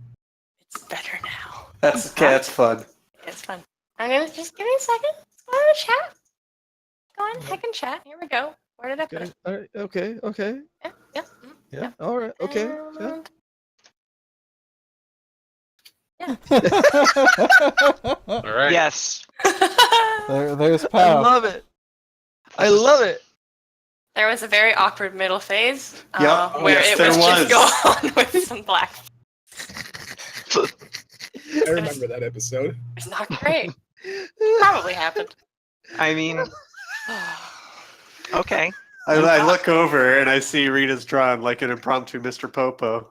It's better now. That's okay. That's fun. It's fun. I'm gonna just give me a second. Go on chat. Go on, heck and chat. Here we go. Where did I put Okay. it? All right. Okay. Okay. Yeah. Yeah. Yeah. All right. Okay. Yeah. And- All right. Yes. There's I Pow. love it. I love it. There was a very awkward middle phase Yep. where Yes, it there was just was. go on with some black. I remember that episode. It's not great. Probably happened. I mean, okay. I look over and I see Rita's drawn like an impromptu Mr. Popo.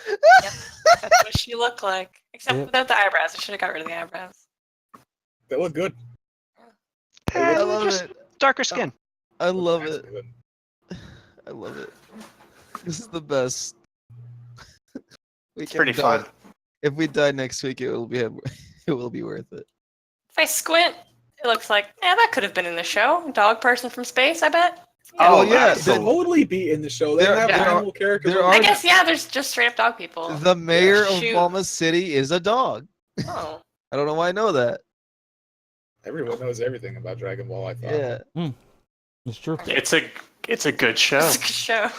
That's what she looked like. Except Yep. without the eyebrows. I should have got rid of the eyebrows. They look good. I love Just it. darker skin. I love it. Excellent. I love it. This is the best. We It's can pretty die- fun. If we die next week, it will be it will be worth it. If I squint, it looks like, yeah, that could have been in the show. Dog person from space, I bet. Oh, yeah, They'll totally be in the show. They There- have there animal characters. there on are- I guess, yeah, there's just straight up dog people. The mayor of Shoot. Balma City is a dog. Oh. I don't know why I know that. Everyone knows everything about Dragon Ball, I thought. Yeah. It's true. It's a good show. It's a good show.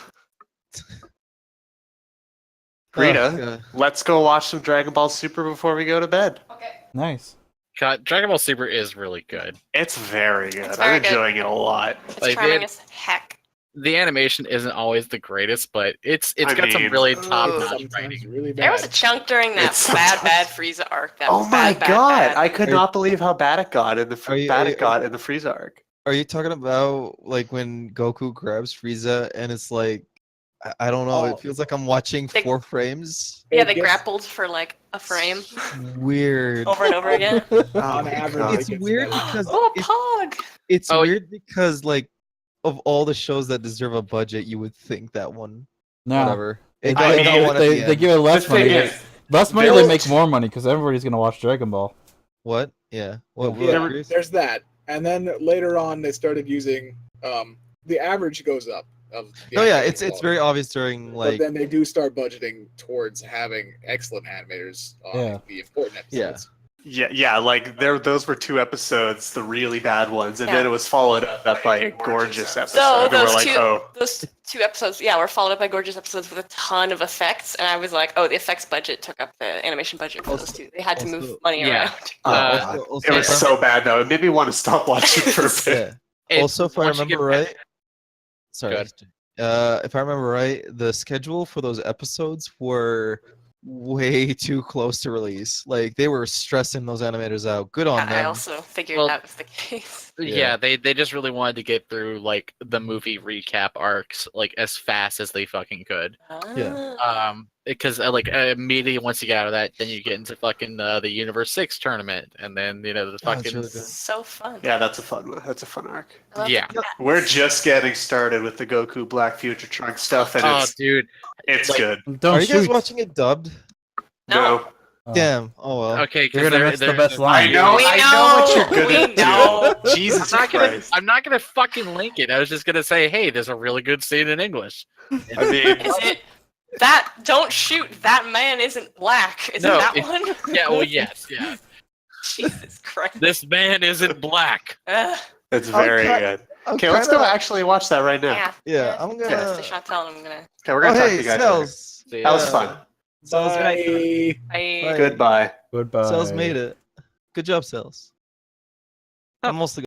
Rita, Oh, God. let's go watch some Dragon Ball Super before we go to bed. Okay. Nice. God, Dragon Ball Super is really good. It's very good. It's very I'm enjoying it a lot. It's Like, charming they- as heck. The animation isn't always the greatest, but it's I got some mean, really ugh. top-notch Sometimes writing. really bad. There was a chunk during that It's bad sometimes- Frieza arc. That Oh was my bad, god! bad. I could Are you- not believe how bad it got in the Are you- bad are you- it got in the Frieza arc. Are you talking about like when Goku grabs Frieza and it's like I don't know, Oh. it feels like I'm watching They- 4 frames. Yeah, It they gets- grappled for like a frame Weird. over and over again. Oh On my average, god. it It's gets weird better. because Oh, it's, Pog! it's Oh, weird because like of all the shows that deserve a budget, you would think that one. No. Whatever. They, It got, it got mean, one at they, the they end. give it less The thing money. is, Less money, they'll- they make more money because everybody's gonna watch Dragon Ball. What? Yeah. What? Yeah, Chris? there's that, and then later on they started using the average goes up. Of the Oh yeah, animation it's quality. very obvious during But like then they do start budgeting towards having excellent animators on Yeah. the important episodes. Yeah, like those were 2 episodes, the really bad ones, and then Yeah. it was followed up by a gorgeous episode. So and we're those like, two, oh, those 2 episodes, yeah, were followed up by gorgeous episodes with a ton of effects, and I was like, oh, the effects budget took up the animation budget for those 2. They had to move Also- money Yeah. around. oh Uh, God. also It was if so bad though. It made me want to stop watching for a bit. yeah. It- Also, if I once you get remember past- right, sorry. Good. If I remember right, the schedule for those episodes were way too close to release. Like they were stressing those animators out. Good on I them. also figured Well, that was the case. Yeah, Yeah. they just really wanted to get through like the movie recap arcs like as fast as they fucking could. Yeah. Because like immediately once you get out of that, then you get into fucking the Universe 6 tournament, and then the Oh, it's fucking really good. So fun. Yeah, that's a fun one. That's a fun arc. I love yeah. that. We're just getting started with the Goku Black Future Trunk stuff, and Oh, it's dude. it's like- good. Don't Are you guys shoot. watching it dubbed? No. Oh. Damn. Oh well. Okay, You're gonna miss the best line. I know, We I know what know, you're gonna we know. do. Jesus Christ. I'm not gonna fucking link it. I was just gonna say, hey, there's a really good scene in English. I mean, Is it that? Don't shoot. That man isn't black. Is No, it that it- one? Yeah, well, yes, yeah. Jesus Christ. This man isn't black. Ugh. it's very Okay. good. Okay, let's go actually watch that right now. Yeah. Yeah, I'm That's gonna. the Chantal. I'm gonna. Okay, we're Oh gonna talk to hey, you guys later. Cells. See, That was Yeah. fun. Cells, Bye. I. Goodbye. Goodbye. Cells made it. Good job, Cells. I'm mostly